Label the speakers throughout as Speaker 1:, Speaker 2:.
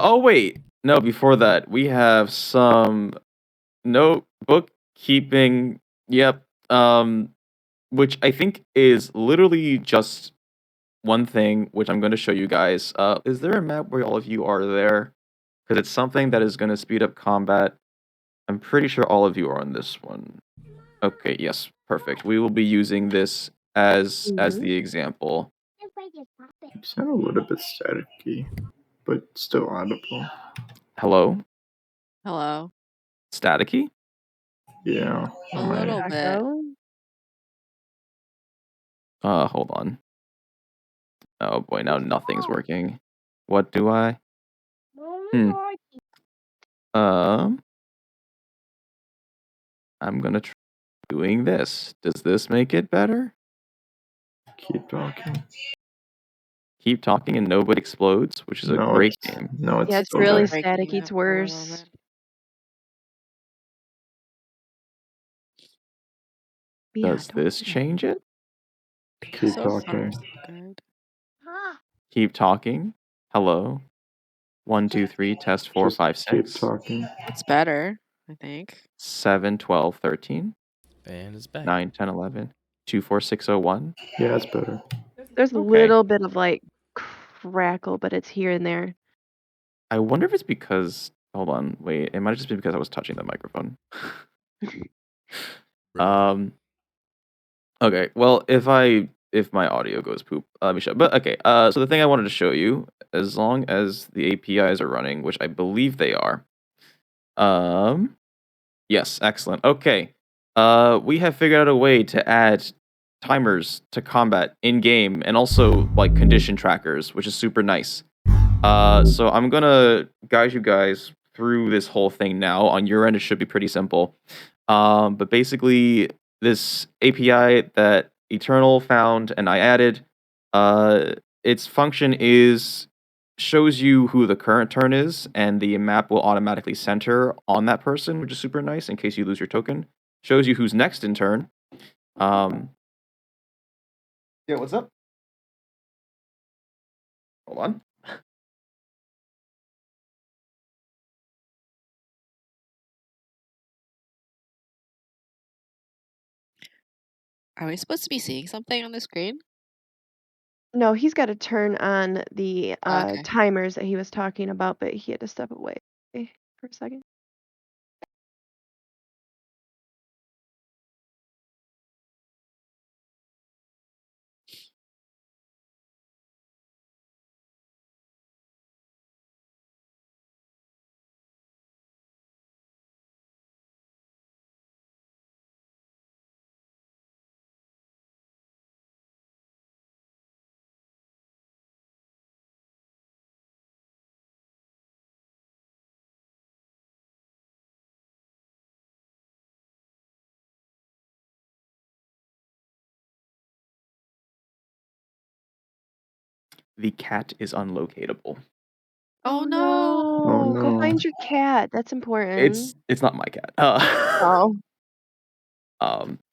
Speaker 1: Oh wait, no. Before that, we have some notebook keeping. Yep. Which I think is literally just one thing, which I'm going to show you guys. Is there a map where all of you are there? Because it's something that is going to speed up combat. I'm pretty sure all of you are on this one. Okay, yes, perfect. We will be using this as the example.
Speaker 2: You sound a little bit staticky, but still audible.
Speaker 1: Hello?
Speaker 3: Hello.
Speaker 1: Staticky?
Speaker 2: Yeah.
Speaker 3: A little bit.
Speaker 1: Hold on. Oh boy, now nothing's working. What do I? I'm gonna try doing this. Does this make it better?
Speaker 2: Keep talking.
Speaker 1: Keep talking and nobody explodes, which is a great game.
Speaker 2: No, it's
Speaker 4: Yeah, it's really static. It's worse.
Speaker 1: Does this change it?
Speaker 2: Keep talking.
Speaker 1: Keep talking. Hello. 1, 2, 3, test 4, 5, 6.
Speaker 2: Keep talking.
Speaker 3: It's better, I think.
Speaker 1: 7, 12, 13.
Speaker 5: And it's back.
Speaker 1: 9, 10, 11. 2, 4, 6, 0, 1.
Speaker 2: Yeah, it's better.
Speaker 4: There's a little bit of like crackle, but it's here and there.
Speaker 1: I wonder if it's because. Hold on, wait. It might just be because I was touching the microphone. Okay. Well, if my audio goes poop, let me show. But okay. So the thing I wanted to show you, as long as the APIs are running, which I believe they are. Yes, excellent. Okay. We have figured out a way to add timers to combat in game, and also like condition trackers, which is super nice. So I'm gonna guide you guys through this whole thing now. On your end, it should be pretty simple. But basically, this API that Eternal found and I added, its function is shows you who the current turn is, and the map will automatically center on that person, which is super nice in case you lose your token. Shows you who's next in turn. Yeah, what's up? Hold on.
Speaker 3: Are we supposed to be seeing something on the screen?
Speaker 4: No, he's got to turn on the timers that he was talking about, but he had to step away for a second.
Speaker 1: The cat is unlocatable.
Speaker 3: Oh no!
Speaker 4: Go find your cat. That's important.
Speaker 1: It's not my cat.
Speaker 4: Oh.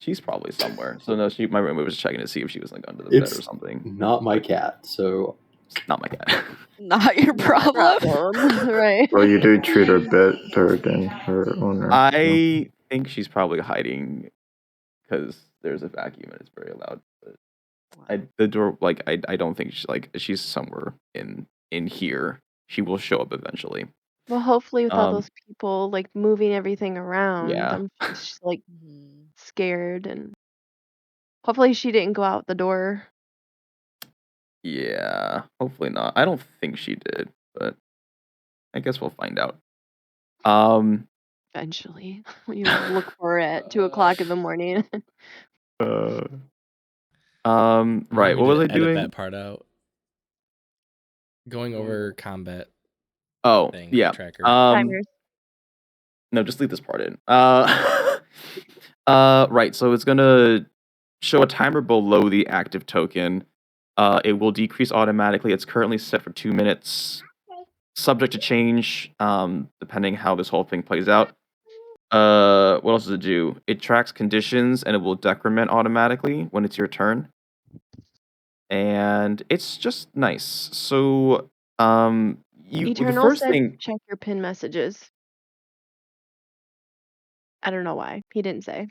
Speaker 1: She's probably somewhere. So no, my roommate was checking to see if she was like under the bed or something.
Speaker 6: Not my cat, so
Speaker 1: it's not my cat.
Speaker 3: Not your problem.
Speaker 4: Right.
Speaker 2: Well, you do treat her better than her owner.
Speaker 1: I think she's probably hiding because there's a vacuum and it's very loud. But the door, like, I don't think she's somewhere in here. She will show up eventually.
Speaker 4: Well, hopefully with all those people like moving everything around,
Speaker 1: Yeah.
Speaker 4: she's like scared, and hopefully she didn't go out the door.
Speaker 1: Yeah, hopefully not. I don't think she did, but I guess we'll find out.
Speaker 4: Eventually, you look for her at 2:00 in the morning.
Speaker 1: Right. What was I doing?
Speaker 5: Edit that part out. Going over combat.
Speaker 1: Oh,
Speaker 5: thing,
Speaker 1: yeah.
Speaker 5: Tracker.
Speaker 4: Timers.
Speaker 1: No, just leave this part in. Right. So it's gonna show a timer below the active token. It will decrease automatically. It's currently set for 2 minutes, subject to change, depending how this whole thing plays out. What else does it do? It tracks conditions and it will decrement automatically when it's your turn. And it's just nice. So, the
Speaker 4: Eternal
Speaker 1: first
Speaker 4: said
Speaker 1: thing.
Speaker 4: check your pin messages. I don't know why. He didn't say.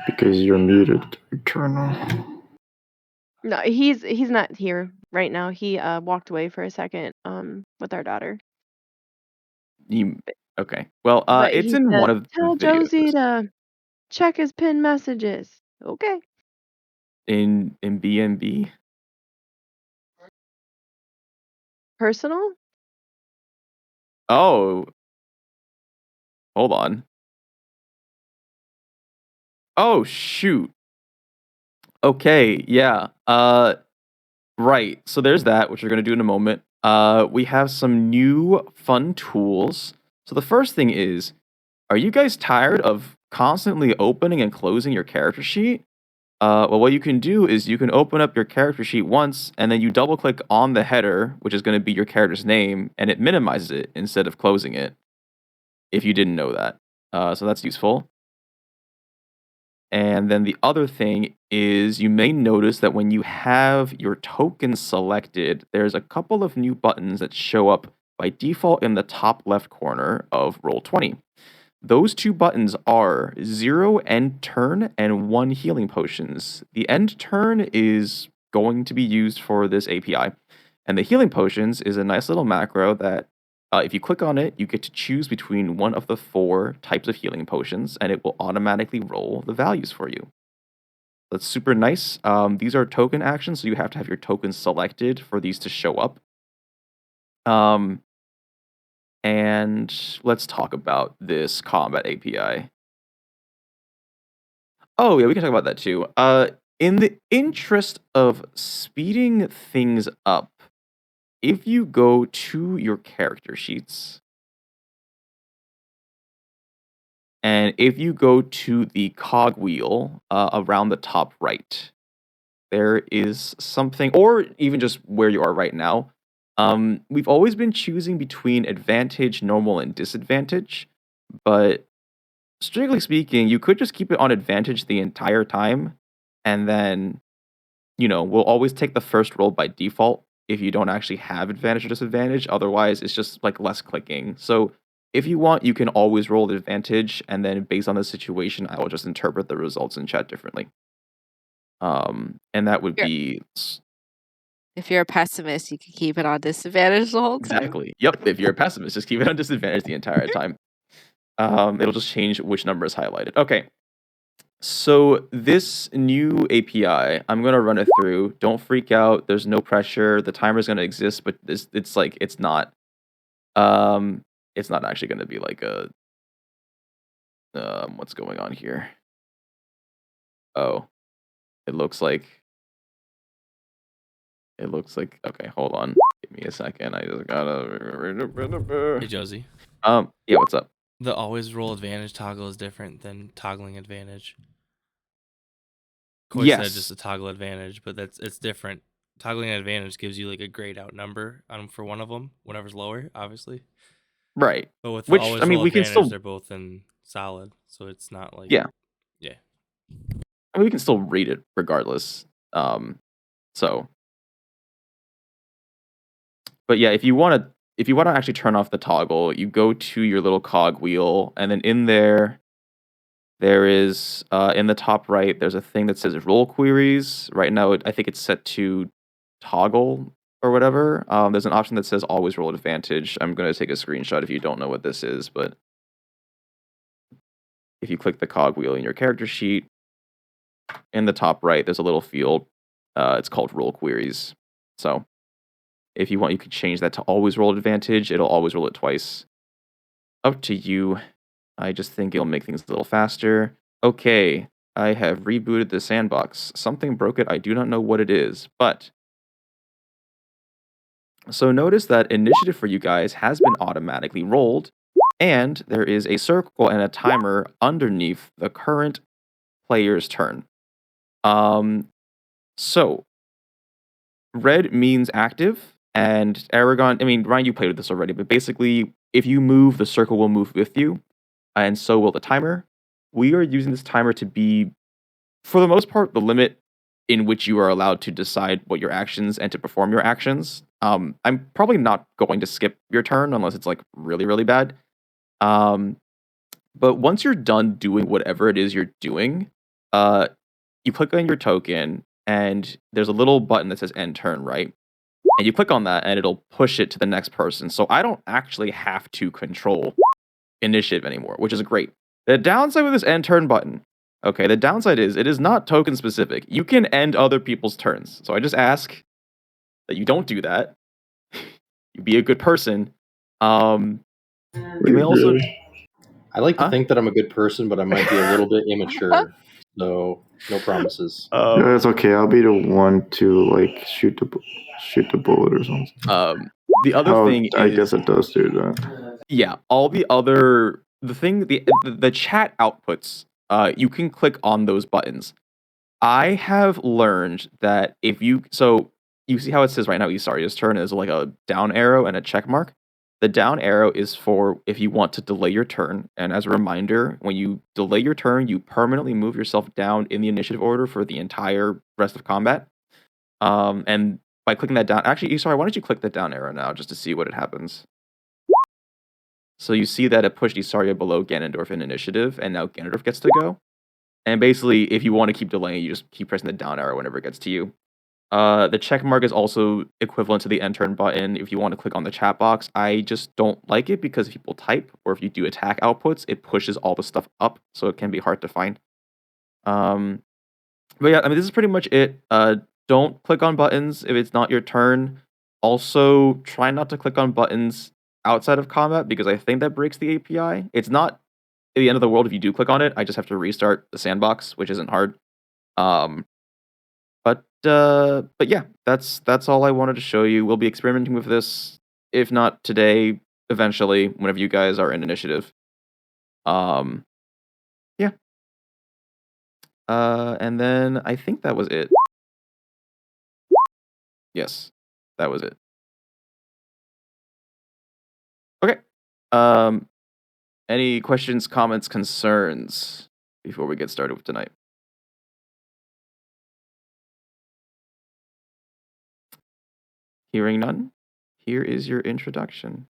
Speaker 2: Because you're muted, Eternal.
Speaker 4: No, he's not here right now. He walked away for a second with our daughter.
Speaker 1: Okay. Well,
Speaker 4: But
Speaker 1: it's
Speaker 4: he
Speaker 1: in
Speaker 4: said,
Speaker 1: one of the
Speaker 4: tell Josie
Speaker 1: videos
Speaker 4: to check his pin messages. Okay.
Speaker 1: in BNB.
Speaker 4: Personal?
Speaker 1: Oh, hold on. Oh shoot. Okay, yeah. Right. So there's that, which we're gonna do in a moment. We have some new fun tools. So the first thing is, are you guys tired of constantly opening and closing your character sheet? Well, what you can do is you can open up your character sheet once, and then you double click on the header, which is going to be your character's name, and it minimizes it instead of closing it. If you didn't know that, so that's useful. And then the other thing is you may notice that when you have your token selected, there's a couple of new buttons that show up by default in the top left corner of Roll20. Those two buttons are 0 end turn and 1 healing potions. The end turn is going to be used for this API, and the healing potions is a nice little macro that if you click on it, you get to choose between one of the 4 types of healing potions, and it will automatically roll the values for you. That's super nice. These are token actions, so you have to have your tokens selected for these to show up. And let's talk about this combat API. Oh, yeah, we can talk about that too. In the interest of speeding things up, if you go to your character sheets, and if you go to the cogwheel around the top right, there is something, or even just where you are right now. We've always been choosing between advantage, normal, and disadvantage, but strictly speaking, you could just keep it on advantage the entire time, and then, we'll always take the first roll by default if you don't actually have advantage or disadvantage. Otherwise, it's just like less clicking. So if you want, you can always roll the advantage, and then based on the situation, I will just interpret the results in chat differently. And that would be
Speaker 3: if you're a pessimist, you can keep it on disadvantage the whole time.
Speaker 1: exactly. Yep. If you're a pessimist, just keep it on disadvantage the entire time. It'll just change which number is highlighted. Okay. So this new API, I'm gonna run it through. Don't freak out. There's no pressure. The timer's gonna exist, but it's like it's not. It's not actually gonna be like a. What's going on here? Oh, it looks like. Okay. Hold on. Give me a second. I just gotta.
Speaker 5: Hey, Josie.
Speaker 1: Yeah. What's up?
Speaker 5: The always roll advantage toggle is different than toggling advantage. Corey said just a toggle advantage, but it's different. Toggling advantage gives you like a grayed out number for one of them, whatever's lower, obviously.
Speaker 1: Right.
Speaker 5: But with
Speaker 1: Which,
Speaker 5: the always
Speaker 1: I mean,
Speaker 5: roll
Speaker 1: we can
Speaker 5: advantage,
Speaker 1: still.
Speaker 5: they're both in solid, so it's not like
Speaker 1: Yeah.
Speaker 5: Yeah.
Speaker 1: I mean, we can still read it regardless. So. But yeah, if you want to actually turn off the toggle, you go to your little cog wheel, and then in there is in the top right, there's a thing that says roll queries. Right now, I think it's set to toggle or whatever. There's an option that says always roll advantage. I'm going to take a screenshot if you don't know what this is, but if you click the cog wheel in your character sheet, in the top right, there's a little field. It's called roll queries. So if you want, you could change that to always roll advantage. It'll always roll it twice. Up to you. I just think it'll make things a little faster. Okay, I have rebooted the sandbox. Something broke it. I do not know what it is, but so notice that initiative for you guys has been automatically rolled, and there is a circle and a timer underneath the current player's turn. So red means active, and Eragon, I mean, Ryan, you played with this already, but basically, if you move, the circle will move with you, and so will the timer. We are using this timer to be, for the most part, the limit in which you are allowed to decide what your actions and to perform your actions. I'm probably not going to skip your turn unless it's like really, really bad. But once you're done doing whatever it is you're doing, you click on your token, and there's a little button that says end turn, right? And you click on that, and it'll push it to the next person. So I don't actually have to control initiative anymore, which is great. The downside with this end turn button, okay, the downside is it is not token specific. You can end other people's turns. So I just ask that you don't do that. You be a good person. You may also.
Speaker 6: I like to think that I'm a good person, but I might be a little bit immature. So no promises.
Speaker 2: No, that's okay. I'll be the one to like shoot the bullet or something.
Speaker 1: The other thing
Speaker 2: I
Speaker 1: is,
Speaker 2: guess it does do that.
Speaker 1: yeah, all the other the chat outputs, you can click on those buttons. I have learned that if you see how it says right now Isarya's turn is like a down arrow and a check mark. The down arrow is for if you want to delay your turn, and as a reminder, when you delay your turn, you permanently move yourself down in the initiative order for the entire rest of combat. And by clicking that down, actually, Isarya, why don't you click that down arrow now just to see what it happens? So you see that it pushed Isarya below Ganondorf in initiative, and now Ganondorf gets to go. And basically, if you want to keep delaying, you just keep pressing the down arrow whenever it gets to you. The check mark is also equivalent to the end turn button if you want to click on the chat box. I just don't like it because if people type or if you do attack outputs, it pushes all the stuff up, so it can be hard to find. But yeah, I mean, this is pretty much it. Don't click on buttons if it's not your turn. Also, try not to click on buttons outside of combat because I think that breaks the API. It's not the end of the world if you do click on it. I just have to restart the sandbox, which isn't hard. But yeah, that's all I wanted to show you. We'll be experimenting with this, if not today, eventually, whenever you guys are in initiative. Yeah. And then I think that was it. Yes, that was it. Okay. Any questions, comments, concerns before we get started with tonight? Hearing none, here is your introduction.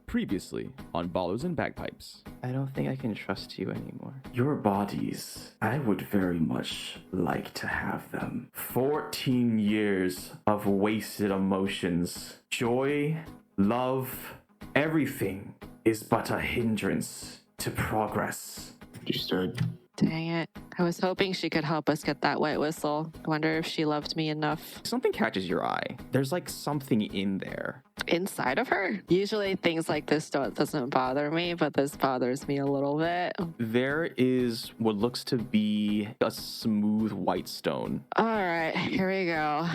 Speaker 7: Previously on Ballers and Bagpipes.
Speaker 1: I don't think I can trust you anymore.
Speaker 7: Your bodies, I would very much like to have them. 14 years of wasted emotions. Joy, love, everything is but a hindrance to progress.
Speaker 2: Understood.
Speaker 3: Dang it. I was hoping she could help us get that white whistle. I wonder if she loved me enough.
Speaker 1: Something catches your eye. There's like something in there.
Speaker 3: Inside of her? Usually things like this doesn't bother me, but this bothers me a little bit.
Speaker 1: There is what looks to be a smooth white stone.
Speaker 3: All right, here we go.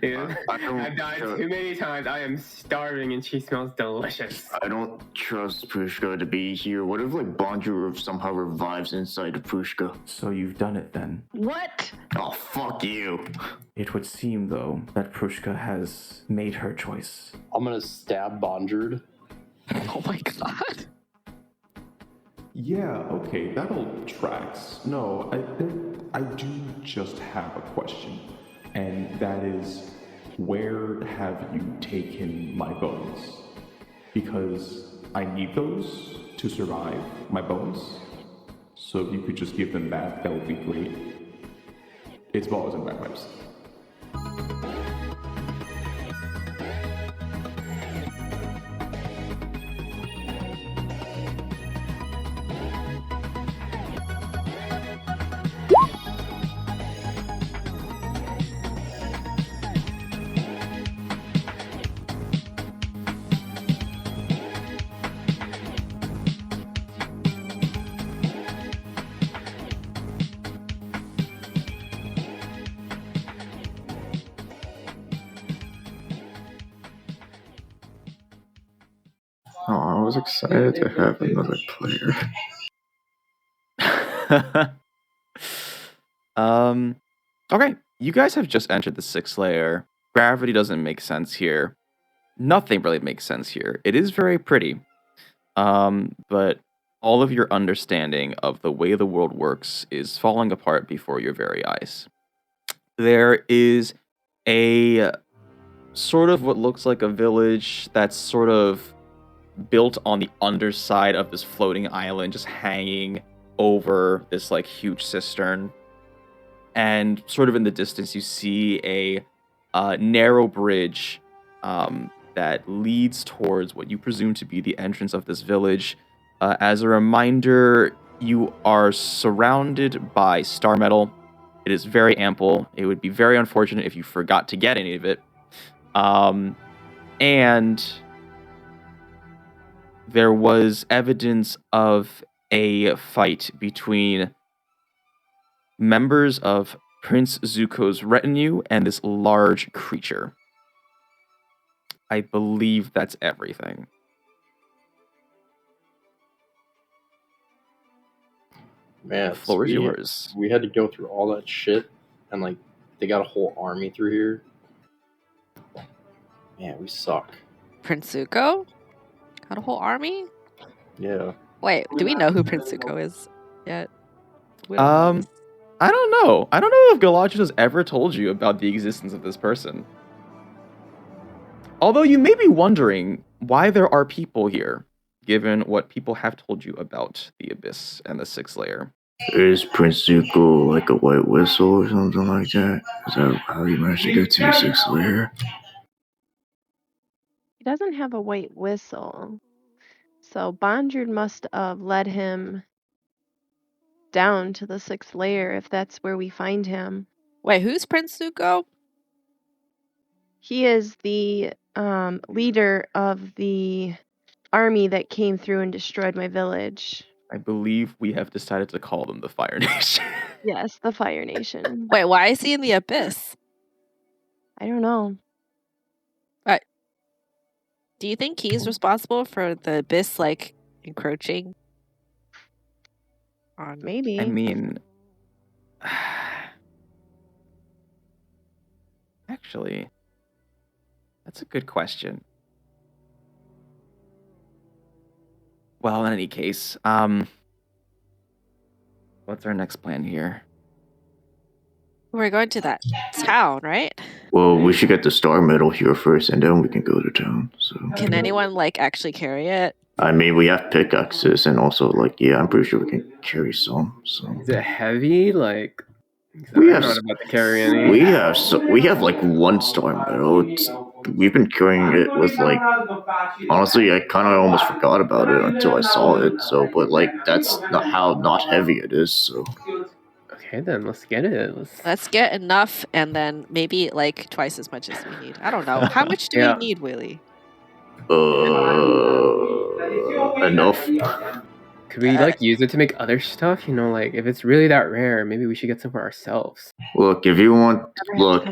Speaker 8: Dude, I've died too many times. I am starving and she smells delicious.
Speaker 2: I don't trust Pushka to be here. What if like Bonjour somehow revives inside of Pushka?
Speaker 7: So you've done it then.
Speaker 3: What?
Speaker 2: Oh, fuck you.
Speaker 7: It would seem, though, that Prushka has made her choice.
Speaker 6: I'm gonna stab Bonjard.
Speaker 3: Oh my god.
Speaker 9: Yeah, okay, that'll tracks. No, I do just have a question, and that is, where have you taken my bones? Because I need those to survive my bones. So if you could just give them back, that would be great. It's Ballers and Bagpipes.
Speaker 2: Oh, I was excited to have another player.
Speaker 1: Okay, you guys have just entered the 6th layer. Gravity doesn't make sense here. Nothing really makes sense here. It is very pretty. But all of your understanding of the way the world works is falling apart before your very eyes. There is a sort of what looks like a village that's sort of built on the underside of this floating island, just hanging over this like huge cistern. And sort of in the distance, you see a narrow bridge that leads towards what you presume to be the entrance of this village. As a reminder, you are surrounded by star metal. It is very ample. It would be very unfortunate if you forgot to get any of it. And there was evidence of a fight between members of Prince Zuko's retinue and this large creature. I believe that's everything.
Speaker 6: Man,
Speaker 1: The floor is yours.
Speaker 6: We had to go through all that shit, and like they got a whole army through here. Man, we suck.
Speaker 3: Prince Zuko? Got a whole army?
Speaker 6: Yeah.
Speaker 3: Wait, do we know who Prince Zuko is yet?
Speaker 1: I don't know. I don't know if Galadriel has ever told you about the existence of this person. Although you may be wondering why there are people here, given what people have told you about the Abyss and the Sixth Layer.
Speaker 2: Is Prince Zuko like a white whistle or something like that? Is that how you managed to get to the Sixth Layer?
Speaker 4: He doesn't have a white whistle. So Bondrewd must have led him down to the Sixth Layer if that's where we find him.
Speaker 3: Wait, who's Prince Zuko?
Speaker 4: He is the leader of the army that came through and destroyed my village.
Speaker 1: I believe we have decided to call them the Fire Nation.
Speaker 4: Yes, the Fire Nation.
Speaker 3: Wait, why is he in the Abyss?
Speaker 4: I don't know.
Speaker 3: Do you think he's responsible for the Abyss, like, encroaching on...
Speaker 4: Maybe.
Speaker 1: I mean... Actually, that's a good question. Well, in any case, what's our next plan here?
Speaker 3: We're going to that town, right?
Speaker 2: Well, we should get the star medal here first, and then we can go to town. So.
Speaker 3: Can anyone, like, actually carry it?
Speaker 2: I mean, we have pickaxes, and also, like, yeah, I'm pretty sure we can carry some. So.
Speaker 8: Is it heavy? Like,
Speaker 2: we
Speaker 8: I'm not about to carry any.
Speaker 2: We have like one star medal. We've been carrying it with like. Honestly, I kind of almost forgot about it until I saw it. So, but like, that's not how not heavy it is. So.
Speaker 8: Okay, then let's get it.
Speaker 3: Let's get enough, and then maybe like twice as much as we need. I don't know. How much do we need, Willie?
Speaker 2: Enough.
Speaker 8: Could we like use it to make other stuff? You know, like if it's really that rare, maybe we should get some for ourselves.
Speaker 2: Look, if you want, look.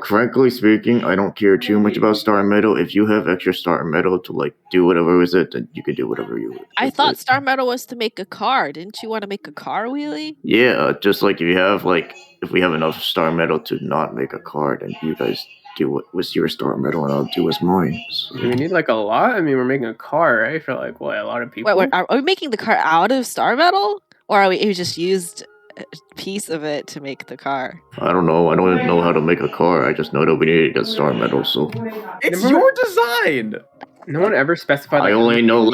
Speaker 2: Frankly speaking, I don't care too much about star metal. If you have extra star metal to like do whatever with it, then you can do whatever you.
Speaker 3: I thought star metal was to make a car. Didn't you want to make a car, Wheelie?
Speaker 2: Yeah, just like if we have enough star metal to not make a car, then you guys do what was your star metal, and I'll do what's mine. So.
Speaker 8: Do we need like a lot? I mean, we're making a car, right? For like what, a lot of people.
Speaker 3: Wait, are we making the car out of star metal, or are we just used a piece of it to make the car?
Speaker 2: I don't know. I don't know how to make a car. I just know that we need to get star metal. So
Speaker 1: it's your design.
Speaker 8: No one ever specified.
Speaker 2: I only know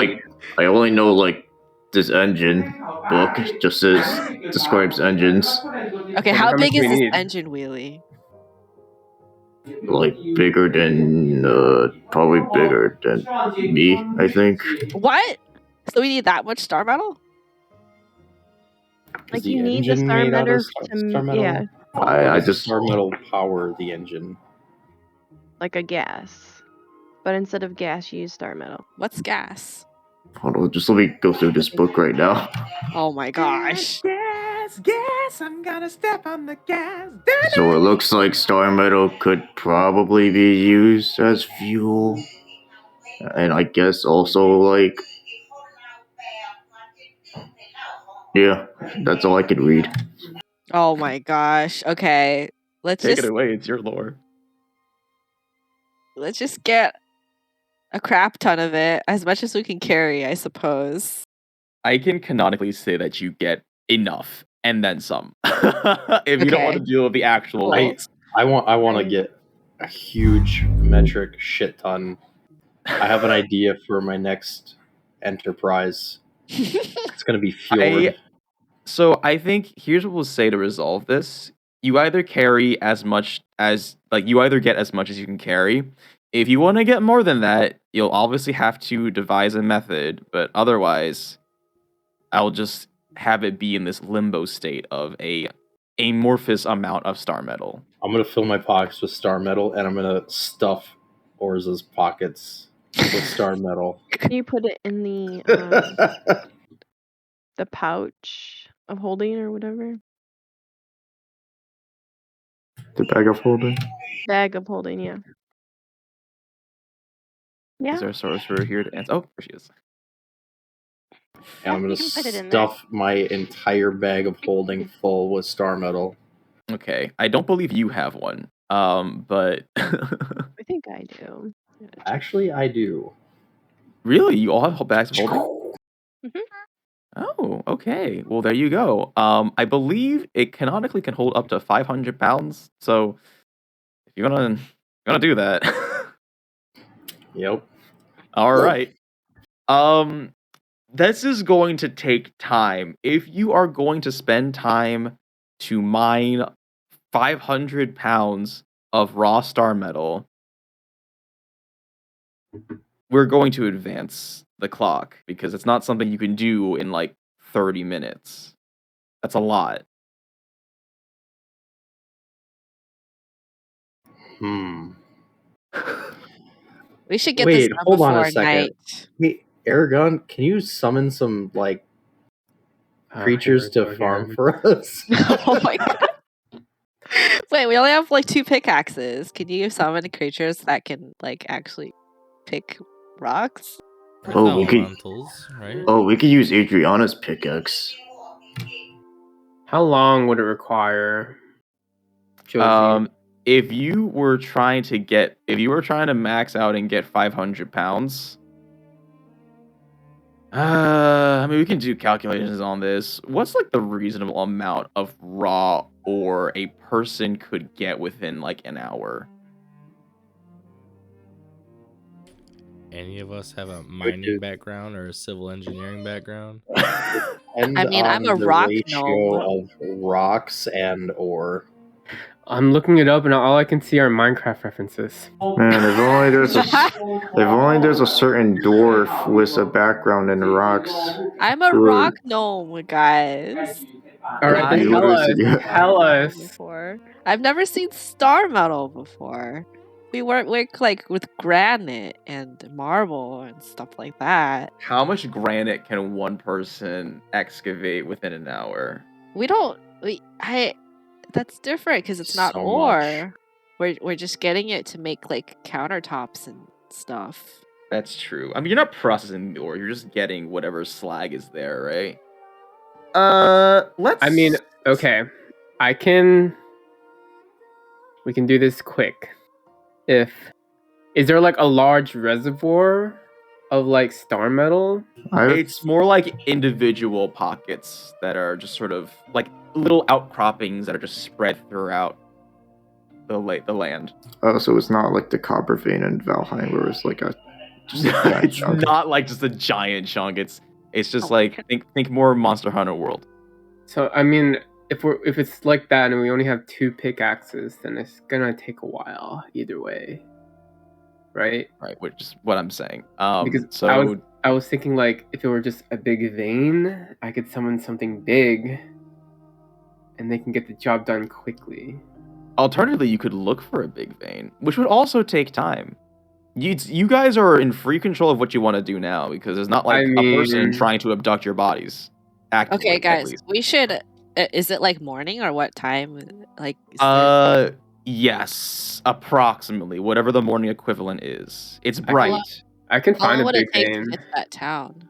Speaker 2: this engine book just describes engines.
Speaker 3: Okay, how big is this engine, Wheelie?
Speaker 2: Like bigger than probably bigger than me, I think.
Speaker 3: What? So we need that much star metal?
Speaker 4: Like you need the star metal to yeah.
Speaker 2: I just
Speaker 6: star metal power the engine.
Speaker 4: Like a gas, but instead of gas, you use star metal.
Speaker 3: What's gas?
Speaker 2: Hold on, just let me go through this book right now.
Speaker 3: Oh my gosh.
Speaker 1: Gas, I'm gonna step on the gas.
Speaker 2: So it looks like star metal could probably be used as fuel. And I guess also like... Yeah, that's all I could read.
Speaker 3: Oh my gosh. Okay.
Speaker 1: Take it away, it's your lore.
Speaker 3: Let's just get a crap ton of it, as much as we can carry, I suppose.
Speaker 1: I can canonically say that you get enough and then some. If you don't want to
Speaker 3: Okay.
Speaker 1: deal with the actual loss.
Speaker 6: I want to get a huge metric shit ton. I have an idea for my next enterprise. It's gonna be Fjord.
Speaker 1: So I think here's what we'll say to resolve this. You either carry as much as you either get as much as you can carry. If you want to get more than that, you'll obviously have to devise a method, but otherwise I'll just have it be in this limbo state of a amorphous amount of star metal.
Speaker 6: I'm gonna fill my pockets with star metal, and I'm gonna stuff Orza's pockets with star metal.
Speaker 4: Can you put it in the pouch of holding or whatever?
Speaker 2: The bag of holding.
Speaker 4: Bag of holding, yeah. Yeah.
Speaker 1: Is there a sorcerer here to answer? Oh, there she is.
Speaker 6: And I'm gonna
Speaker 10: you can put it in there.
Speaker 6: stuff my entire bag of holding full with star metal.
Speaker 1: Okay, I don't believe you have one. But
Speaker 4: I think I do.
Speaker 6: Actually, I do.
Speaker 1: Really, you all have bags of holding?
Speaker 10: Mhm.
Speaker 1: Oh, okay. Well, there you go. I believe it canonically can hold up to 500 pounds. So if you're gonna do that,
Speaker 6: Yep.
Speaker 1: all right. This is going to take time. If you are going to spend time to mine 500 pounds of raw star metal, we're going to advance the clock because it's not something you can do in like 30 minutes. That's a lot.
Speaker 3: We should get this
Speaker 6: Wait,
Speaker 3: done
Speaker 6: hold on a
Speaker 3: before
Speaker 6: second.
Speaker 3: night.
Speaker 6: Hey, Eragon, can you summon some creatures to farm for us?
Speaker 3: Oh my god. Wait, we only have like 2 pickaxes. Can you summon creatures that can actually pick rocks?
Speaker 2: Oh, we could.
Speaker 5: Elementals, right?
Speaker 2: Oh, we could use Adriana's pickaxe.
Speaker 8: How long would it require? Josie?
Speaker 1: If you were trying to max out and get 500 pounds, I mean, we can do calculations on this. What's the reasonable amount of raw ore a person could get within an hour?
Speaker 5: Any of us have a mining background or a civil engineering background?
Speaker 3: I mean, I'm a rock gnome.
Speaker 6: Of rocks and ore.
Speaker 8: I'm looking it up, and all I can see are Minecraft references.
Speaker 2: Man, if only there's a certain dwarf with a background in rocks.
Speaker 3: I'm a rock gnome, guys.
Speaker 8: All right, then tell us.
Speaker 3: Before. I've never seen star metal before. We work with granite and marble and stuff like that.
Speaker 1: How much granite can one person excavate within an hour?
Speaker 3: That's different because it's not
Speaker 6: So
Speaker 3: ore. We're just getting it to make countertops and stuff.
Speaker 1: That's true. I mean, you're not processing the ore. You're just getting whatever slag is there, right?
Speaker 8: I mean, okay. We can do this quick. Is there a large reservoir of star metal?
Speaker 1: It's more like individual pockets that are just sort of little outcroppings that are just spread throughout the land.
Speaker 2: Oh, so it's not like the copper vein in Valheim where it's just a giant
Speaker 1: It's
Speaker 2: chunk.
Speaker 1: not just a giant chunk. It's just think more Monster Hunter World.
Speaker 8: So I mean, if it's like that and we only have 2 pickaxes, then it's gonna take a while either way, right?
Speaker 1: Right, which is what I'm saying.
Speaker 8: Because I was thinking if it were just a big vein, I could summon something big, and they can get the job done quickly.
Speaker 1: Alternatively, you could look for a big vein, which would also take time. You guys are in free control of what you want to do now because there's not a person trying to abduct your bodies. Actively,
Speaker 3: Okay, guys, we should. Is it morning or what time?
Speaker 1: Yes, approximately whatever the morning equivalent is. It's bright.
Speaker 8: I can
Speaker 3: How
Speaker 8: find
Speaker 3: long
Speaker 8: a
Speaker 3: would it
Speaker 8: big
Speaker 3: take to
Speaker 8: vein.
Speaker 3: get to that town?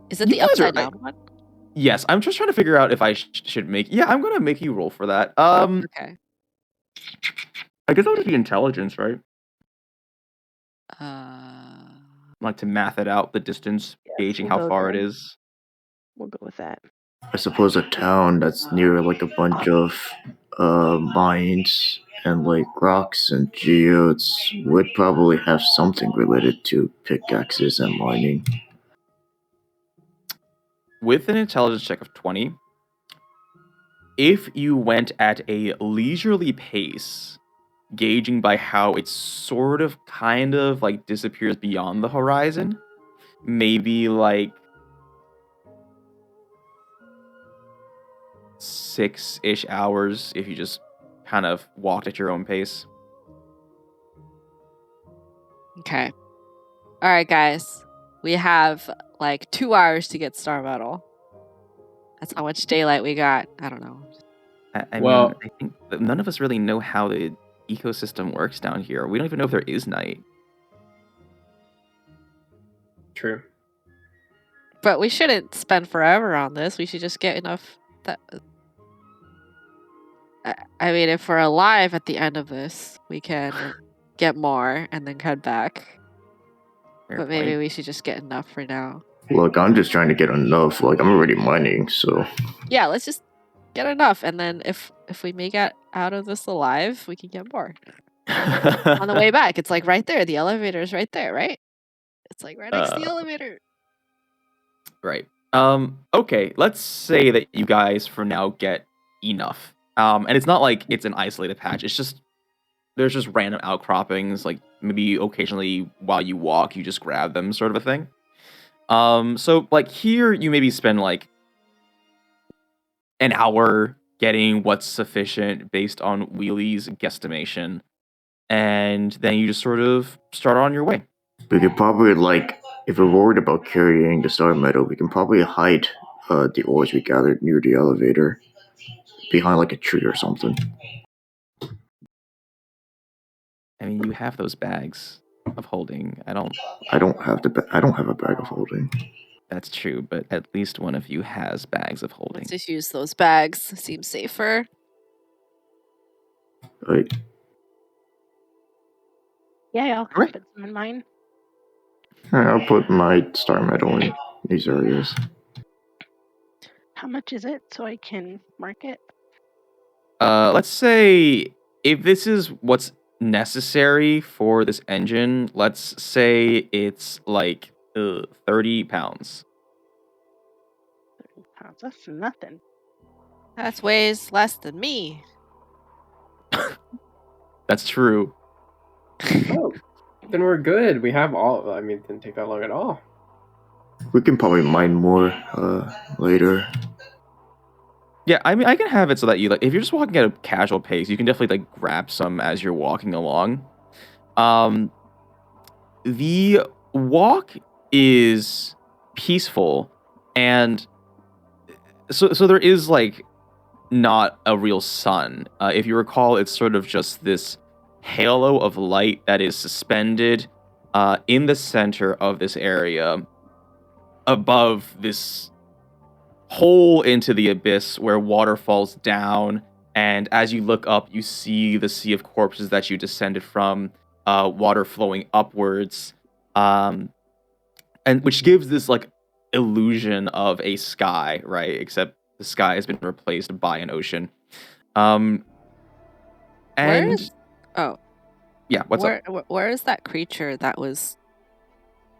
Speaker 3: Is it
Speaker 1: You
Speaker 3: the
Speaker 1: guys are,
Speaker 3: upside down one?
Speaker 1: Yes, I'm just trying to figure out if I should make. Yeah, I'm gonna make you roll for that.
Speaker 3: Okay.
Speaker 1: I guess that would be intelligence, right? like to math it out, the distance,
Speaker 4: Yes,
Speaker 1: gauging
Speaker 4: we'll
Speaker 1: how
Speaker 4: go
Speaker 1: far it
Speaker 4: there.
Speaker 1: is.
Speaker 4: We'll go with that.
Speaker 2: I suppose a town that's near like a bunch of mines and like rocks and geodes would probably have something related to pickaxes and mining.
Speaker 1: With an intelligence check of 20, if you went at a leisurely pace, gauging by how it sort of kind of like disappears beyond the horizon, maybe like 6-ish hours if you just kind of walked at your own pace.
Speaker 3: Okay. All right, guys. We have like 2 hours to get star metal. That's how much daylight we got. I don't know.
Speaker 1: I
Speaker 8: Well-
Speaker 1: mean, I think that none of us really know how the ecosystem works down here. We don't even know if there is night.
Speaker 8: True.
Speaker 3: But we shouldn't spend forever on this. We should just get enough. I mean, if we're alive at the end of this, we can get more and then head back.
Speaker 1: Fair
Speaker 3: But maybe
Speaker 1: point.
Speaker 3: we should just get enough for now.
Speaker 2: Look, I'm just trying to get enough. Like, I'm already mining, so.
Speaker 3: Yeah, let's just get enough, and then if we make it out of this alive, we can get more. On the way back, it's like right there. The elevator is right there, right? It's like right next to the elevator.
Speaker 1: Right. Okay, let's say that you guys for now get enough. And it's not like it's an isolated patch. It's just there's just random outcroppings, like maybe occasionally while you walk, you just grab them, sort of a thing. So like here you maybe spend like an hour getting what's sufficient based on Wheely's guesstimation, and then you just sort of start on your way.
Speaker 2: We could probably, like, if we're worried about carrying the star metal, we can probably hide the ores we gathered near the elevator behind, like, a tree or something.
Speaker 1: I mean, you have those bags of holding.
Speaker 2: I don't have a bag of holding.
Speaker 1: That's true, but at least one of you has bags of holding.
Speaker 3: Let's just use those bags. Seems safer.
Speaker 2: Like,
Speaker 4: Yeah, I'll
Speaker 1: Alright.
Speaker 4: put some in mine.
Speaker 2: I'll put my star metal in these areas.
Speaker 4: How much is it so I can mark it?
Speaker 1: Let's say if this is what's necessary for this engine, let's say it's like 30 pounds.
Speaker 4: 30 pounds. That's nothing.
Speaker 3: That weighs less than me.
Speaker 1: That's true.
Speaker 8: Oh, then we're good. We have all. I mean, it didn't take that long at all.
Speaker 2: We can probably mine more later.
Speaker 1: Yeah, I mean, I can have it so that you like if you're just walking at a casual pace, you can definitely like grab some as you're walking along. The walk is peaceful, and so there is like not a real sun. If you recall, it's sort of just this halo of light that is suspended in the center of this area above this hole into the abyss where water falls down, and as you look up you see the sea of corpses that you descended from, water flowing upwards, and which gives this like illusion of a sky, right? Except the sky has been replaced by an ocean. And yeah, what's up?
Speaker 3: Where is that creature that was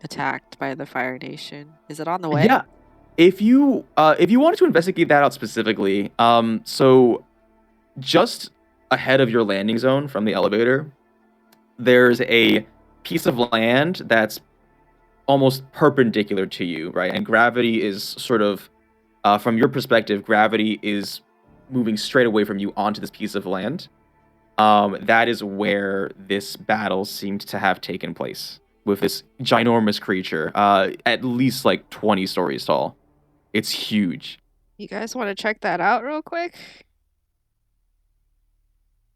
Speaker 3: attacked by the Fire Nation? Is it on the way?
Speaker 1: Yeah. If you wanted to investigate that out specifically, so just ahead of your landing zone from the elevator, there's a piece of land that's almost perpendicular to you, right? And gravity is sort of, from your perspective, gravity is moving straight away from you onto this piece of land. That is where this battle seemed to have taken place with this ginormous creature, at least like 20 stories tall. It's huge.
Speaker 3: You guys want to check that out real quick?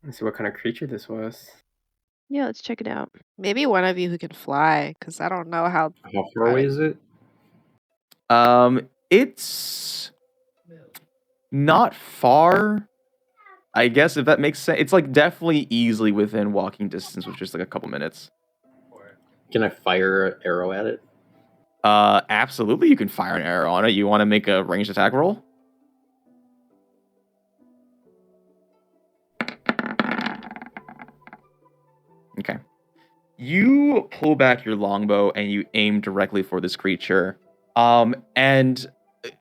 Speaker 8: Let's see what kind of creature this was.
Speaker 4: Yeah, let's check it out.
Speaker 3: Maybe one of you who can fly, because I don't know how.
Speaker 6: How far away is it?
Speaker 1: It's not far, I guess, if that makes sense. It's like definitely easily within walking distance, which is like a couple minutes.
Speaker 6: Can I fire an arrow at it?
Speaker 1: Absolutely, you can fire an arrow on it. You want to make a ranged attack roll? Okay. You pull back your longbow and you aim directly for this creature. And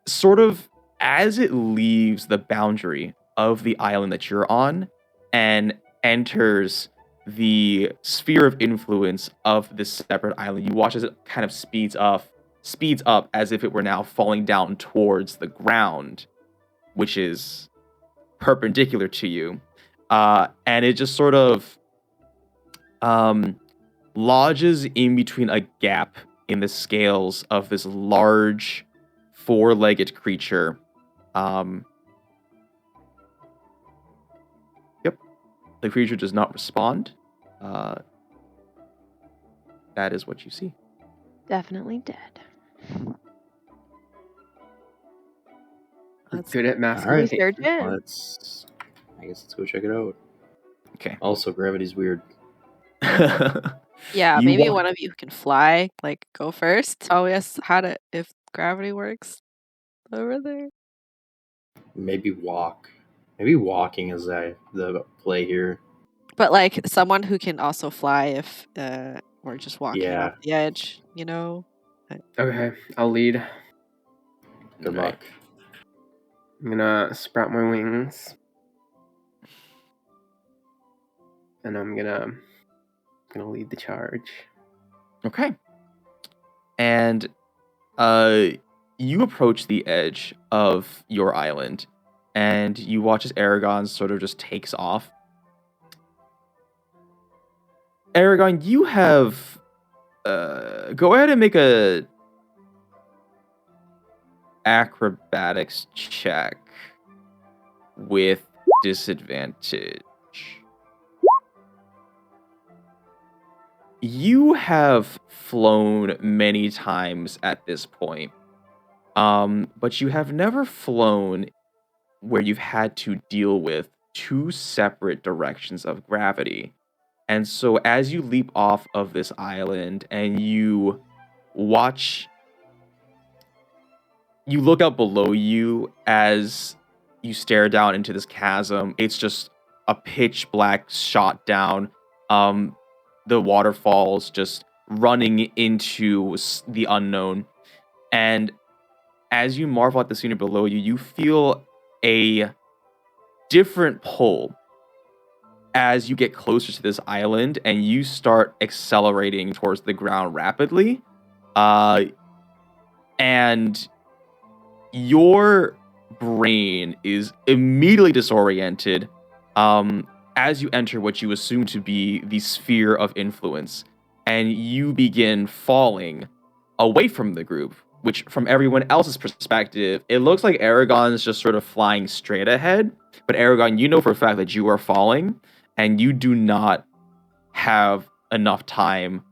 Speaker 1: sort of as it leaves the boundary of the island that you're on and enters the sphere of influence of this separate island, you watch as it kind of speeds up as if it were now falling down towards the ground, which is perpendicular to you. And it just sort of lodges in between a gap in the scales of this large four-legged creature. Yep. The creature does not respond. That is what you see.
Speaker 4: Definitely dead.
Speaker 8: That's good at masking.
Speaker 6: All right.
Speaker 4: Research it.
Speaker 6: I guess let's go check it out.
Speaker 1: Okay.
Speaker 6: Also, gravity's weird.
Speaker 3: Yeah,
Speaker 1: You
Speaker 3: maybe
Speaker 1: walk-
Speaker 3: one of you can fly. Like, go first. Tell us if gravity works over there.
Speaker 6: Maybe walk. Maybe walking is the play here.
Speaker 3: But like someone who can also fly if we're just walking
Speaker 6: Yeah.
Speaker 3: off the edge, you know.
Speaker 8: Okay, I'll lead.
Speaker 6: Good
Speaker 1: Right.
Speaker 6: luck.
Speaker 8: I'm gonna sprout my wings. And I'm gonna lead the charge.
Speaker 1: Okay. And you approach the edge of your island, and you watch as Eragon sort of just takes off. Eragon, you have... go ahead and make a acrobatics check with disadvantage. You have flown many times at this point, but you have never flown where you've had to deal with two separate directions of gravity. And so as you leap off of this island and you look out below you as you stare down into this chasm. It's just a pitch black shot down. The waterfalls just running into the unknown. And as you marvel at the scenery below you, you feel a different pull as you get closer to this island and you start accelerating towards the ground rapidly. And your brain is immediately disoriented as you enter what you assume to be the sphere of influence, and you begin falling away from the group, which from everyone else's perspective, it looks like Eragon's just sort of flying straight ahead. But Eragon, you know for a fact that you are falling, and you do not have enough time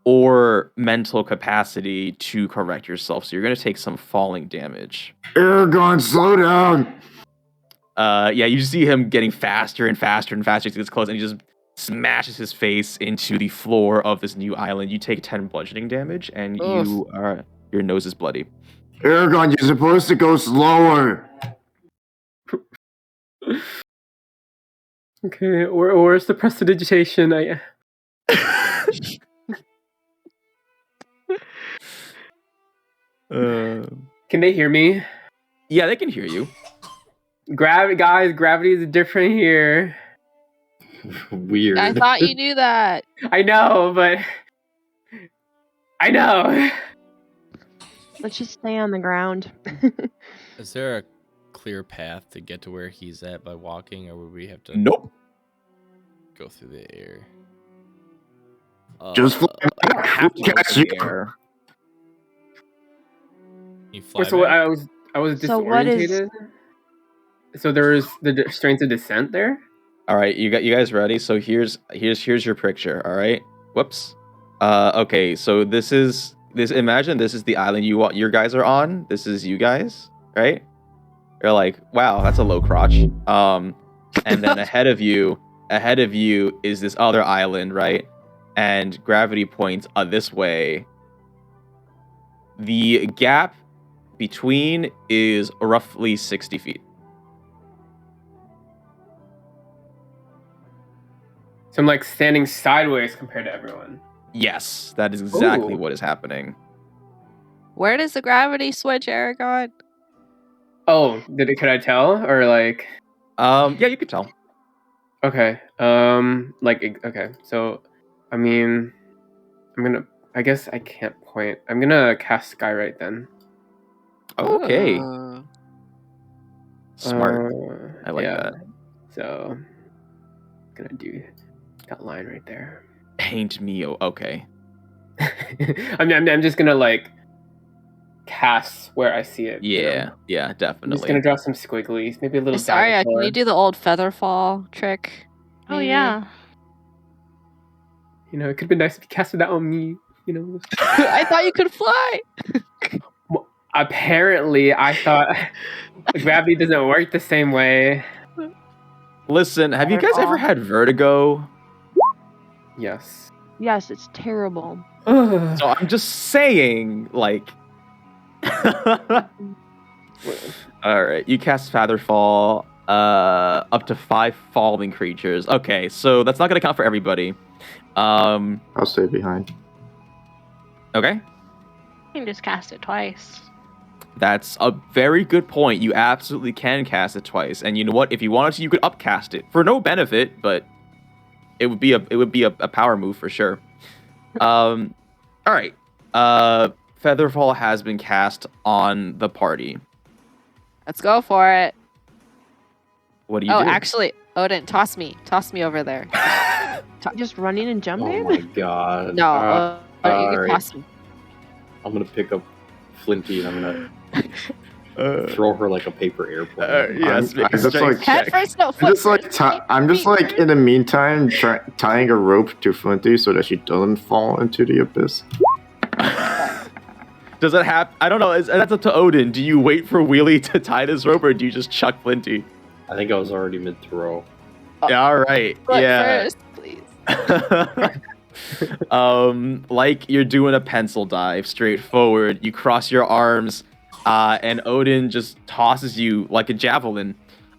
Speaker 1: or mental capacity to correct yourself, so you're going to take some falling damage.
Speaker 2: Eragon, slow down!
Speaker 1: Yeah, you see him getting faster and faster and faster as he gets close, and he just smashes his face into the floor of this new island. You take 10 bludgeoning damage, and your nose is bloody.
Speaker 2: Eragon, you're supposed to go slower!
Speaker 8: Okay, where's the prestidigitation? Can they hear me?
Speaker 1: Yeah, they can hear you.
Speaker 8: Gravity is different here.
Speaker 6: Weird.
Speaker 3: I thought you knew that.
Speaker 8: I know, but I know.
Speaker 4: Let's just stay on the ground.
Speaker 5: Is there a clear path to get to where he's at by walking, or would we have to
Speaker 1: Nope.
Speaker 5: go through the air?
Speaker 2: Just fly
Speaker 1: Have to go
Speaker 2: Catch
Speaker 1: through
Speaker 2: you.
Speaker 1: the air.
Speaker 5: You fly
Speaker 8: So
Speaker 5: back?
Speaker 8: I was
Speaker 4: So what is-
Speaker 8: disorientated. So there's the strength of descent there.
Speaker 1: All right, you guys ready? So here's your picture. All right. Whoops. Okay. So this. Imagine this is the island your guys are on. This is you guys, right? You're like, wow, that's a low crotch. And then ahead of you is this other island, right? and gravity points are this way. The gap between is roughly 60 feet.
Speaker 8: So I'm like standing sideways compared to everyone.
Speaker 1: Yes, that is exactly
Speaker 8: Ooh.
Speaker 1: what is happening.
Speaker 3: Where does the gravity switch, Eragon?
Speaker 8: Oh, could I tell? Or like
Speaker 1: Yeah, you could tell.
Speaker 8: okay. Okay. So I mean I guess I can't point. I'm gonna cast Skywrite then.
Speaker 1: Okay.
Speaker 3: Ooh.
Speaker 1: Smart. I like that.
Speaker 8: So gonna do that line right there.
Speaker 1: Paint me. Okay.
Speaker 8: I'm just gonna like cast where I see it. you know?
Speaker 1: Yeah,
Speaker 8: I'm just
Speaker 1: definitely.
Speaker 8: gonna draw some squigglies, maybe a little
Speaker 3: Isarya, can
Speaker 8: dinosaur.
Speaker 3: you do the old feather fall trick?
Speaker 4: Oh
Speaker 3: maybe?
Speaker 4: yeah.
Speaker 8: You know, it could be nice if you casted that on me. You know.
Speaker 3: I thought you could fly.
Speaker 8: Apparently, I thought gravity doesn't work the same way.
Speaker 1: Listen, have you guys ever had vertigo?
Speaker 8: Yes.
Speaker 4: Yes, it's terrible.
Speaker 1: So I'm just saying, like. All right, you cast Featherfall, up to 5 falling creatures. Okay, so that's not gonna count for everybody.
Speaker 2: I'll stay behind.
Speaker 1: Okay,
Speaker 10: You can just cast it twice.
Speaker 1: that's a very good point. You absolutely can cast it twice, and you know what? If you wanted to, you could upcast it for no benefit, but it would be a power move for sure. All right. Featherfall has been cast on the party.
Speaker 3: Let's go for it.
Speaker 1: What do you
Speaker 3: Oh,
Speaker 1: do?
Speaker 3: actually, Odin, toss me over there.
Speaker 4: Just running and jumping?
Speaker 6: Oh my god.
Speaker 3: No,
Speaker 6: Uh,
Speaker 3: Odin, you can
Speaker 6: alright.
Speaker 3: toss me.
Speaker 6: I'm gonna pick up Flinty and I'm gonna throw her like a paper airplane.
Speaker 1: Yes,
Speaker 2: I'm just like
Speaker 3: Head first, no, foot
Speaker 2: I'm just like
Speaker 3: first.
Speaker 2: I'm just like in the meantime tying a rope to Flinty so that she doesn't fall into the abyss.
Speaker 1: Does that happen? I don't know. That's up to Odin. Do you wait for Wheelie to tie this rope, or do you just chuck Flinty?
Speaker 6: I think I was already mid throw.
Speaker 1: Yeah, all right.
Speaker 3: Foot
Speaker 1: Yeah.
Speaker 3: first, please.
Speaker 1: Like you're doing a pencil dive straight forward. You cross your arms, and Odin just tosses you like a javelin.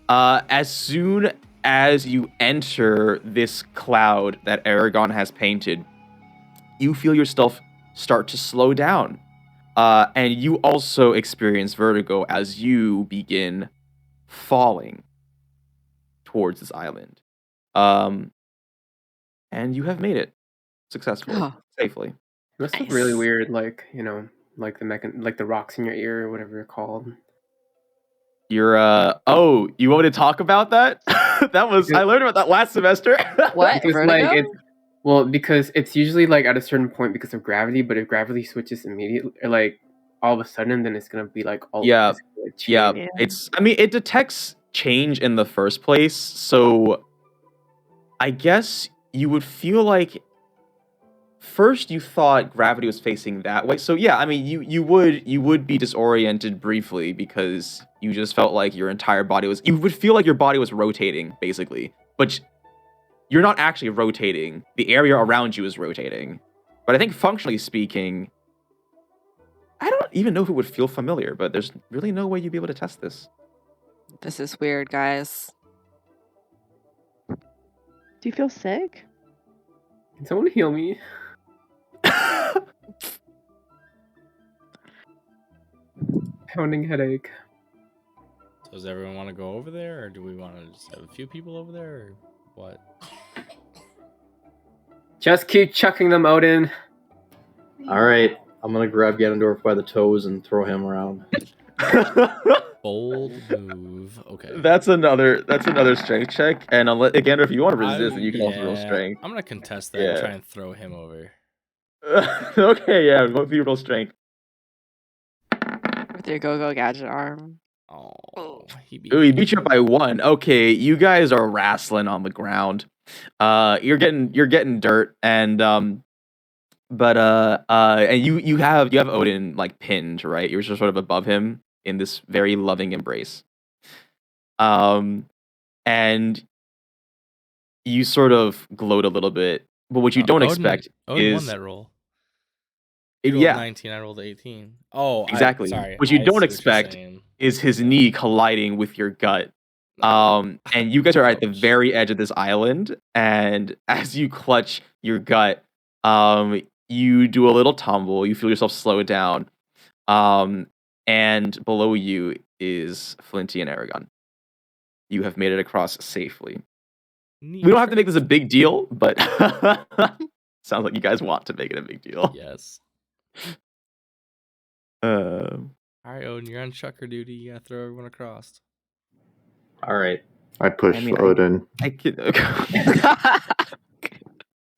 Speaker 1: As soon as you enter this cloud that Eragon has painted, you feel yourself start to slow down. And you also experience vertigo as you begin falling towards this island. And you have made it successfully,
Speaker 3: Oh.
Speaker 1: safely.
Speaker 8: It must look really
Speaker 3: Nice.
Speaker 8: weird, like, you know, like like the rocks in your ear or whatever they're called.
Speaker 1: You're oh, you want me to talk about that? That was I learned about that last semester.
Speaker 3: What?
Speaker 8: Because
Speaker 3: Vertigo?
Speaker 8: like it's because it's usually like at a certain point because of gravity, but if gravity switches immediately, or like all of a sudden, then it's gonna be like all
Speaker 1: Yeah,
Speaker 8: it's gonna change.
Speaker 1: Yeah,
Speaker 4: Yeah.
Speaker 1: I mean, it detects change in the first place, so I guess you would feel like first you thought gravity was facing that way. So yeah, I mean, you would be disoriented briefly because you just felt like your entire body was. You would feel like your body was rotating basically, but you're not actually rotating. The area around you is rotating. But I think functionally speaking, I don't even know if it would feel familiar, but there's really no way you'd be able to test this.
Speaker 3: This is weird, guys.
Speaker 4: Do you feel sick?
Speaker 8: Can someone heal me? Pounding headache.
Speaker 5: So does everyone want to go over there, or do we want to just have a few people over there, or what?
Speaker 8: Just keep chucking them, Odin.
Speaker 6: Alright, I'm gonna grab Ganondorf by the toes and throw him around.
Speaker 5: Bold move. Okay.
Speaker 1: That's another strength check, and again, if you want to resist, then you can also roll strength.
Speaker 5: I'm gonna contest that
Speaker 1: Yeah.
Speaker 5: and try and throw him over.
Speaker 1: Okay, yeah, both of you roll strength.
Speaker 3: With your go-go gadget arm.
Speaker 5: Oh, he beat
Speaker 1: Ooh, he
Speaker 5: me.
Speaker 1: beat you by 1. Okay, you guys are wrestling on the ground. You're getting dirt, and and you have Odin like pinned, right? You're just sort of above him in this very loving embrace. And you sort of gloat a little bit But what you don't expect
Speaker 5: Odin won
Speaker 1: is
Speaker 5: that roll. He rolled 19, I rolled 18. Oh,
Speaker 1: exactly.
Speaker 5: Sorry.
Speaker 1: What you
Speaker 5: I
Speaker 1: don't
Speaker 5: see what you're
Speaker 1: expect
Speaker 5: saying.
Speaker 1: is his knee colliding with your gut. And you guys are at the
Speaker 5: Ouch.
Speaker 1: very edge of this island, and as you clutch your gut, you do a little tumble. You feel yourself slow down, and below you is Flinty and Eragon. You have made it across safely. We don't have to make this a big deal, but sounds like you guys want to make it a big deal.
Speaker 5: Yes.
Speaker 1: Uh,
Speaker 5: All right, Odin, you're on chucker duty. You gotta throw everyone across.
Speaker 6: All right.
Speaker 2: I push Odin.
Speaker 1: I could.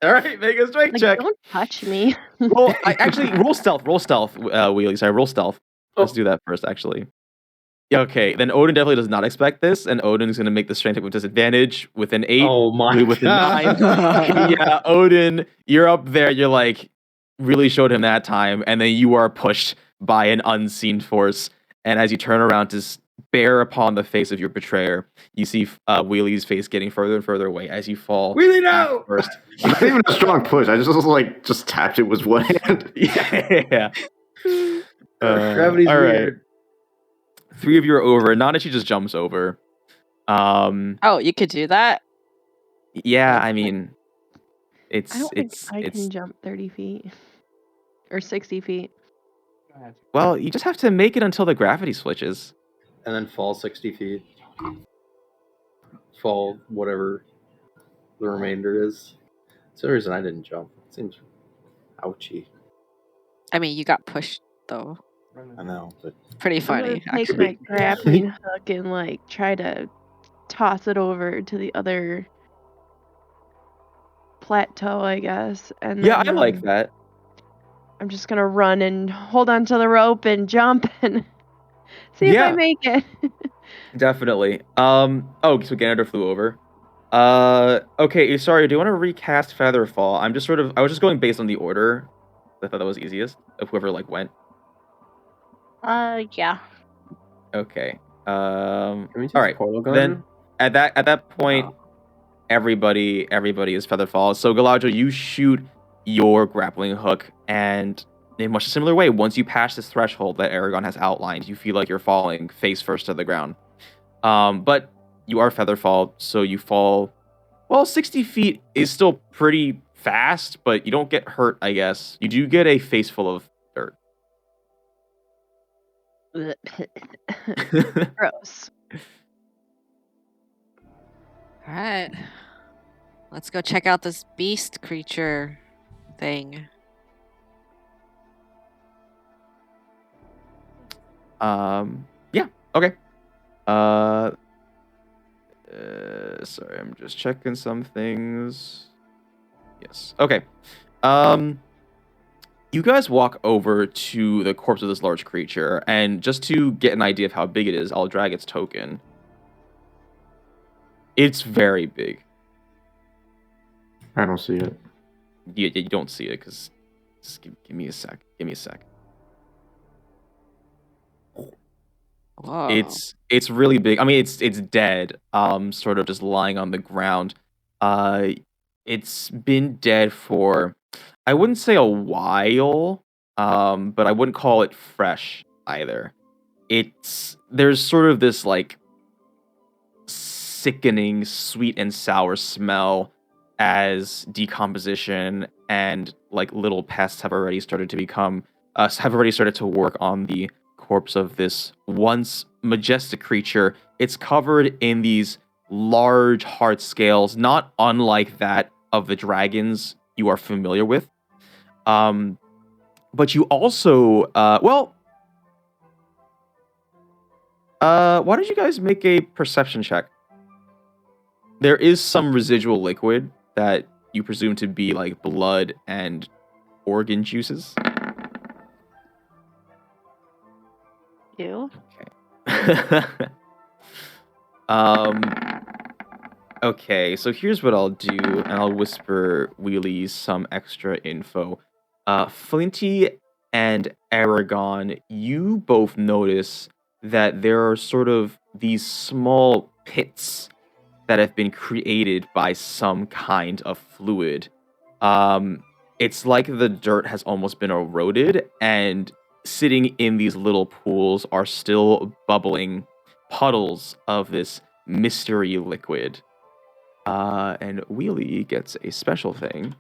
Speaker 1: All right, make a strength
Speaker 4: Like,
Speaker 1: check.
Speaker 4: don't touch me.
Speaker 1: Roll stealth. Wheelie. Sorry, roll stealth. Let's do that first, actually. Yeah, okay, then Odin definitely does not expect this, and Odin's going to make the strength check with disadvantage with an 8.
Speaker 6: Oh my
Speaker 1: with a
Speaker 6: god.
Speaker 1: 9. Yeah, Odin, you're up there. You're like, really showed him that time, and then you are pushed by an unseen force. And as you turn around to bear upon the face of your betrayer, you see Wheelie's face getting further and further away as you fall.
Speaker 6: Wheelie, no!
Speaker 1: First.
Speaker 2: Not even a strong push. I just tapped it with one hand.
Speaker 1: Yeah.
Speaker 6: Gravity's
Speaker 1: all right.
Speaker 6: weird.
Speaker 1: 3 of you are over. Nanachi just jumps over.
Speaker 3: Oh, you could do that?
Speaker 1: Yeah, I mean,
Speaker 4: I don't think I can jump 30 feet or 60 feet.
Speaker 1: Well, you just have to make it until the gravity switches.
Speaker 6: And then fall 60 feet. Fall whatever the remainder is. That's the reason I didn't jump. It seems ouchy.
Speaker 3: I mean, you got pushed, though.
Speaker 6: I know, but
Speaker 3: Pretty funny,
Speaker 4: I'm gonna take my grappling hook and like try to toss it over to the other plateau, I guess. And
Speaker 1: Yeah,
Speaker 4: then,
Speaker 1: I like that.
Speaker 4: I'm just gonna run and hold onto the rope and jump and see if I make it.
Speaker 1: Definitely. Oh, so Ganondorf flew over. Okay, sorry, do you want to recast Featherfall? I was just going based on the order. I thought that was easiest of whoever like went.
Speaker 10: Yeah.
Speaker 1: Okay.
Speaker 8: Can we just
Speaker 1: all right.
Speaker 8: portal gun?
Speaker 1: Then at that point, everybody is Featherfall. So Galadriel, you shoot your grappling hook, and in much a similar way, once you pass this threshold that Eragon has outlined, you feel like you're falling face first to the ground. But you are Featherfall, so you fall. Well, 60 feet is still pretty fast, but you don't get hurt, I guess. You do get a face full of dirt.
Speaker 4: Gross.
Speaker 3: All right. Let's go check out this beast creature thing.
Speaker 1: Yeah. Okay. Sorry, I'm just checking some things. Yes. Okay. You guys walk over to the corpse of this large creature, and just to get an idea of how big it is, I'll drag its token. It's very big.
Speaker 2: I don't see it.
Speaker 1: You don't see it because just give me a sec. Give me a sec.
Speaker 3: Whoa.
Speaker 1: It's really big. I mean, it's dead. Sort of just lying on the ground. It's been dead for, I wouldn't say a while, but I wouldn't call it fresh either. There's sort of this like sickening sweet and sour smell as decomposition and like little pests have already started to work on the corpse of this once majestic creature. It's covered in these large hard scales, not unlike that of the dragons you are familiar with. But you also, why don't you guys make a perception check? There is some residual liquid that you presume to be like blood and organ juices.
Speaker 4: Ew.
Speaker 1: Okay. Okay, so here's what I'll do, and I'll whisper Wheelie some extra info. Flinty and Eragon, you both notice that there are sort of these small pits that have been created by some kind of fluid It's like the dirt has almost been eroded, and sitting in these little pools are still bubbling puddles of this mystery liquid. And Wheelie gets a special thing.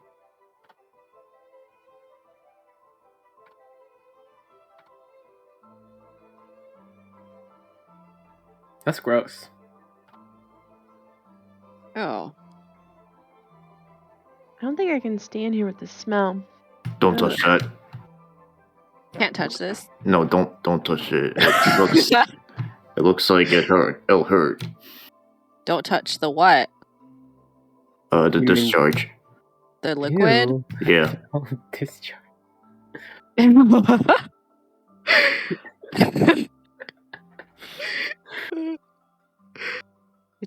Speaker 8: That's gross.
Speaker 3: Oh.
Speaker 4: I don't think I can stand here with the smell.
Speaker 2: Don't touch that.
Speaker 3: Can't touch this.
Speaker 2: No, don't touch it. It looks like it hurt. It'll hurt.
Speaker 3: Don't touch the what?
Speaker 2: The
Speaker 8: You mean-
Speaker 2: discharge.
Speaker 3: The liquid?
Speaker 8: Ew.
Speaker 2: Yeah.
Speaker 8: Oh, discharge.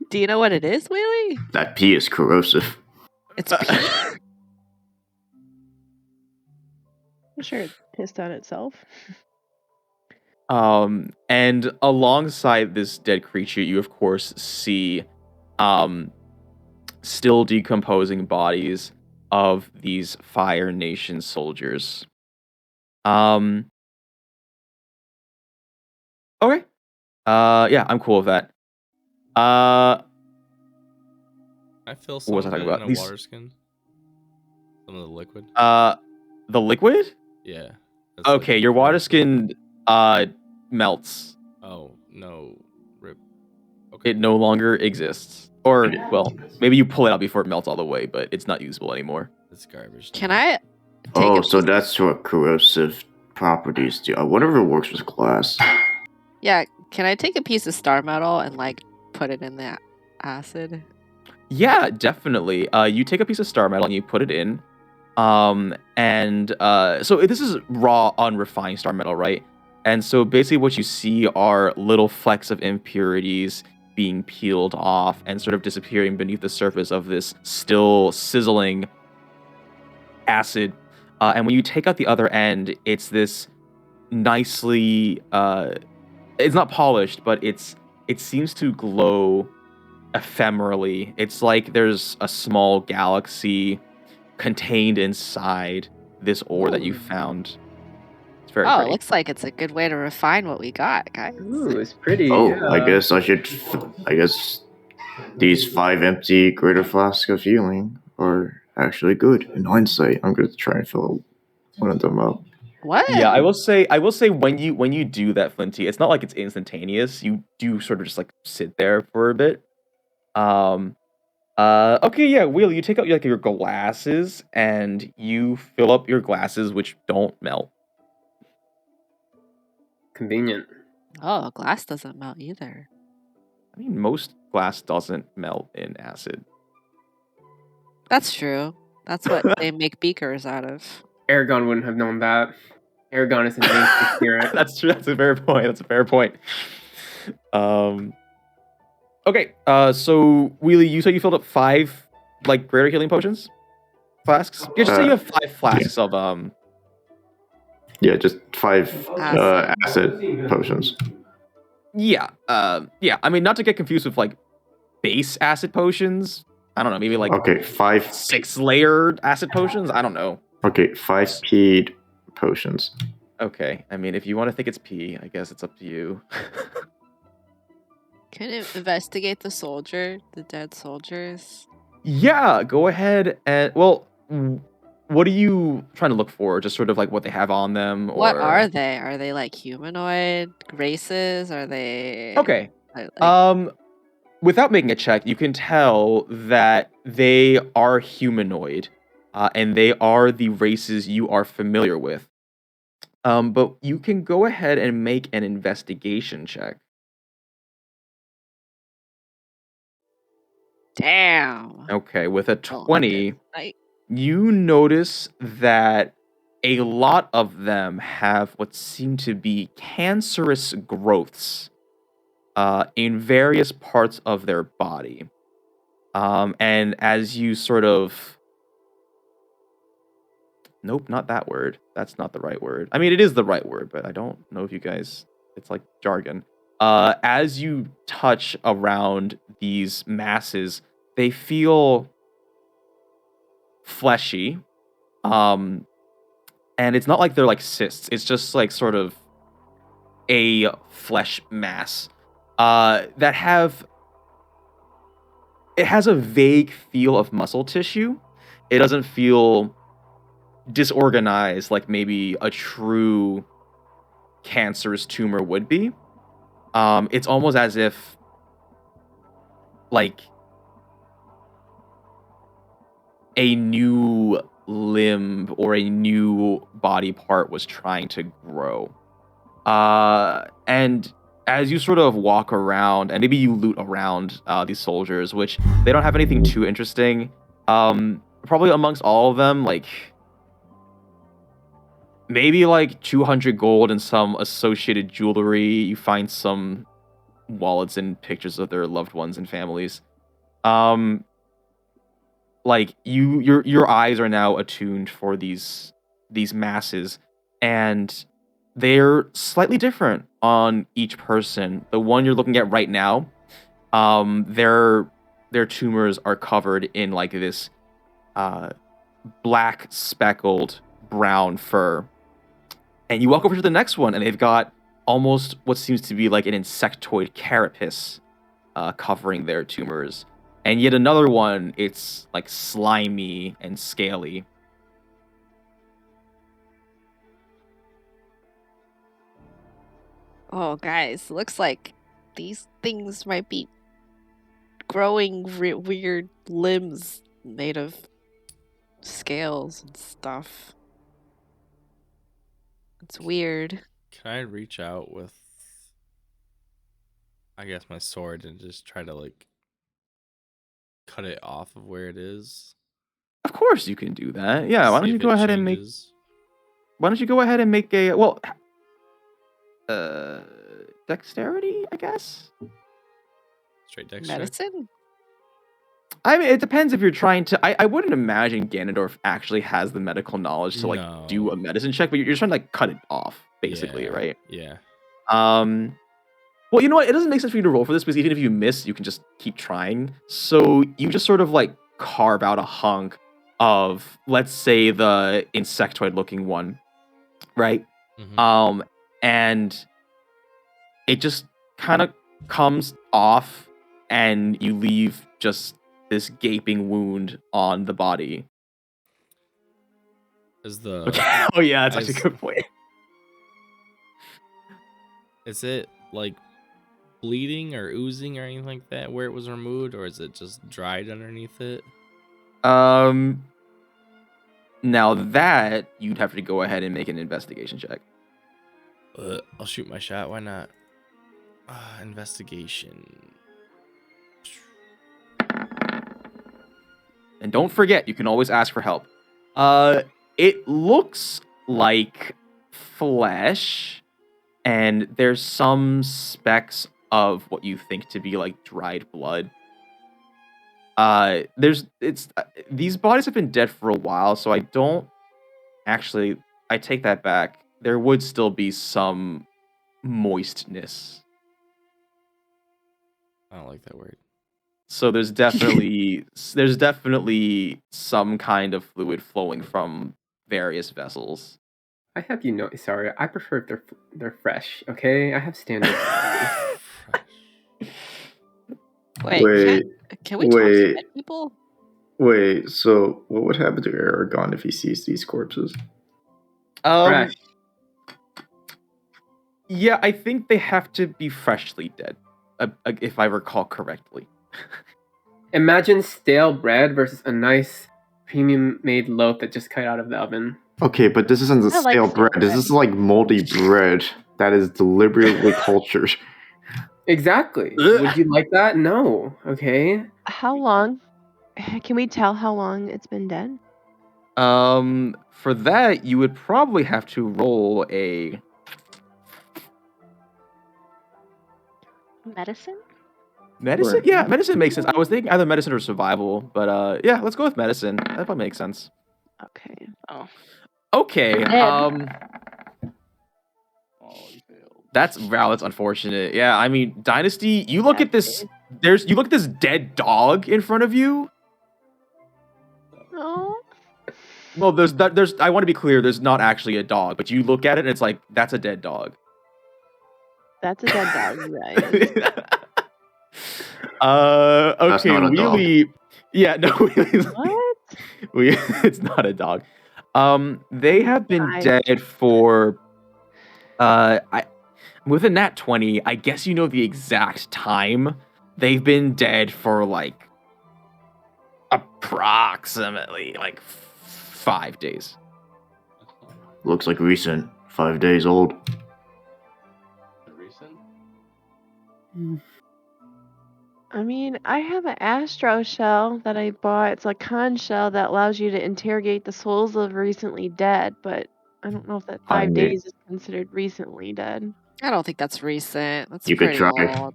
Speaker 3: Do you know what it is, Wheelie?
Speaker 2: That pee is corrosive.
Speaker 3: It's pee.
Speaker 4: I'm sure it pissed on itself.
Speaker 1: And alongside this dead creature, you of course see still decomposing bodies of these Fire Nation soldiers. Okay. Yeah, I'm cool with that.
Speaker 5: I feel some
Speaker 1: was I
Speaker 5: of
Speaker 1: talking
Speaker 5: it
Speaker 1: about?
Speaker 5: in a
Speaker 1: These-
Speaker 5: water skin. Some of the liquid.
Speaker 1: The liquid?
Speaker 5: Yeah. that's like
Speaker 1: Okay, your water skin melts.
Speaker 5: Oh no, rip.
Speaker 1: It no longer exists. Or, well, maybe you pull it out before it melts all the way, but it's not usable anymore.
Speaker 5: That's garbage.
Speaker 3: Can I take
Speaker 2: Oh,
Speaker 3: a
Speaker 2: so that's what corrosive properties do. I wonder if it works with glass.
Speaker 3: Yeah, can I take a piece of star metal and like put it in the acid?
Speaker 1: Yeah, definitely. You take a piece of star metal and you put it in. So this is raw, unrefined star metal, right? And so basically what you see are little flecks of impurities being peeled off and sort of disappearing beneath the surface of this still sizzling acid. And when you take out the other end, it's this nicely, it's not polished, but it seems to glow ephemerally. It's like there's a small galaxy contained inside this ore that you found. It's very
Speaker 3: Oh, it
Speaker 1: pretty.
Speaker 3: looks like it's a good way to refine what we got, guys.
Speaker 8: Ooh, it's pretty.
Speaker 2: Oh,
Speaker 8: yeah.
Speaker 2: I guess these 5 empty greater flasks of healing are actually good. In hindsight, I'm going to try and fill one of them up.
Speaker 3: What?
Speaker 1: Yeah, I will say when you do that, Flinty, it's not like it's instantaneous. You do sort of just like sit there for a bit. Okay, yeah, Wheel, you take out your glasses and you fill up your glasses, which don't melt.
Speaker 8: Convenient.
Speaker 3: Oh, glass doesn't melt either.
Speaker 1: I mean, most glass doesn't melt in acid.
Speaker 3: That's true. That's what they make beakers out of.
Speaker 8: Eragon wouldn't have known that. Eragon is an ancient spirit.
Speaker 1: That's true. That's a fair point. Okay. So Wheelie, you said you filled up 5 like greater healing potions, flasks. Yeah, just say you have 5 flasks of
Speaker 2: Yeah, just 5
Speaker 3: Acid.
Speaker 2: acid potions.
Speaker 1: Yeah. Yeah. I mean, not to get confused with like base acid potions. I don't know. Maybe like
Speaker 2: Okay, 5.
Speaker 1: 6-layered acid potions. I don't know.
Speaker 2: Okay, 5 peed potions.
Speaker 1: Okay. I mean, if you want to think it's pee, I guess it's up to you.
Speaker 3: Can you investigate the dead soldiers?
Speaker 1: Yeah. Go ahead and what are you trying to look for? Just sort of like what they have on them, or
Speaker 3: What are they? Are they like humanoid races? Are they
Speaker 1: Okay.
Speaker 3: like-
Speaker 1: Without making a check, you can tell that they are humanoid, and they are the races you are familiar with. But you can go ahead and make an investigation check.
Speaker 3: Damn.
Speaker 1: Okay, with a
Speaker 3: Oh,
Speaker 1: 20,
Speaker 3: Right.
Speaker 1: you notice that a lot of them have what seem to be cancerous growths in various parts of their body. And as you sort of... Nope, not that word. That's not the right word. I mean, it is the right word, but I don't know if you guys... It's like jargon. As you touch around these masses, they feel fleshy. And it's not like they're like cysts. It's just like sort of a flesh mass that has a vague feel of muscle tissue. It doesn't feel disorganized like maybe a true cancerous tumor would be. It's almost as if like a new limb or a new body part was trying to grow. And as you sort of walk around and maybe you loot around these soldiers, which they don't have anything too interesting, probably amongst all of them, like maybe like 200 gold and some associated jewelry. You find some wallets and pictures of their loved ones and families. Like your eyes are now attuned for these masses, and they're slightly different on each person. The one you're looking at right now, their tumors are covered in like this black speckled brown fur. And you walk over to the next one, and they've got almost what seems to be like an insectoid carapace covering their tumors. And yet another one, it's like slimy and scaly.
Speaker 3: Oh, guys, looks like these things might be growing weird limbs made of scales and stuff. It's weird.
Speaker 5: Can I reach out with, I guess, my sword and just try to like cut it off of where it is?
Speaker 1: Of course you can do that. Yeah, why don't you go ahead and make a dexterity, I guess?
Speaker 5: Straight dexterity?
Speaker 3: Medicine?
Speaker 1: I mean, it depends if you're trying to... I wouldn't imagine Ganondorf actually has the medical knowledge to, like, do a medicine check, but you're trying to, like, cut it off, basically, right?
Speaker 5: Yeah.
Speaker 1: Well, you know what? It doesn't make sense for you to roll for this, because even if you miss, you can just keep trying. So you just sort of, like, carve out a hunk of, let's say, the insectoid-looking one, right?
Speaker 5: Mm-hmm.
Speaker 1: And it just kind of comes off, and you leave just this gaping wound on the body.
Speaker 5: Okay.
Speaker 1: Oh yeah, that's actually a good point.
Speaker 5: Is it like bleeding or oozing or anything like that where it was removed, or is it just dried underneath it?
Speaker 1: Now that you'd have to go ahead and make an investigation check.
Speaker 5: I'll shoot my shot. Why not? Investigation.
Speaker 1: And don't forget, you can always ask for help. It looks like flesh, and there's some specks of what you think to be like dried blood. These bodies have been dead for a while, so I take that back. There would still be some moistness.
Speaker 5: I don't like that word.
Speaker 1: So there's definitely some kind of fluid flowing from various vessels.
Speaker 8: I have you know, Isarya, I prefer if they're fresh. Okay, I have standards.
Speaker 3: Wait, can we talk to dead people?
Speaker 2: Wait, so what would happen to Eragon if he sees these corpses?
Speaker 8: Fresh.
Speaker 1: Yeah, I think they have to be freshly dead, if I recall correctly.
Speaker 8: Imagine stale bread versus a nice premium made loaf that just cut out of the oven.
Speaker 2: Okay, but this isn't the stale bread. This is like moldy bread that is deliberately cultured.
Speaker 8: Exactly. Would you like that? No. Okay.
Speaker 4: How long? Can we tell how long it's been dead?
Speaker 1: For that, you would probably have to roll a...
Speaker 10: Medicine?
Speaker 1: Medicine?
Speaker 2: Right.
Speaker 1: Yeah, medicine makes sense. I was thinking either medicine or survival, but yeah, let's go with medicine. That probably makes sense.
Speaker 4: Okay.
Speaker 10: Oh.
Speaker 1: Okay,
Speaker 10: Wow,
Speaker 1: that's unfortunate. Yeah, I mean, Dynasty, you look at this, you look at this dead dog in front of you.
Speaker 4: Oh.
Speaker 1: Well, there's. I want to be clear. There's not actually a dog, but you look at it and it's like that's a dead dog.
Speaker 4: That's a dead dog, you guys.
Speaker 2: That's
Speaker 1: Okay,
Speaker 2: not a dog.
Speaker 1: Wheelie. Yeah, no, Wheelie's.
Speaker 4: What?
Speaker 1: It's not a dog. They have been
Speaker 4: I-
Speaker 1: dead for. With a nat 20, I guess you know the exact time. They've been dead for like approximately like 5 days.
Speaker 2: Looks like recent. 5 days old.
Speaker 5: Recent?
Speaker 4: I mean, I have an Astro shell that I bought. It's a con shell that allows you to interrogate the souls of recently dead, but I don't know if that 5
Speaker 2: mean-
Speaker 4: days is considered recently dead.
Speaker 3: I don't think that's recent. That's
Speaker 2: You could
Speaker 3: pretty
Speaker 2: try.
Speaker 3: old.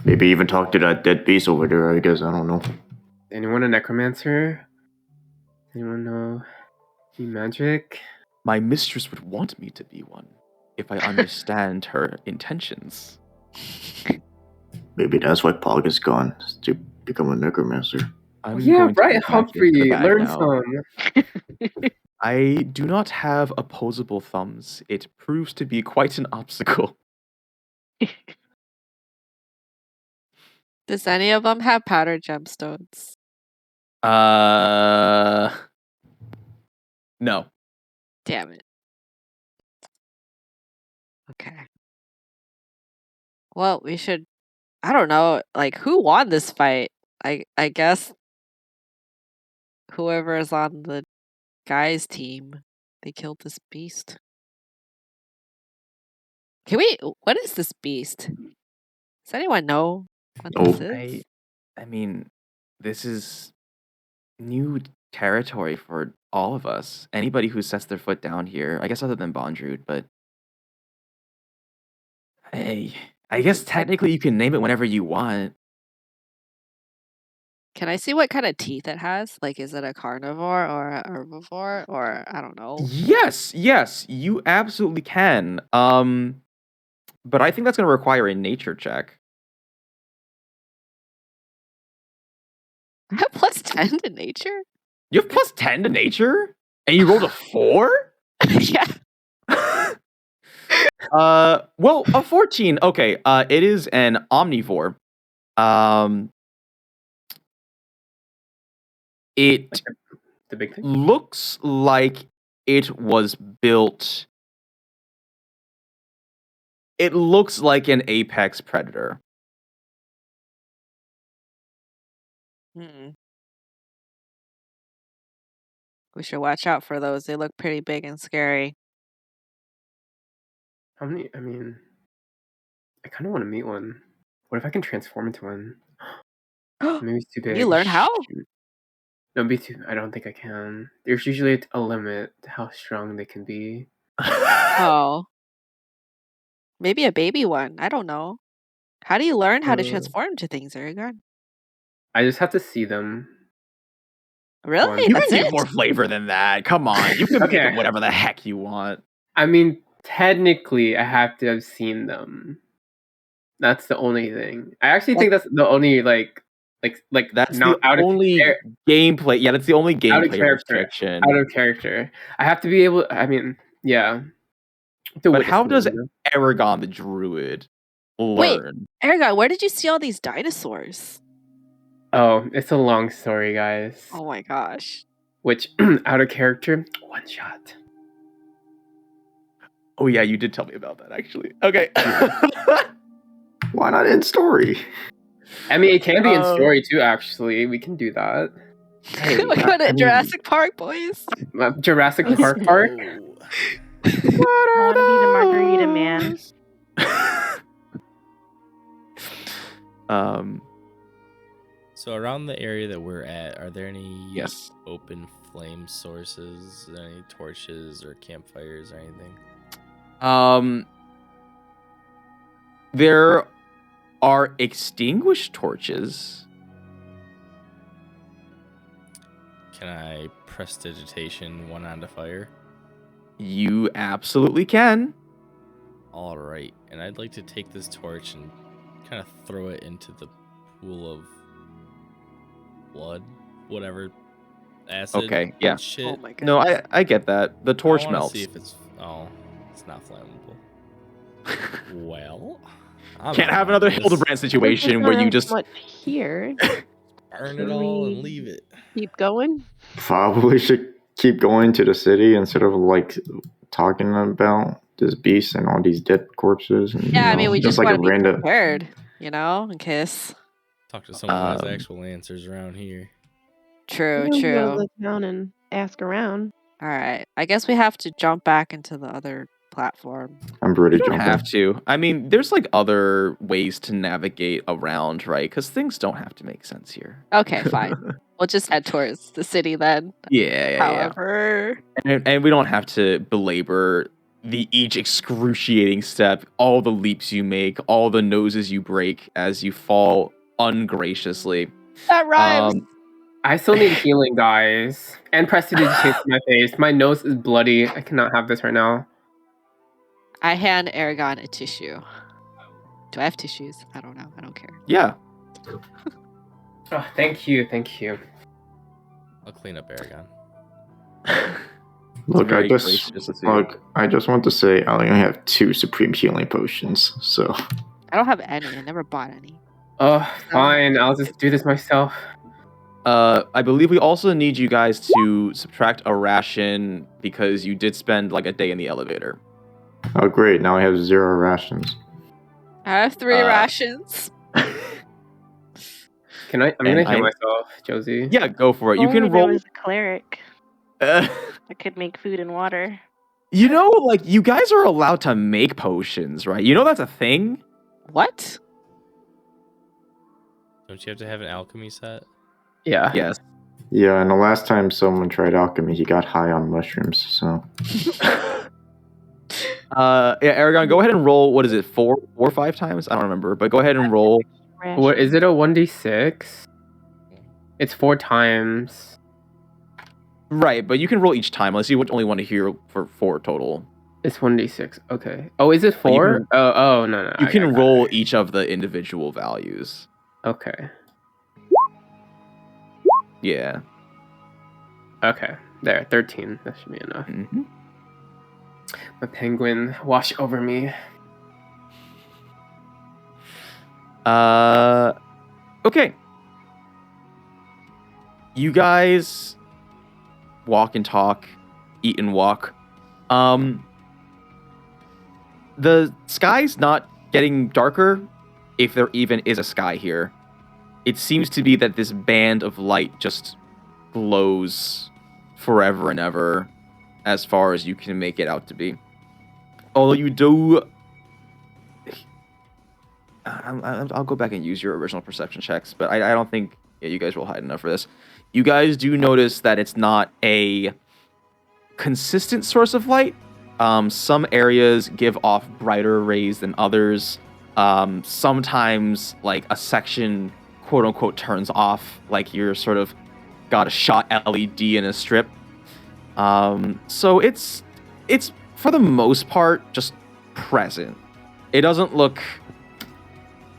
Speaker 2: Maybe even talk to that dead beast over there, I guess. I don't know.
Speaker 8: Anyone a necromancer? Anyone know any magic?
Speaker 1: My mistress would want me to be one if I understand her intentions.
Speaker 2: Maybe that's why Pog is gone, to become a necromancer.
Speaker 1: I'm
Speaker 8: Yeah,
Speaker 1: going to
Speaker 8: right,
Speaker 1: get back into
Speaker 8: Humphrey.
Speaker 1: the bag
Speaker 8: Learn
Speaker 1: now.
Speaker 8: some.
Speaker 1: I do not have opposable thumbs. It proves to be quite an obstacle.
Speaker 3: Does any of them have powdered gemstones?
Speaker 1: No.
Speaker 3: Damn it. Okay. Well, we should. I don't know. Like, who won this fight? I guess whoever is on the guys' team, they killed this beast. Can we? What is this beast? Does anyone know what this
Speaker 2: Nope.
Speaker 3: is?
Speaker 1: I mean, this is new territory for all of us. Anybody who sets their foot down here, I guess other than Bondrewd, but hey, I guess technically you can name it whenever you want.
Speaker 3: Can I see what kind of teeth it has? Like, is it a carnivore or a herbivore or I don't know?
Speaker 1: Yes, you absolutely can. But I think that's going to require a nature check.
Speaker 3: I have plus 10 to nature.
Speaker 1: You have plus 10 to nature, and you rolled a 4.
Speaker 3: Yeah.
Speaker 1: Well, a 14. Okay. It is an omnivore. It
Speaker 8: The big thing.
Speaker 1: looks like it was built. It looks like an apex predator.
Speaker 3: Hmm. We should watch out for those. They look pretty big and scary.
Speaker 8: How many? I mean, I kind of want to meet one. What if I can transform into one? Maybe it's too big.
Speaker 3: You learn how?
Speaker 8: Shoot. No, it'd be too. I don't think I can. There's usually a limit to how strong they can be.
Speaker 3: Oh. Maybe a baby one. I don't know. How do you learn how to
Speaker 8: Uh,
Speaker 3: transform to things, Eragon?
Speaker 8: I just have to see them.
Speaker 3: Really?
Speaker 1: You
Speaker 3: That's
Speaker 1: can give
Speaker 3: it?
Speaker 1: more flavor than that. Come on. You can make
Speaker 8: Okay.
Speaker 1: it whatever the heck you want.
Speaker 8: I mean, technically, I have to have seen them. That's the only thing. I actually think that's the only like
Speaker 1: That's
Speaker 8: not
Speaker 1: the
Speaker 8: out of
Speaker 1: only gameplay. Yeah, that's the only
Speaker 8: out of
Speaker 1: gameplay
Speaker 8: character.
Speaker 1: restriction.
Speaker 8: Out of character. I have to be able. I mean, yeah. To
Speaker 1: But
Speaker 8: witness
Speaker 1: how
Speaker 8: them,
Speaker 1: does
Speaker 8: you know?
Speaker 1: Eragon the Druid
Speaker 3: Wait.
Speaker 1: learn?
Speaker 3: Eragon, where did you see all these dinosaurs?
Speaker 8: Oh, it's a long story, guys.
Speaker 3: Oh my gosh.
Speaker 8: Which out of character, one shot.
Speaker 1: Oh yeah, you did tell me about that actually. Okay.
Speaker 2: Why not in story?
Speaker 8: I mean, it can be in story too. Actually, we can do that.
Speaker 1: Hey,
Speaker 3: We're going to Jurassic Park, boys.
Speaker 8: Jurassic
Speaker 3: Let's
Speaker 8: Park Park.
Speaker 4: I want to be the margarita man.
Speaker 5: So around the area that we're at, are there any
Speaker 1: Yes.
Speaker 5: open flame sources, any torches or campfires or anything?
Speaker 1: There are extinguished torches.
Speaker 5: Can I prestidigitation one onto fire?
Speaker 1: You absolutely can.
Speaker 5: All right, and I'd like to take this torch and kind of throw it into the pool of blood, whatever acid.
Speaker 1: Okay,
Speaker 5: and
Speaker 1: yeah.
Speaker 5: Shit.
Speaker 3: Oh my
Speaker 1: No,
Speaker 3: goodness.
Speaker 1: I get that. The torch
Speaker 5: I wanna
Speaker 1: melts.
Speaker 5: see if it's. Oh, it's not flammable. Well, I'm
Speaker 1: Can't
Speaker 5: out
Speaker 1: have
Speaker 5: on
Speaker 1: another
Speaker 5: this.
Speaker 1: Hildebrand
Speaker 4: There's
Speaker 1: situation where
Speaker 4: not
Speaker 1: you
Speaker 4: as
Speaker 1: just
Speaker 4: much here.
Speaker 5: Burn
Speaker 4: Should
Speaker 5: it all and
Speaker 4: we
Speaker 5: leave it.
Speaker 4: keep going?
Speaker 2: Probably should keep going to the city instead of like talking about this beast and all these dead corpses. And,
Speaker 3: Yeah, I mean, we
Speaker 2: just
Speaker 3: just
Speaker 2: like
Speaker 3: want
Speaker 2: a
Speaker 3: to be
Speaker 2: random.
Speaker 3: prepared, in case.
Speaker 5: Talk to someone who has
Speaker 1: Um,
Speaker 5: actual answers around here.
Speaker 3: True,
Speaker 4: We can go
Speaker 3: true.
Speaker 4: look down and ask around.
Speaker 3: All right. I guess we have to jump back into the other platform.
Speaker 2: I'm pretty
Speaker 1: you don't
Speaker 2: jumping.
Speaker 1: have to. I mean, there's like other ways to navigate around, right? Because things don't have to make sense here.
Speaker 3: Okay, fine. We'll just head towards the city then.
Speaker 1: Yeah.
Speaker 3: However,
Speaker 1: And we don't have to belabor each excruciating step, all the leaps you make, all the noses you break as you fall ungraciously.
Speaker 3: that rhymes.
Speaker 8: I still need healing, guys. And prestidigitation to my face. My nose is bloody. I cannot have this right now.
Speaker 3: I hand Eragon a tissue. Do I have tissues? I don't know. I don't care.
Speaker 1: Yeah.
Speaker 8: Oh, thank you. Thank you.
Speaker 5: I'll clean up Eragon.
Speaker 2: Look,
Speaker 1: very gracious of you.
Speaker 2: I just want to say I only have 2 supreme healing potions, so
Speaker 3: I don't have any. I never bought any.
Speaker 8: Oh, fine. I'll just do this myself.
Speaker 1: I believe we also need you guys to subtract a ration because you did spend like a day in the elevator.
Speaker 2: oh great, now I have 0 rations.
Speaker 3: I have 3 rations.
Speaker 8: Can I? I'm
Speaker 1: And
Speaker 8: gonna heal myself, Josie.
Speaker 1: Yeah, go for it. You
Speaker 10: Only
Speaker 1: can
Speaker 10: there
Speaker 1: roll.
Speaker 10: was a cleric
Speaker 1: Uh,
Speaker 10: that could make food and water.
Speaker 1: you know, like you guys are allowed to make potions, right? You know that's a thing.
Speaker 3: What?
Speaker 5: Don't you have to have an alchemy set?
Speaker 8: Yeah.
Speaker 1: Yes.
Speaker 2: Yeah, and the last time someone tried alchemy, he got high on mushrooms, so
Speaker 1: Yeah, Eragon, go ahead and roll. What is it? 4 or 5 times? I don't remember, but go ahead and roll.
Speaker 8: What is it? A 1d6? It's 4 times.
Speaker 1: Right, but you can roll each time unless you would only want to hear for 4 total.
Speaker 8: It's 1d6. Okay. Oh, is it
Speaker 1: But you
Speaker 8: 4?
Speaker 1: can-
Speaker 8: Oh, no.
Speaker 1: You
Speaker 8: I
Speaker 1: can
Speaker 8: got
Speaker 1: roll each of the individual values.
Speaker 8: it. Okay.
Speaker 1: Yeah.
Speaker 8: Okay. There. 13. That should be enough.
Speaker 1: Mhm.
Speaker 8: My penguin wash over me.
Speaker 1: Okay. You guys walk and talk, eat and walk. The sky's not getting darker, if there even is a sky here. It seems to be that this band of light just glows forever and ever, as far as you can make it out to be. Although you do... I'll go back and use your original perception checks, but I don't think you guys will hide enough for this. You guys do notice that it's not a consistent source of light. Some areas give off brighter rays than others. Sometimes, like, a section, quote-unquote, turns off, like you're sort of got a shot LED in a strip. So it's for the most part just present. It doesn't look...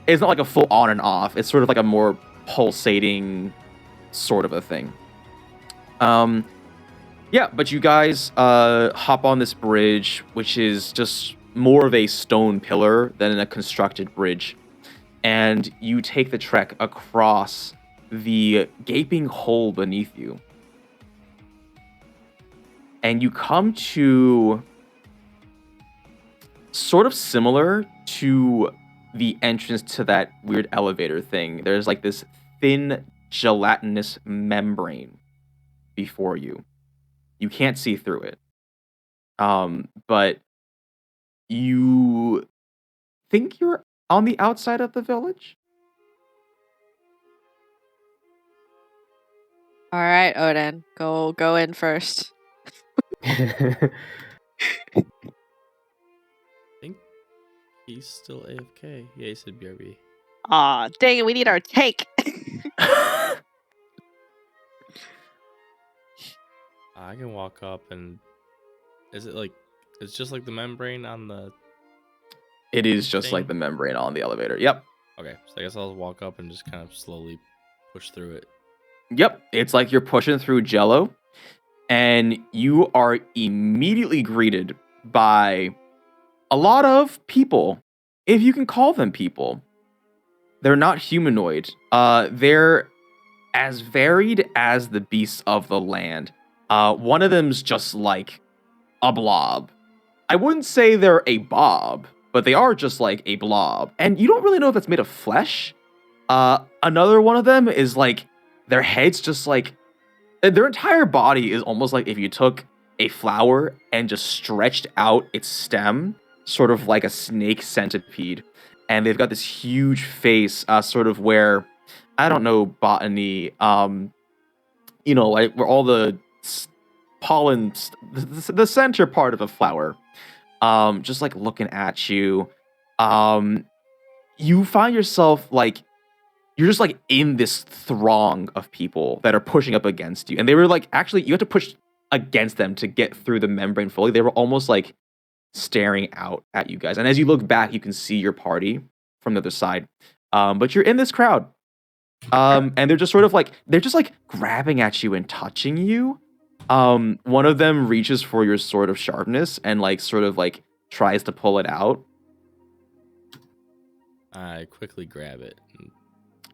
Speaker 1: It's not like a full on and off. It's sort of like a more pulsating sort of a thing. Yeah, but you guys hop on this bridge, which is just more of a stone pillar than a constructed bridge. And you take the trek across the gaping hole beneath you. And you come to sort of similar to the entrance to that weird elevator thing. There's like this thin gelatinous membrane before you. You can't see through it. But you think you're on the outside of the village?
Speaker 3: All right, Odin, go in first.
Speaker 5: He's still AFK. Yeah, he said BRB.
Speaker 3: Aw, dang it, we need our tank.
Speaker 5: I can walk up and... Is it like... It's just like the membrane on the...
Speaker 1: It is just
Speaker 5: thing?
Speaker 1: like the membrane on the elevator. Yep.
Speaker 5: Okay, so I guess I'll walk up and just kind of slowly push through it.
Speaker 1: Yep, it's like you're pushing through Jello, and you are immediately greeted by a lot of people, if you can call them people. They're not humanoid. They're as varied as the beasts of the land. One of them's just like a blob. I wouldn't say they're a bob, but they are just like a blob. And you don't really know if it's made of flesh. Another one of them is like, their head's just like, their entire body is almost like if you took a flower and just stretched out its stem, sort of like a snake centipede. And they've got this huge face, sort of where, I don't know, botany, like where all the pollen, the center part of a flower, just like looking at you. You find yourself like, you're just like in this throng of people that are pushing up against you. And they were like, actually, you have to push against them to get through the membrane fully. They were almost like staring out at you guys. And as you look back, you can see your party from the other side. But you're in this crowd. And they're just sort of like, they're just like grabbing at you and touching you. One of them reaches for your sword of sharpness and like sort of like tries to pull it out.
Speaker 5: I quickly grab it.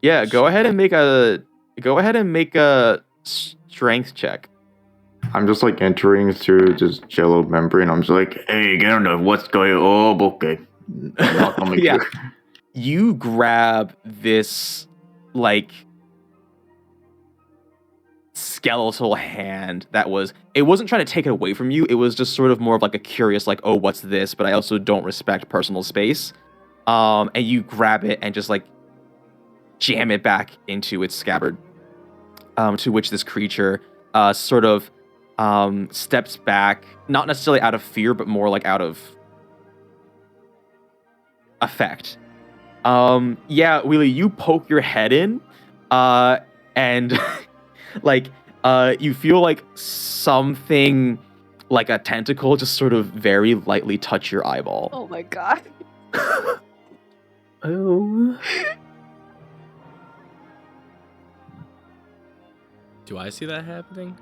Speaker 1: Yeah, go ahead and make a strength check.
Speaker 2: I'm just like entering through this Jello membrane. I'm just like, hey, Ganondorf, what's going on? Oh, okay. I'm not coming
Speaker 1: Yeah.
Speaker 2: through.
Speaker 1: You grab this like skeletal hand it wasn't trying to take it away from you. It was just sort of more of like a curious, like, oh, what's this? But I also don't respect personal space. And you grab it and just like jam it back into its scabbard. To which this creature sort of steps back, not necessarily out of fear, but more like out of effect. Yeah, Wheelie, you poke your head in, and like you feel like something like a tentacle just sort of very lightly touch your eyeball.
Speaker 3: Oh my god.
Speaker 8: Oh.
Speaker 5: Do I see that happening?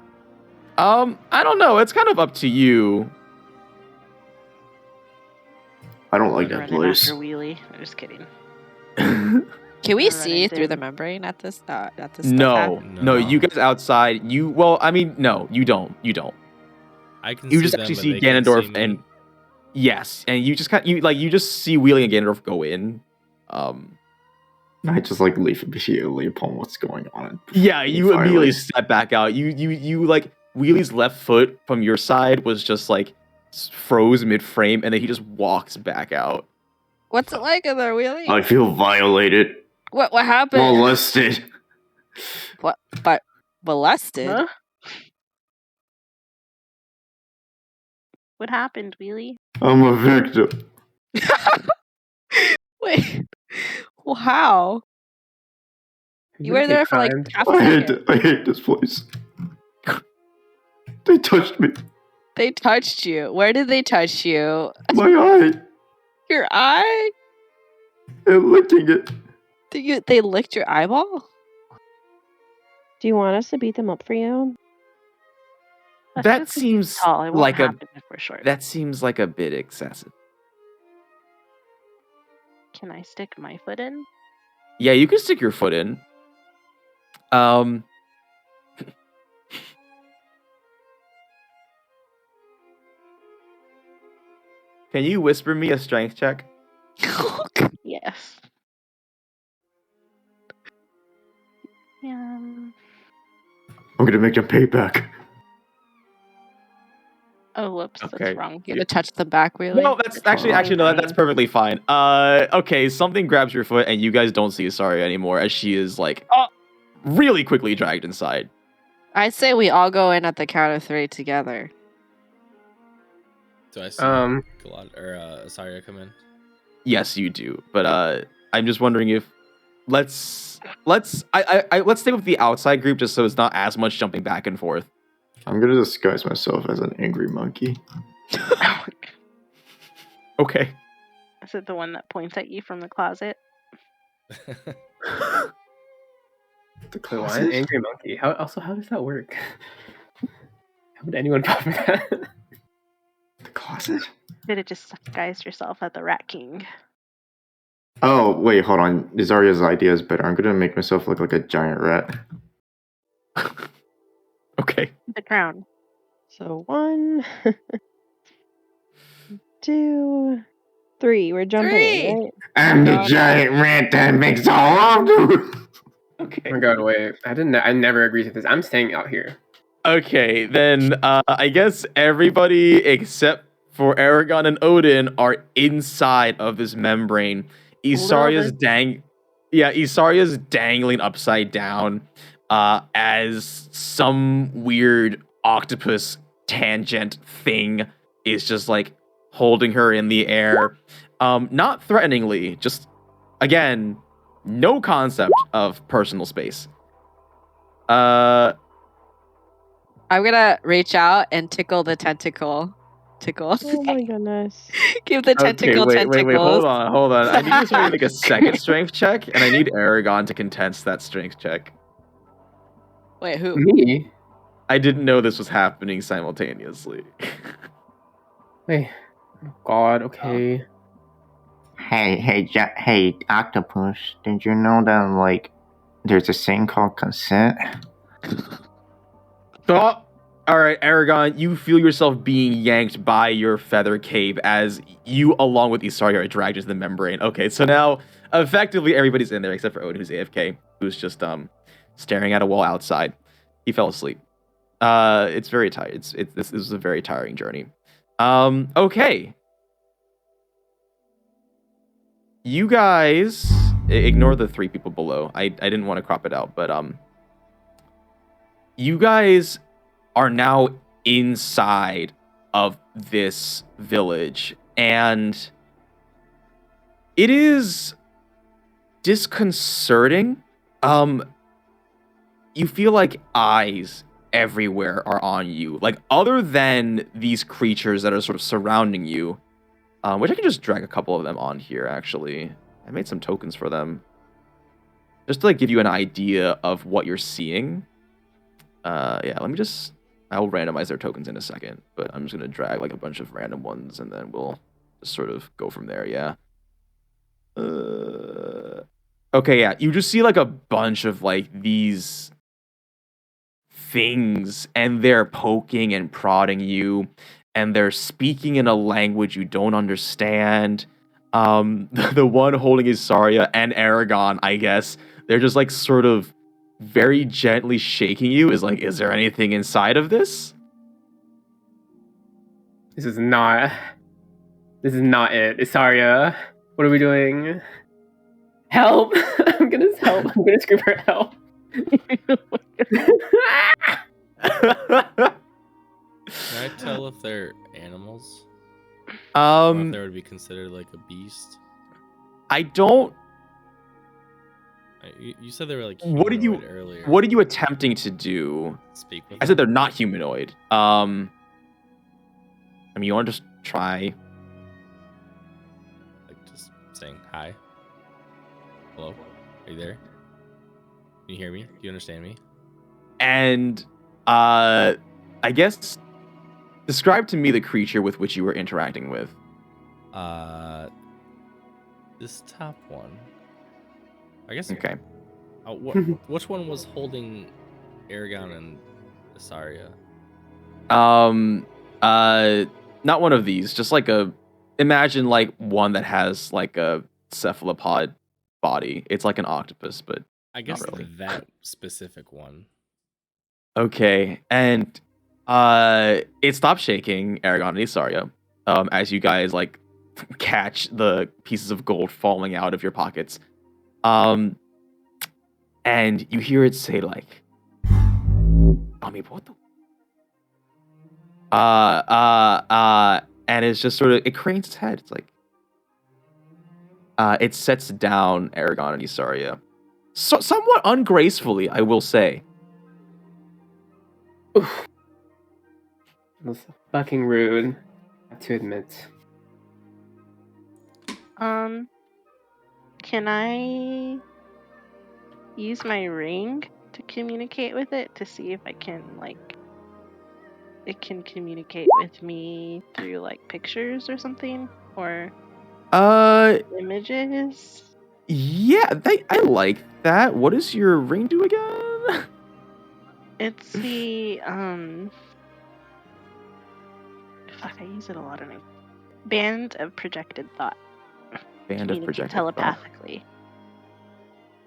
Speaker 1: I don't know. It's kind of up to you.
Speaker 2: I don't like
Speaker 10: Running
Speaker 2: that place.
Speaker 10: after Wheelie. I'm just kidding.
Speaker 3: Can we
Speaker 10: We're
Speaker 3: see
Speaker 10: running
Speaker 3: through the
Speaker 10: in.
Speaker 3: membrane at this stuff
Speaker 1: No,
Speaker 3: happening?
Speaker 1: no, you guys outside. No, you don't.
Speaker 5: I can
Speaker 1: You
Speaker 5: see
Speaker 1: just
Speaker 5: them,
Speaker 1: actually
Speaker 5: but
Speaker 1: see
Speaker 5: they can't
Speaker 1: Ganondorf
Speaker 5: see me.
Speaker 1: and yes, and you just you just see Wheelie and Ganondorf go in.
Speaker 2: I just like leave immediately upon what's going on.
Speaker 1: Yeah, you
Speaker 2: Fire
Speaker 1: immediately
Speaker 2: away.
Speaker 1: step back out. You like Wheelie's left foot from your side was just like froze mid-frame, and then he just walks back out.
Speaker 3: What's it like in there, Wheelie?
Speaker 2: I feel violated,
Speaker 3: What happened?
Speaker 2: molested.
Speaker 3: What? But molested?
Speaker 10: Huh? What happened, Wheelie?
Speaker 2: I'm a victim.
Speaker 3: Wait. Well, how? You were there for like
Speaker 8: Crimed.
Speaker 3: half a
Speaker 2: I hate,
Speaker 3: second.
Speaker 2: I hate this place. They touched me.
Speaker 3: They touched you. Where did they touch you?
Speaker 2: My eye.
Speaker 3: Your eye?
Speaker 2: They're licking it.
Speaker 3: They licked your eyeball?
Speaker 4: Do you want us to beat them up for you?
Speaker 10: That's
Speaker 1: That
Speaker 10: just 'cause he's
Speaker 1: seems
Speaker 10: tall. It won't
Speaker 1: like a
Speaker 10: happen if we're short.
Speaker 1: that seems like a bit excessive.
Speaker 10: Can I stick my foot in?
Speaker 1: Yeah, you can stick your foot in. Can you whisper me a strength check?
Speaker 10: Yes. Yeah.
Speaker 2: I'm gonna make them pay back.
Speaker 10: Oh, whoops.
Speaker 1: Okay.
Speaker 10: That's wrong.
Speaker 3: You gonna touch them back, really?
Speaker 1: No, that's
Speaker 10: It's
Speaker 1: actually
Speaker 10: totally
Speaker 1: no, that's
Speaker 10: fine.
Speaker 1: perfectly fine. Okay, something grabs your foot and you guys don't see Isarya anymore as she is like really quickly dragged inside.
Speaker 3: I say we all go in at the count of 3 together.
Speaker 5: Do I see Isarya come in?
Speaker 1: Yes, you do. But I'm just wondering if let's stay with the outside group just so it's not as much jumping back and forth.
Speaker 2: I'm gonna disguise myself as an angry monkey.
Speaker 1: Okay.
Speaker 10: Is it the one that points at you from the closet?
Speaker 2: The
Speaker 8: Wait, why an
Speaker 2: closet?
Speaker 8: angry monkey? How does that work? How would anyone profit that?
Speaker 2: The closet?
Speaker 10: Could have just disguised yourself as the Rat King.
Speaker 2: Oh, wait, hold on. Isarya's idea is better. I'm gonna make myself look like a giant rat.
Speaker 1: Okay.
Speaker 10: The crown.
Speaker 4: So 1, 2, 3. We're jumping in,
Speaker 3: 3.
Speaker 4: right?
Speaker 2: I'm the giant rat that makes all of them.
Speaker 1: Okay.
Speaker 8: Oh my god, wait. I never agreed to this. I'm staying out here.
Speaker 1: Okay, then I guess everybody except for Eragon and Odin are inside of this membrane. Isarya's dangling upside down as some weird octopus tangent thing is just like holding her in the air. Not threateningly, just again, no concept of personal space.
Speaker 3: I'm gonna reach out and tickle the tentacle. Tickle.
Speaker 4: Oh my goodness.
Speaker 3: Give the tentacle
Speaker 1: wait,
Speaker 3: tentacles.
Speaker 1: hold on. I need somebody to make a second strength check, and I need Eragon to contest that strength check.
Speaker 3: Wait, who?
Speaker 8: Me?
Speaker 1: I didn't know this was happening simultaneously.
Speaker 8: Wait. Oh god, okay.
Speaker 2: Hey, octopus. Did you know that like there's a thing called consent?
Speaker 1: Oh, all right, Eragon, you feel yourself being yanked by your feather cape as you, along with Isarya, are dragged into the membrane. Okay, so now effectively everybody's in there except for Odin, who's AFK, who's just staring at a wall outside. He fell asleep. It's very tired. This is a very tiring journey. Okay. You guys ignore the 3 people below. I didn't want to crop it out, but you guys are now inside of this village, and it is disconcerting. You feel like eyes everywhere are on you, like other than these creatures that are sort of surrounding you, which I can just drag a couple of them on here. Actually, I made some tokens for them just to like give you an idea of what you're seeing. Yeah, I'll randomize their tokens in a second, but I'm just gonna drag like a bunch of random ones, and then we'll just sort of go from there. Yeah. Okay, yeah, you just see like a bunch of like these things, and they're poking and prodding you, and they're speaking in a language you don't understand. The one holding Isarya and Eragon, I guess, they're just like sort of very gently shaking you. Is like, is there anything inside of this?
Speaker 8: This is not it. Isarya, what are we doing? Help! I'm gonna scream for help.
Speaker 5: Can I tell if they're animals? Or if they would be considered like a beast?
Speaker 1: I don't.
Speaker 5: You said they were like
Speaker 1: What are
Speaker 5: humanoid earlier.
Speaker 1: What are you attempting to do?
Speaker 5: Speak with
Speaker 1: I said
Speaker 5: them?
Speaker 1: they're not humanoid. I mean, you want to just try?
Speaker 5: Like just saying hi. Hello? Are you there? Can you hear me? Do you understand me?
Speaker 1: And I guess describe to me the creature with which you were interacting with.
Speaker 5: This top one. I guess.
Speaker 1: Okay.
Speaker 5: Which one was holding Eragon and Isarya?
Speaker 1: Not one of these. Just like imagine like one that has like a cephalopod body. It's like an octopus, but
Speaker 5: I guess
Speaker 1: not really.
Speaker 5: that specific one.
Speaker 1: Okay, and it stops shaking Eragon and Isarya as you guys like catch the pieces of gold falling out of your pockets. And you hear it say like, and it's just sort of, it cranes its head. It's like, it sets down Eragon and Isarya. So, somewhat ungracefully, I will say.
Speaker 8: Oof. That's fucking rude, I have to admit.
Speaker 10: Can I use my ring to communicate with it to see if I can it can communicate with me through like pictures or something or images.
Speaker 1: Yeah, I like that. What does your ring do again?
Speaker 10: It's the fuck, I use it a lot of nights. Band of projected thought.
Speaker 1: Band of
Speaker 10: Communicate
Speaker 1: projected
Speaker 10: telepathically.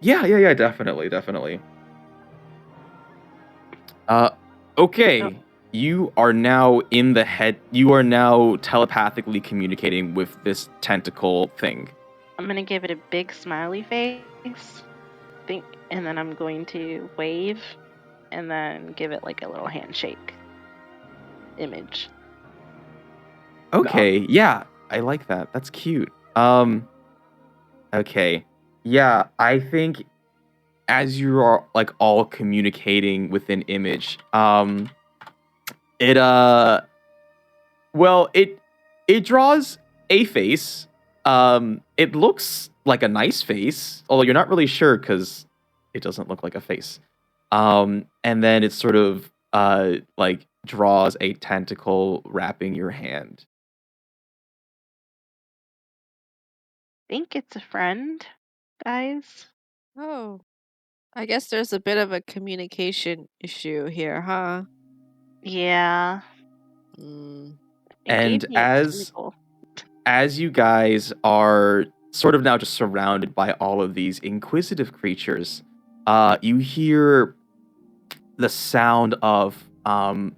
Speaker 1: Yeah, definitely. Okay.
Speaker 10: Oh.
Speaker 1: You are now in the head. You are now telepathically communicating with this tentacle thing.
Speaker 10: I'm gonna give it a big smiley face, and then I'm going to wave, and then give it like a little handshake image.
Speaker 1: Okay, yeah, I like that. That's cute. Okay. Yeah, I think as you are like all communicating with an image, it draws a face. It looks like a nice face, although you're not really sure because it doesn't look like a face. And then it sort of like draws a tentacle wrapping your hand.
Speaker 10: I think it's a friend, guys.
Speaker 3: Oh, I guess there's a bit of a communication issue here, huh?
Speaker 10: Yeah.
Speaker 3: Mm.
Speaker 10: It
Speaker 1: And
Speaker 10: gave me a tentacle.
Speaker 1: as you guys are sort of now just surrounded by all of these inquisitive creatures, you hear the sound of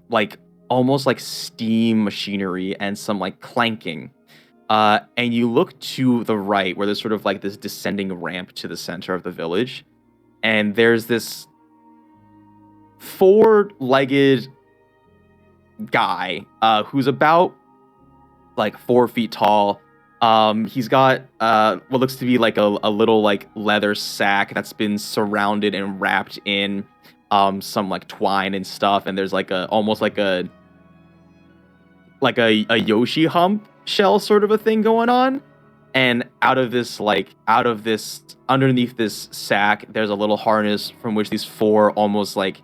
Speaker 1: like almost like steam machinery and some like clanking. And you look to the right where there's sort of like this descending ramp to the center of the village. And there's this four-legged guy who's about like 4 feet tall. He's got what looks to be like a little like leather sack that's been surrounded and wrapped in some like twine and stuff. And there's like almost like a Yoshi hump shell sort of a thing going on. And underneath this sack, there's a little harness from which these four almost like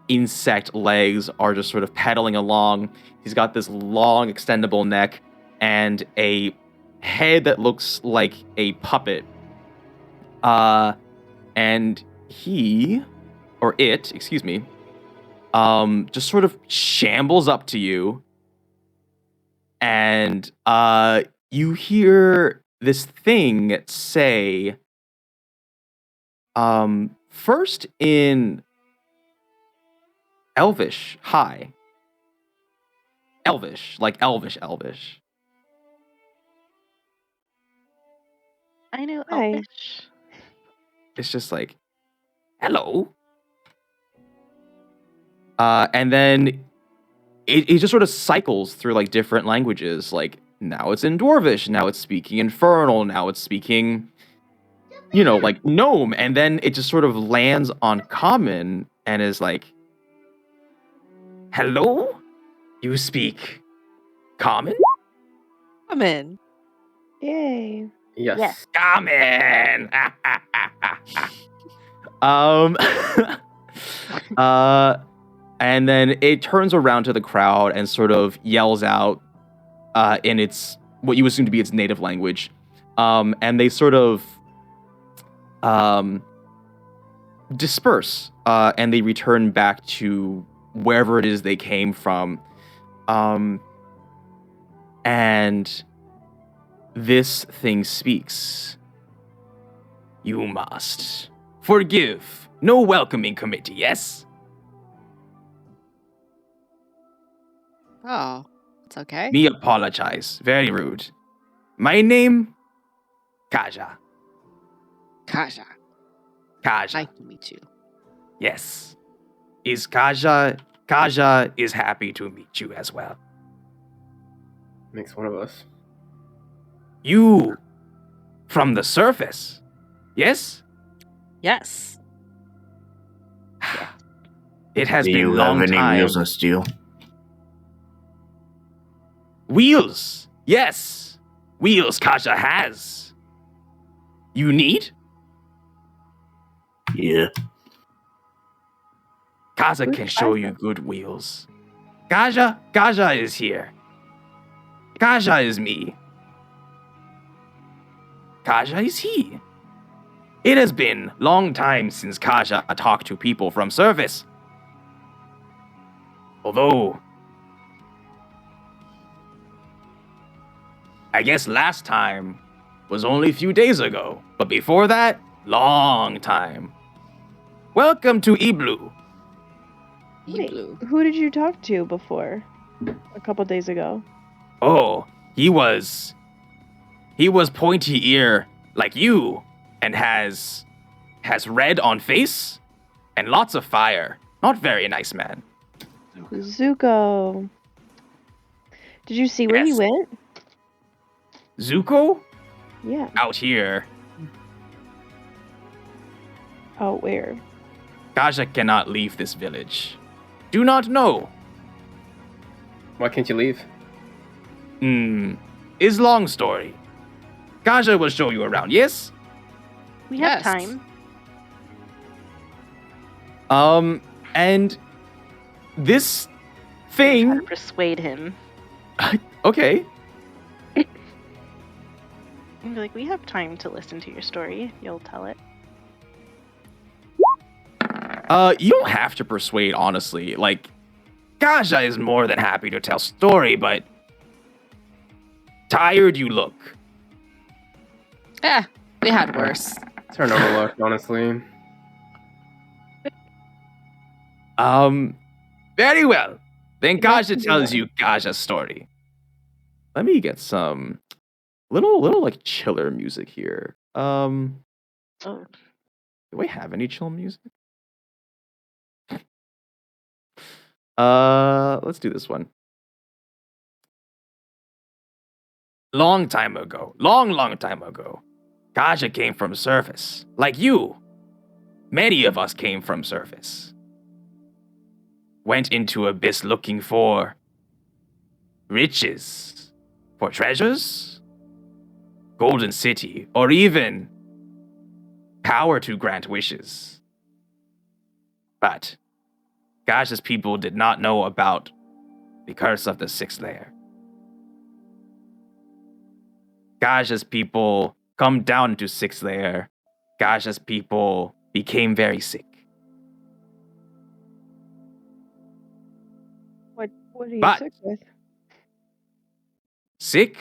Speaker 1: insect legs are just sort of pedaling along. He's got this long extendable neck and a head that looks like a puppet. And excuse me, just sort of shambles up to you. And you hear this thing say, first in Elvish, hi. Elvish, like Elvish.
Speaker 10: I know
Speaker 4: Hi.
Speaker 10: Elvish.
Speaker 1: It's just like, hello. And then it just sort of cycles through like different languages. Like now it's in Dwarvish, now it's speaking Infernal, now it's speaking, like Gnome. And then it just sort of lands on Common and is like, hello? You speak Common?
Speaker 3: Common.
Speaker 4: Yay.
Speaker 8: Yes.
Speaker 10: Yes.
Speaker 1: Common! And then it turns around to the crowd and sort of yells out in its what you assume to be its native language. And they sort of disperse and they return back to wherever it is they came from. And this thing speaks. You must forgive. No welcoming committee, yes?
Speaker 3: Oh, it's okay.
Speaker 1: Me apologize. Very rude. My name? Kaja.
Speaker 3: Kaja.
Speaker 1: Kaja.
Speaker 3: Nice to meet you.
Speaker 1: Yes. Is Kaja? Kaja is happy to meet you as well.
Speaker 8: Makes one of us.
Speaker 1: You from the surface, yes?
Speaker 3: Yes.
Speaker 1: It has
Speaker 2: Do
Speaker 1: been
Speaker 2: you
Speaker 1: a long
Speaker 2: have any
Speaker 1: time.
Speaker 2: wheels and steel?
Speaker 1: Wheels, yes. Wheels Kaja has. You need?
Speaker 2: Yeah.
Speaker 1: Kaja
Speaker 4: Who's
Speaker 1: can show you
Speaker 4: Kaja?
Speaker 1: good wheels. Kaja is here. Kaja is me. Kaja is he. It has been long time since Kaja talked to people from service. Although, I guess last time was only a few days ago, but before that, long time. Welcome to Iblu.
Speaker 4: Wait,
Speaker 3: Blue.
Speaker 4: who did you talk to before? A couple days ago.
Speaker 1: Oh, he was pointy ear like you, and has red on face and lots of fire. Not very nice man.
Speaker 4: Zuko. Did you see where he
Speaker 1: Yes.
Speaker 4: went?
Speaker 1: Zuko
Speaker 4: Yeah.
Speaker 1: out here.
Speaker 4: Oh, where?
Speaker 1: Kaja cannot leave this village. Do not know.
Speaker 8: Why can't you leave?
Speaker 1: Is long story. Kaja will show you around, yes?
Speaker 10: We have
Speaker 3: Yes.
Speaker 10: time.
Speaker 1: And this
Speaker 10: Try to
Speaker 1: thing.
Speaker 10: persuade him.
Speaker 1: Okay.
Speaker 10: And be like, we have time to listen to your story. You'll tell it.
Speaker 1: You don't have to persuade, honestly. Like, Kaja is more than happy to tell story, but tired you look.
Speaker 3: We had worse.
Speaker 8: It's our normal luck, honestly.
Speaker 1: Very well. Then
Speaker 4: Nice
Speaker 1: Kaja
Speaker 4: to
Speaker 1: tells
Speaker 4: hear.
Speaker 1: you Kaja's story. Let me get some little like chiller music here.
Speaker 10: Oh,
Speaker 1: Do we have any chill music? Let's do this one. Long time ago, long time ago, Kaja came from surface, like you. Many of us came from surface. Went into abyss looking for riches, for treasures, golden city, or even power to grant wishes. But Kaja's people did not know about the curse of the sixth layer. Kaja's people come down to sixth layer. Kaja's people became very sick.
Speaker 4: What are you
Speaker 1: But-
Speaker 4: sick with?
Speaker 1: Sick?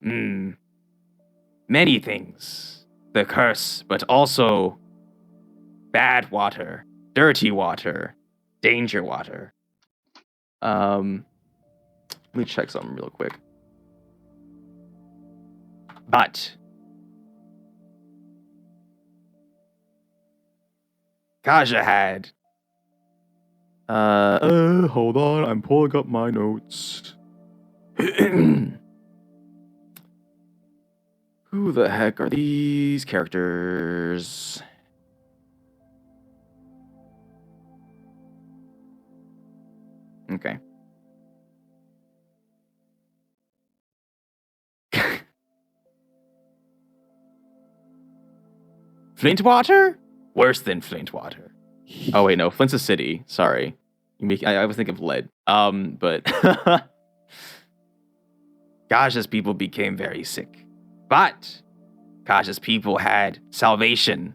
Speaker 1: Many things. The curse, but also bad water, dirty water, danger water. Let me check something real quick. But Kaja had hold on, I'm pulling up my notes. Who the heck are these characters? Okay. Flintwater? Worse than Flintwater. Oh wait, no, Flint's a city. Sorry. I was thinking of lead. But Kaja's people became very sick. But Kaja's people had salvation.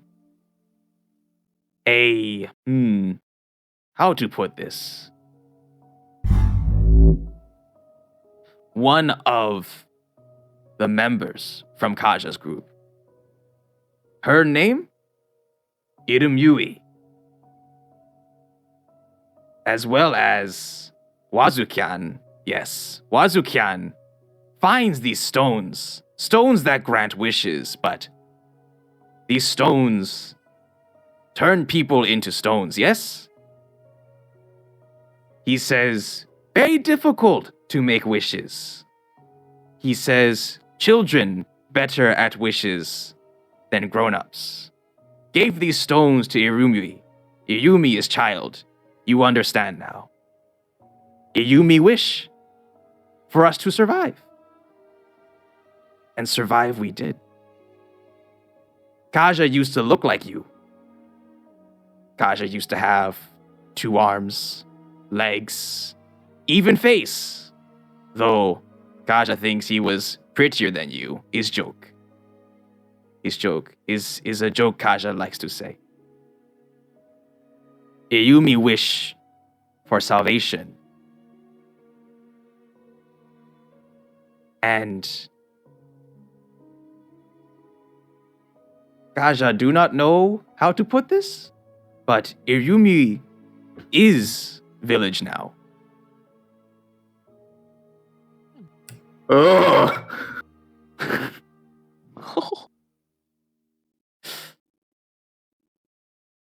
Speaker 1: How to put this? One of the members from Kaja's group. Her name? Irumyui. As well as Wazukyan. Yes, Wazukyan finds these stones. Stones that grant wishes, but these stones turn people into stones, yes? He says, very difficult to make wishes. He says, children better at wishes than grown-ups. Gave these stones to Irumi. Irumi is child. You understand now. Irumi wish for us to survive. And survive we did. Kaja used to look like you. Kaja used to have 2 arms, legs, even face. Though Kaja thinks he was prettier than you, is joke. His joke is a joke Kaja likes to say. Iyumi wish for salvation. And Kaja do not know how to put this, but Iyumi is village now.
Speaker 2: Ugh.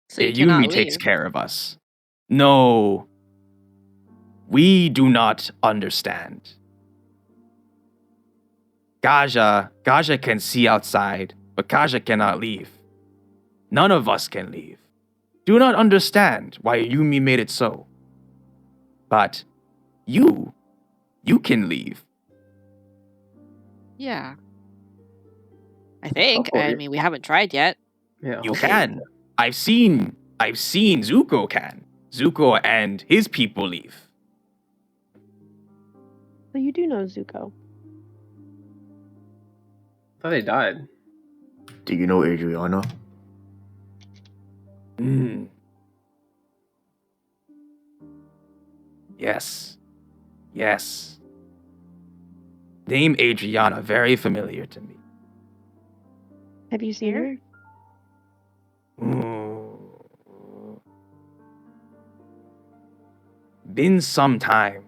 Speaker 3: So you cannot
Speaker 1: Iyumi takes
Speaker 3: leave.
Speaker 1: care of us. No, we do not understand. Kaja can see outside, but Kaja cannot leave. None of us can leave. Do not understand why Iyumi made it so. But you can leave.
Speaker 3: Yeah. I think.
Speaker 2: Oh,
Speaker 3: I
Speaker 2: yeah.
Speaker 3: mean, we haven't tried yet.
Speaker 8: Yeah.
Speaker 1: You
Speaker 8: hopefully.
Speaker 1: can. I've seen Zuko can. Zuko and his people leave.
Speaker 4: So you do know Zuko.
Speaker 8: I thought they died.
Speaker 2: Do you know Adriana?
Speaker 1: Yes. Yes. Name Adriana, very familiar to me.
Speaker 4: Have you seen her?
Speaker 1: Been some time.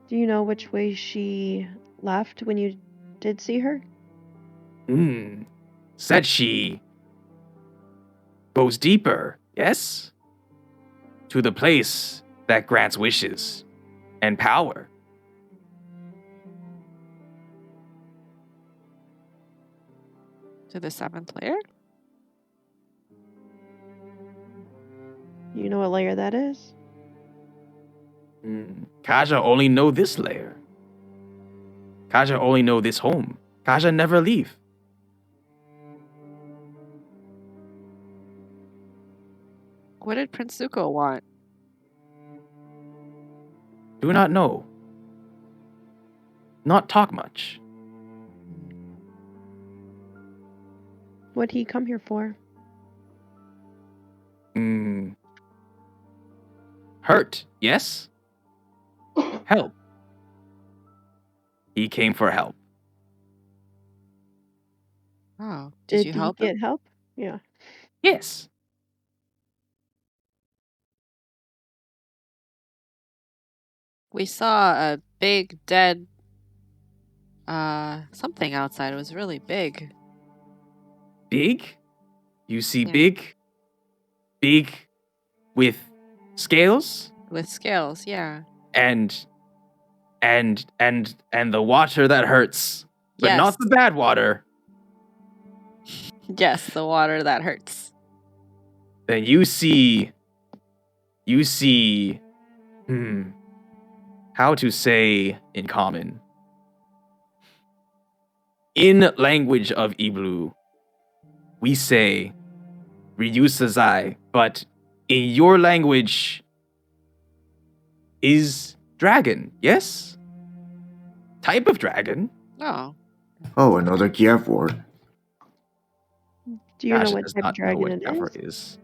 Speaker 4: Do you know which way she left when you did see her?
Speaker 1: Said she goes deeper, yes? To the place that grants wishes and power.
Speaker 3: To the 7th layer?
Speaker 4: Do you know what layer that is?
Speaker 1: Kaja only know this layer. Kaja only know this home. Kaja never leave.
Speaker 3: What did Prince Zuko want?
Speaker 1: Do not know. Not talk much.
Speaker 4: What'd he come here for?
Speaker 1: Hurt, yes? Help. He came for help.
Speaker 3: Oh, did you help
Speaker 4: he
Speaker 3: him?
Speaker 4: get help? Yeah.
Speaker 1: Yes.
Speaker 3: We saw a big dead something outside. It was really big.
Speaker 1: Big? You see
Speaker 3: Yeah.
Speaker 1: big? Big with scales?
Speaker 3: With scales, yeah.
Speaker 1: And the water that hurts. But
Speaker 3: Yes.
Speaker 1: not the bad water.
Speaker 3: Yes, the water that hurts.
Speaker 1: Then you see how to say in common. In language of Iblu, we say Ryusazai, but in your language is dragon, yes? Type of dragon.
Speaker 3: Oh.
Speaker 2: Oh, another Kiev word.
Speaker 4: Do you know
Speaker 1: Kaja
Speaker 4: what
Speaker 1: does
Speaker 4: type of
Speaker 1: not know
Speaker 4: dragon
Speaker 1: what
Speaker 4: it
Speaker 1: Gaffer
Speaker 4: is?
Speaker 1: is.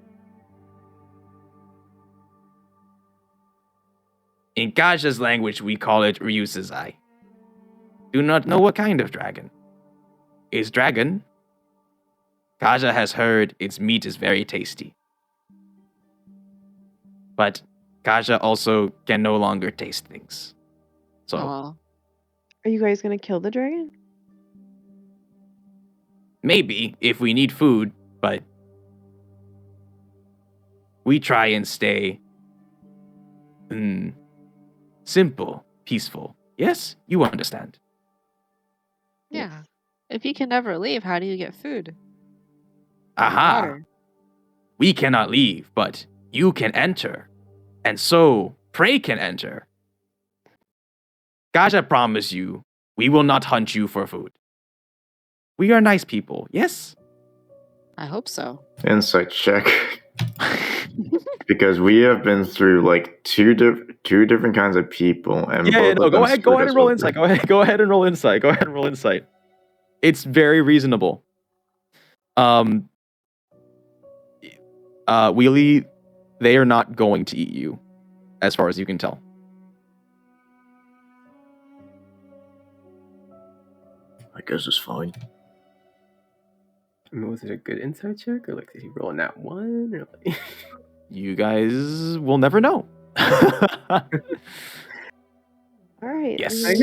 Speaker 1: In Kaja's language, we call it Ryusazai. Do not know what kind of dragon. Is dragon. Kaja has heard its meat is very tasty. But Kaja also can no longer taste things. So
Speaker 3: Oh.
Speaker 4: Are you guys gonna kill the dragon?
Speaker 1: maybe if we need food, but we try and stay simple, peaceful. Yes, you understand.
Speaker 3: Yeah. If you can never leave, how do you get food?
Speaker 1: Aha!
Speaker 3: Water.
Speaker 1: We cannot leave, but you can enter. And so, prey can enter. Gosh, I promise you, we will not hunt you for food. We are nice people, yes?
Speaker 3: I hope so.
Speaker 2: Insight check. Because we have been through like two different kinds of people, and both of
Speaker 1: Go
Speaker 2: them
Speaker 1: ahead
Speaker 2: screwed
Speaker 1: and
Speaker 2: us
Speaker 1: roll
Speaker 2: over.
Speaker 1: insight. Go ahead and roll insight. It's very reasonable. Wheelie, they are not going to eat you, as far as you can tell.
Speaker 2: I guess it's fine.
Speaker 8: I mean, was it a good insight check, or like did he roll in that one, or like?
Speaker 1: You guys will never know.
Speaker 4: All right.
Speaker 1: Yes.
Speaker 8: I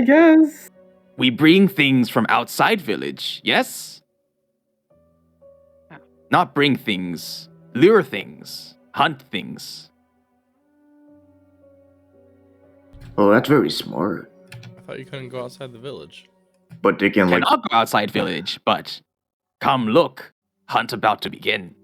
Speaker 8: guess.
Speaker 1: We bring things from outside village, yes? Not bring things, lure things, hunt things.
Speaker 2: Oh, that's very smart.
Speaker 5: I thought you couldn't go outside the village.
Speaker 2: But they can like
Speaker 1: Cannot go outside village, but come look, hunt about to begin.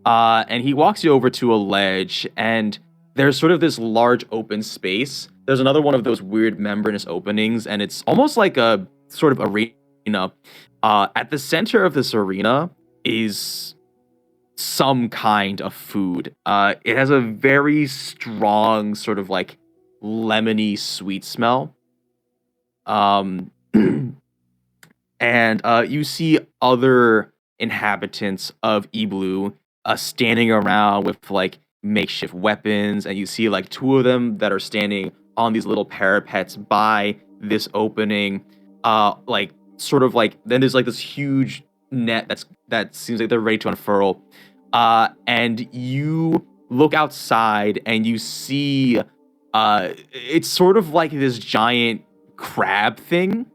Speaker 1: And he walks you over to a ledge, and there's sort of this large open space. There's another one of those weird membranous openings, and it's almost like a sort of arena. At the center of this arena is some kind of food. It has a very strong sort of like lemony sweet smell. And you see other inhabitants of Iblu standing around with like makeshift weapons, and you see like two of them that are standing on these little parapets by this opening. Like sort of like then there's like this huge net that seems like they're ready to unfurl. And you look outside and you see it's sort of like this giant crab thing,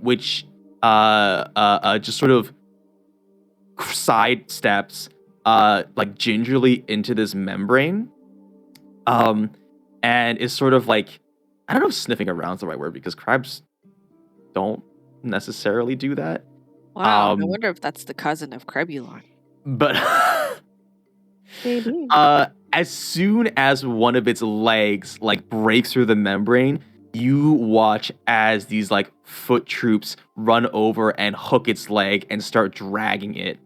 Speaker 1: which just sort of sidesteps like gingerly into this membrane, and is sort of like, I don't know if sniffing around is the right word, because crabs don't necessarily do that.
Speaker 3: Wow, I wonder if that's the cousin of Crebulon.
Speaker 1: But
Speaker 4: Maybe.
Speaker 1: as soon as one of its legs like breaks through the membrane, you watch as these like foot troops run over and hook its leg and start dragging it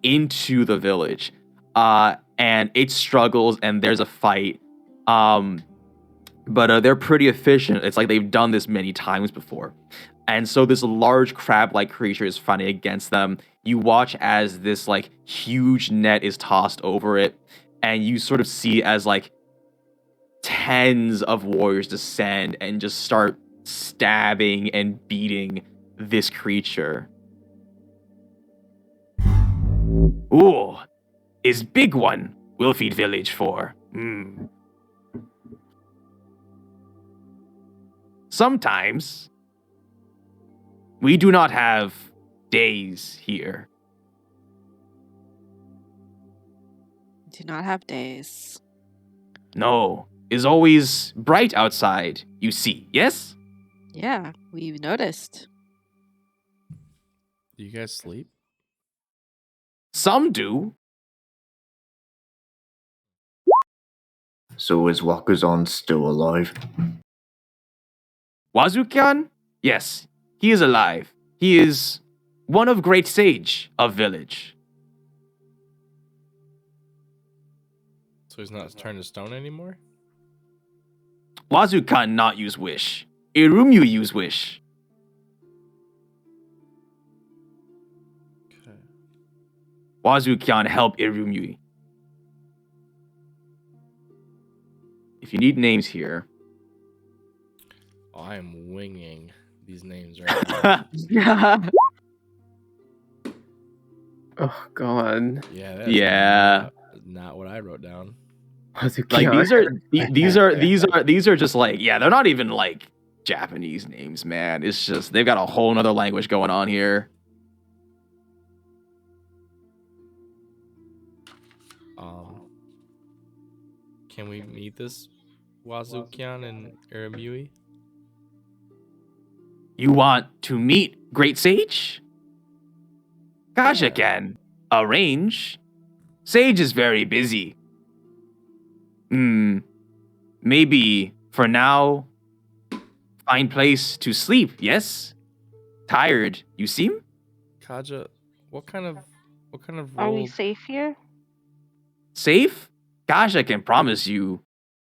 Speaker 1: into the village. And it struggles and there's a fight. But they're pretty efficient. It's like they've done this many times before. And so this large crab-like creature is fighting against them. You watch as this like huge net is tossed over it, and you sort of see as like tens of warriors descend and just start stabbing and beating this creature. Ooh, is big one will feed village for. Sometimes we do not have days here.
Speaker 3: Do not have days.
Speaker 1: No, is always bright outside, you see, yes?
Speaker 3: Yeah, we've noticed.
Speaker 5: Do you guys sleep?
Speaker 1: Some do.
Speaker 2: So is Wakazan still alive?
Speaker 1: Wazukyan? Yes, he is alive. He is one of great sage of village.
Speaker 5: So he's not turned to stone anymore?
Speaker 1: Wazukan not use wish. Irumyu use wish.
Speaker 5: Okay.
Speaker 1: Wazukyan help Irumyu. If you need names here.
Speaker 5: Oh, I am winging these names right now.
Speaker 8: Oh God.
Speaker 5: Yeah. That's
Speaker 1: Yeah.
Speaker 5: Not what I wrote down.
Speaker 1: Like these are just like, yeah, they're not even like Japanese names, man. It's just they've got a whole nother language going on here.
Speaker 5: Can we meet this Wazukyan and Iramui?
Speaker 1: You want to meet Great Sage? Kasha can arrange. Sage is very busy. Maybe for now fine place to sleep, yes? Tired, you seem?
Speaker 5: Kaja, what kind of
Speaker 10: Are we
Speaker 5: role?
Speaker 10: safe here?
Speaker 1: Safe? Gosh, I can promise you,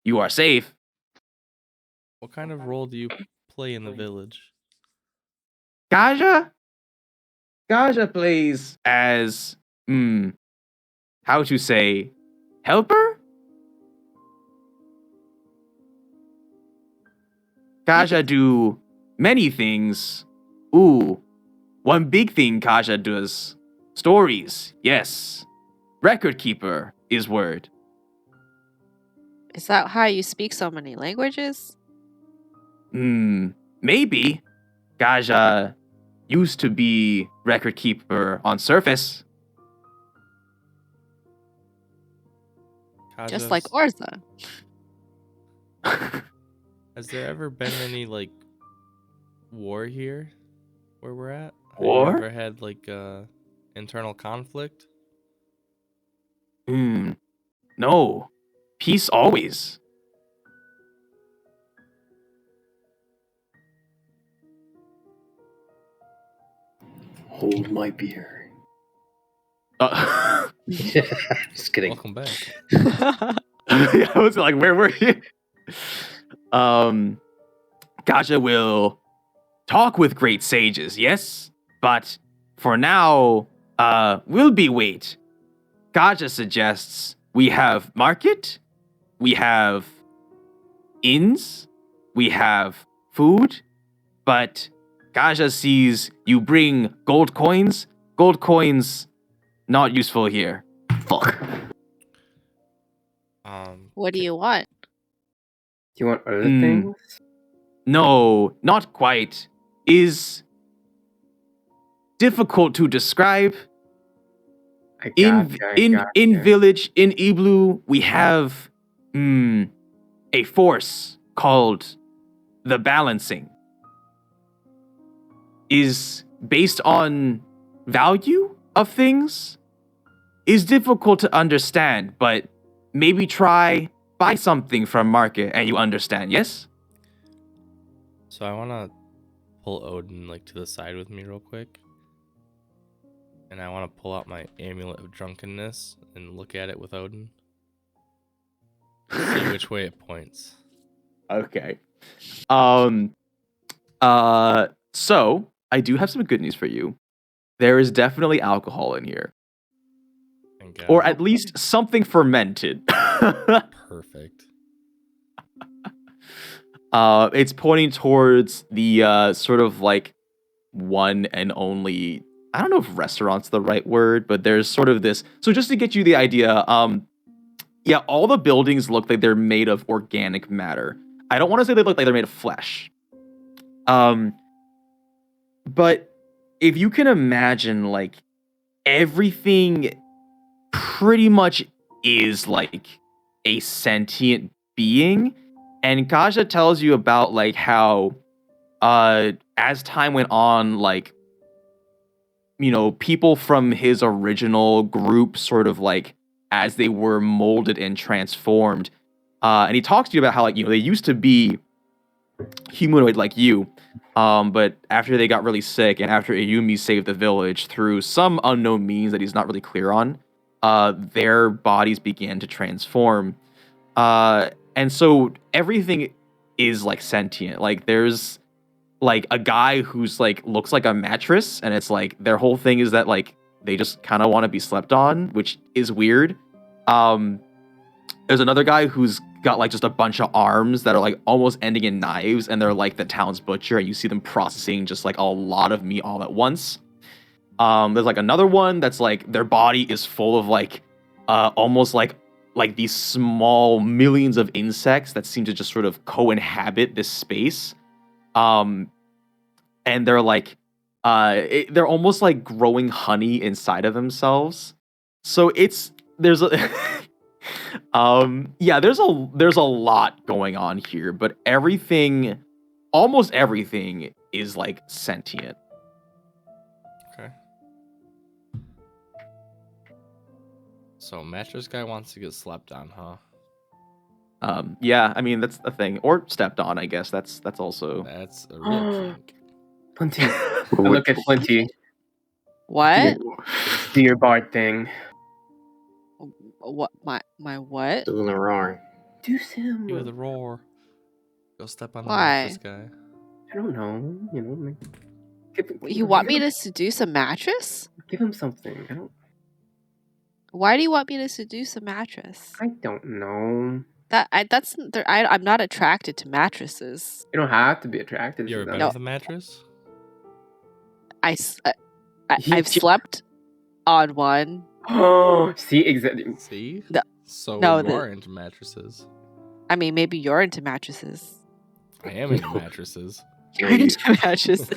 Speaker 1: you are safe.
Speaker 5: What kind of role do you play in the village?
Speaker 1: Gaja? Gaja plays as, how to say, helper? Kaja do many things. Ooh, one big thing Kaja does. Stories, yes. Record keeper is word.
Speaker 3: Is that how you speak so many languages?
Speaker 1: Maybe. Kaja used to be record keeper on surface.
Speaker 3: Just like
Speaker 5: Kaja's-
Speaker 3: Orza.
Speaker 5: Has there ever been any like war here where we're at?
Speaker 1: War?
Speaker 5: Have you ever had like internal conflict?
Speaker 1: No. Peace always.
Speaker 6: Hold my beer. Just kidding.
Speaker 5: Welcome back.
Speaker 1: I was like, where were you? Gaja will talk with great sages, yes? But for now, we'll be wait. Gaja suggests we have market, we have inns, we have food, but Gaja sees you bring gold coins. Gold coins, not useful here.
Speaker 2: Fuck.
Speaker 3: What do you want?
Speaker 8: Do you want other
Speaker 1: Hmm.
Speaker 8: things?
Speaker 1: No, not quite. Is difficult to describe.
Speaker 8: I
Speaker 1: In
Speaker 8: gotcha.
Speaker 1: village in Iblu, we have a force called the balancing. Is based on value of things. Is difficult to understand, but maybe try buy something from market and you understand, yes?
Speaker 5: So I want to pull Odin like to the side with me real quick. And I want to pull out my amulet of drunkenness and look at it with Odin. See which way it points.
Speaker 1: Okay. So I do have some good news for you. There is definitely alcohol in here.
Speaker 5: Thank God.
Speaker 1: Or at least something fermented.
Speaker 5: Perfect.
Speaker 1: It's pointing towards the sort of like one and only, I don't know if restaurant's the right word, but there's sort of this. So just to get you the idea, yeah, all the buildings look like they're made of organic matter. I don't want to say they look like they're made of flesh. But if you can imagine, like, everything pretty much is like a sentient being. And Kaja tells you about like how as time went on, like, you know, people from his original group sort of like as they were molded and transformed. And he talks to you about how, like, you know, they used to be humanoid like you. But after they got really sick and after Ayumi saved the village through some unknown means that he's not really clear on, their bodies began to transform. And so everything is like sentient. Like there's like a guy who's like looks like a mattress, and it's like their whole thing is that like they just kind of want to be slept on, which is weird. There's another guy who's got like just a bunch of arms that are like almost ending in knives, and they're like the town's butcher, and you see them processing just like a lot of meat all at once. There's like another one that's like their body is full of like almost like these small millions of insects that seem to just sort of co-inhabit this space. And they're like they're almost like growing honey inside of themselves. So there's a yeah, there's a lot going on here, but almost everything is like sentient.
Speaker 5: Okay. So mattress guy wants to get slept on, huh?
Speaker 1: Yeah, I mean that's a thing. Or stepped on, I guess. That's also.
Speaker 5: That's a real kink.
Speaker 8: Flinty. Look at Flinty.
Speaker 3: What?
Speaker 8: Do your bard thing.
Speaker 3: What? My what?
Speaker 6: Doing the wrong.
Speaker 8: Do some.
Speaker 5: Do the roar. Go step on the
Speaker 3: Why?
Speaker 5: mattress guy.
Speaker 8: I don't know. You know, like,
Speaker 3: You want me to seduce a mattress?
Speaker 8: give him something? I don't.
Speaker 3: Why do you want me to seduce a mattress?
Speaker 8: I don't know.
Speaker 3: I'm not attracted to mattresses.
Speaker 8: You don't have to be attracted
Speaker 5: You
Speaker 8: to
Speaker 5: ever
Speaker 8: them.
Speaker 5: been with a mattress?
Speaker 3: I've slept on one.
Speaker 8: Oh, see, exactly.
Speaker 5: See?
Speaker 3: No-
Speaker 5: So
Speaker 3: no,
Speaker 5: you
Speaker 3: the-
Speaker 5: are into mattresses.
Speaker 3: I mean, maybe you're into mattresses.
Speaker 5: I am into mattresses.
Speaker 3: You're into mattresses.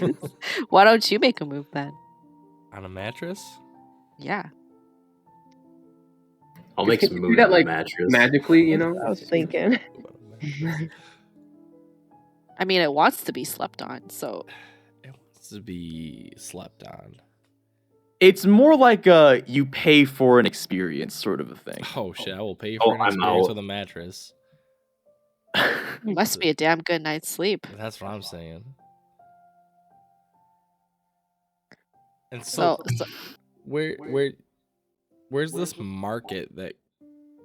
Speaker 3: Why don't you make a move then?
Speaker 5: On a mattress?
Speaker 3: Yeah.
Speaker 6: I'll make
Speaker 8: Can
Speaker 6: some
Speaker 8: you do
Speaker 6: moves
Speaker 8: that,
Speaker 6: on
Speaker 8: like,
Speaker 6: the mattress.
Speaker 8: Magically, you know.
Speaker 4: I was thinking.
Speaker 3: I mean, it wants to be slept on, so
Speaker 5: It wants to be slept on.
Speaker 1: It's more like you pay for an experience sort of a thing.
Speaker 5: Oh shit, I will pay
Speaker 6: Oh,
Speaker 5: for an
Speaker 6: I'm
Speaker 5: experience
Speaker 6: out.
Speaker 5: with a mattress.
Speaker 3: it must be a damn good night's sleep.
Speaker 5: That's what I'm saying. And so,
Speaker 3: So
Speaker 5: where's this market that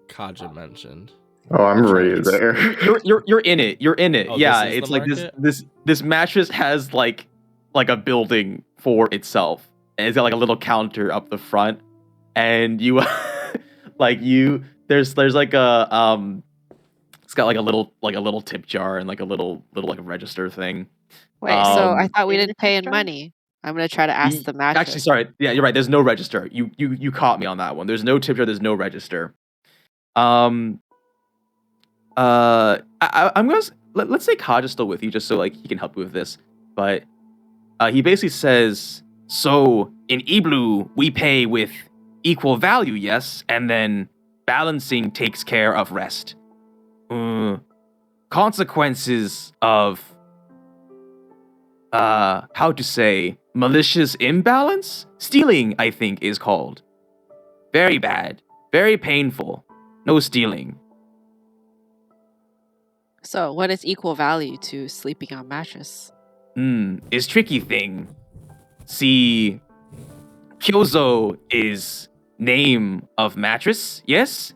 Speaker 5: Kaja mentioned?
Speaker 2: Oh, I'm right there.
Speaker 1: You're in it. You're in it.
Speaker 5: Oh,
Speaker 1: Yeah,
Speaker 5: this is
Speaker 1: it's
Speaker 5: the
Speaker 1: like this
Speaker 5: market?
Speaker 1: this mattress has like a building for itself, and it's got like a little counter up the front, and you there's like a it's got like a little tip jar and like a little like register thing.
Speaker 3: wait, so I
Speaker 1: Um,
Speaker 3: thought we
Speaker 4: In the
Speaker 3: didn't pay in
Speaker 4: tip jar?
Speaker 3: money. I'm gonna try to ask the mattress.
Speaker 1: Actually, sorry. Yeah, you're right. There's no register. You caught me on that one. There's no tip jar. There's no register. I'm gonna let's say Kaj is still with you, just so like he can help you with this. But he basically says, so in Iblu we pay with equal value, yes, and then balancing takes care of rest. Consequences of how to say malicious imbalance? Stealing, I think, is called. Very bad. Very painful. No stealing.
Speaker 3: So, what is equal value to sleeping on mattress?
Speaker 1: Is tricky thing. See, Kyozo is name of mattress, yes?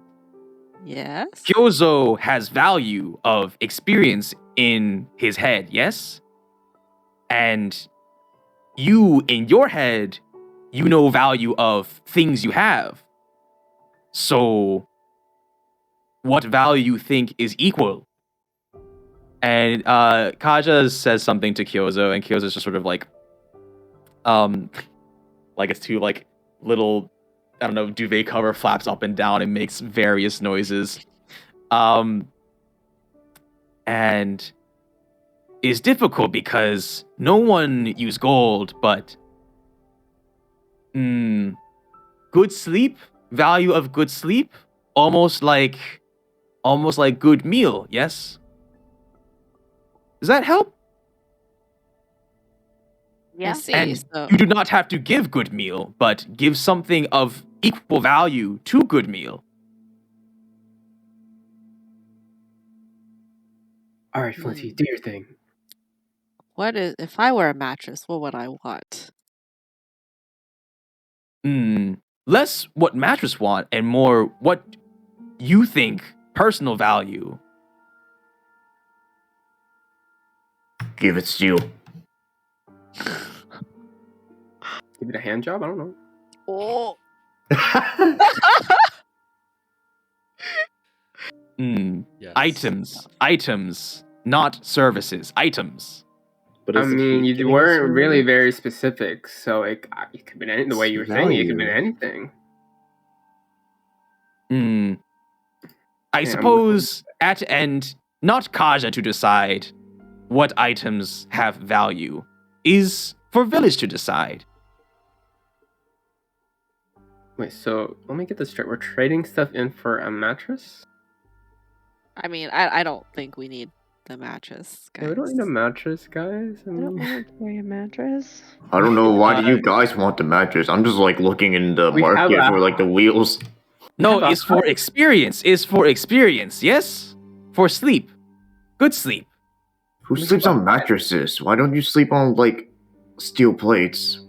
Speaker 3: Yes.
Speaker 1: Kyozo has value of experience in his head, yes? And you, in your head, you know value of things you have. So, what value you think is equal? And Kaja says something to Kyozo, and Kyozo's just sort of like it's two like little, I don't know, duvet cover flaps up and down and makes various noises. And is difficult because no one use gold, but good sleep, value of good sleep, almost like good meal, yes? Does that help?
Speaker 3: I
Speaker 10: Yeah.
Speaker 3: see.
Speaker 1: And
Speaker 3: So,
Speaker 1: you do not have to give good meal, but give something of equal value to good meal.
Speaker 8: All right, Flinty, do your thing.
Speaker 3: what is if I were a mattress? What would I want?
Speaker 1: Less what mattress want and more what you think personal value.
Speaker 2: Give it steel.
Speaker 8: Give it a hand job. I don't know.
Speaker 3: Oh,
Speaker 5: Yes.
Speaker 1: Items, not services. Items.
Speaker 6: But
Speaker 8: I
Speaker 6: is the
Speaker 8: mean,
Speaker 6: key
Speaker 8: you
Speaker 6: getting
Speaker 8: weren't
Speaker 6: us
Speaker 8: really
Speaker 6: moving?
Speaker 8: very specific, so it could be the way you were saying it could be
Speaker 6: Value.
Speaker 8: anything.
Speaker 1: I suppose at end, not Kaja to decide what items have value, is for village to decide.
Speaker 8: Wait, so let me get this straight. We're trading stuff in for a mattress?
Speaker 3: I mean, I don't think we need the mattress, guys.
Speaker 8: Yeah, we don't need a mattress, guys. I
Speaker 4: I don't
Speaker 8: mean,
Speaker 4: want to carry a mattress.
Speaker 2: I don't know why do you guys want the mattress. I'm just like looking in the
Speaker 8: We have
Speaker 2: market
Speaker 8: a-
Speaker 2: for like the wheels.
Speaker 1: No,
Speaker 8: Yeah,
Speaker 1: it's for experience. It's for experience, yes? For sleep. Good sleep.
Speaker 2: Who sleeps on mattresses? Why don't you sleep on, like, steel plates?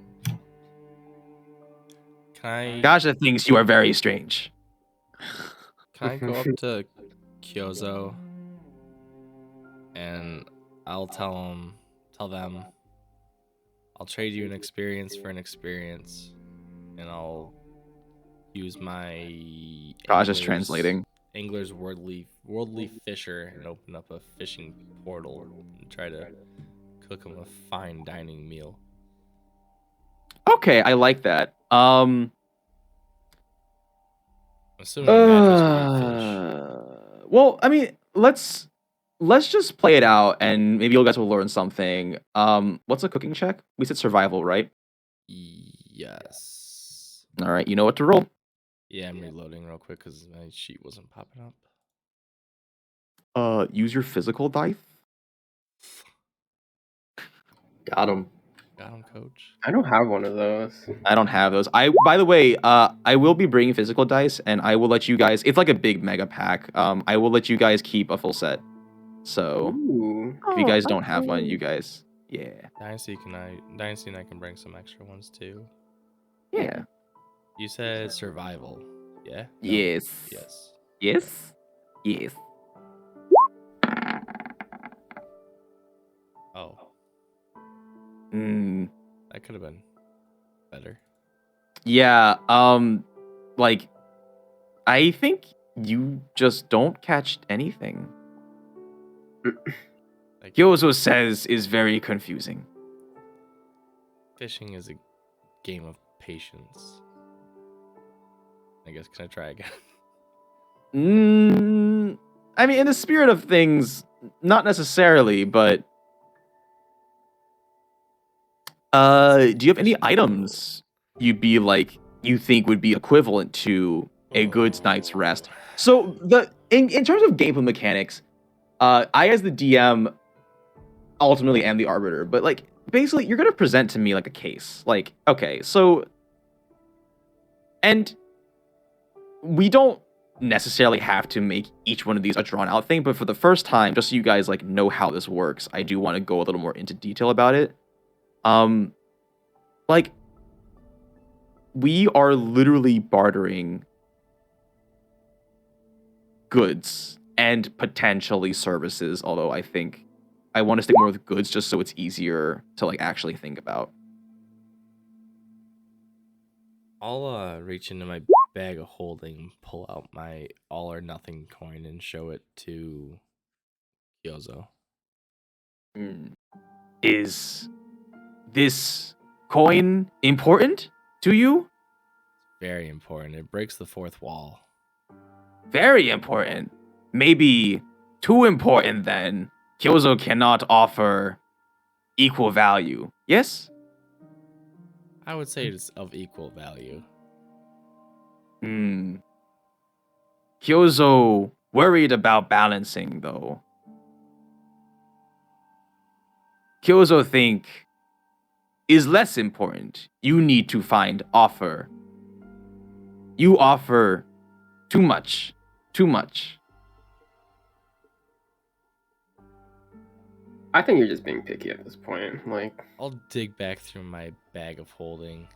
Speaker 5: Can I
Speaker 1: Gasha thinks you are very strange.
Speaker 5: go up to Kyozo and I'll tell them I'll trade you an experience for an experience, and I'll use my
Speaker 1: Gasha's translating.
Speaker 5: Angler's worldly fisher and open up a fishing portal and try to cook him a fine dining meal.
Speaker 1: Okay, I like that.
Speaker 5: Assuming mattress would eat fish.
Speaker 1: Well, I mean, let's just play it out, and maybe you guys will learn something. What's a cooking check? We said survival, right?
Speaker 5: Yes.
Speaker 1: All right, you know what to roll.
Speaker 5: Yeah, I'm reloading real quick because my sheet wasn't popping up.
Speaker 1: Use your physical dice.
Speaker 6: Got him.
Speaker 5: Got him, coach.
Speaker 8: I don't have one of those.
Speaker 1: I don't have those. By the way, I will be bringing physical dice, and I will let you guys. It's like a big mega pack. I will let you guys keep a full set. So
Speaker 8: Ooh.
Speaker 1: if you guys don't have
Speaker 4: okay.
Speaker 1: one, you guys, yeah,
Speaker 5: Dynasty and I can bring some extra ones too.
Speaker 1: yeah,
Speaker 5: You said survival. Yeah? No?
Speaker 1: yes,
Speaker 5: Yes.
Speaker 1: yes, yes.
Speaker 5: Oh,
Speaker 1: Mm,
Speaker 5: that could have been better.
Speaker 1: yeah. Like, I think you just don't catch anything.
Speaker 5: Like,
Speaker 1: Gyozo says is very confusing.
Speaker 5: fishing is a game of patience. I guess, can I try again?
Speaker 1: I mean, in the spirit of things, not necessarily, but do you have any items you think would be equivalent to a good night's rest? So in terms of gameplay mechanics, I as the DM ultimately am the arbiter, but like basically you're gonna present to me like a case. Like, okay, so and we don't necessarily have to make each one of these a drawn out thing, but for the first time, just so you guys like know how this works, I do want to go a little more into detail about it. Like, we are literally bartering goods and potentially services, although I think I want to stick more with goods just so it's easier to like actually think about.
Speaker 5: I'll reach into my bag of holding, pull out my all or nothing coin, and show it to Kyozo.
Speaker 1: Is this coin important to you?
Speaker 5: Very important. It breaks the fourth wall.
Speaker 1: Very important. Maybe too important then. Kyozo cannot offer equal value. Yes?
Speaker 5: I would say it's of equal value.
Speaker 1: Kyozo worried about balancing though. Kyozo think is less important. You need to find offer. You offer too much. Too much.
Speaker 8: I think you're just being picky at this point. Like,
Speaker 5: I'll dig back through my bag of holding.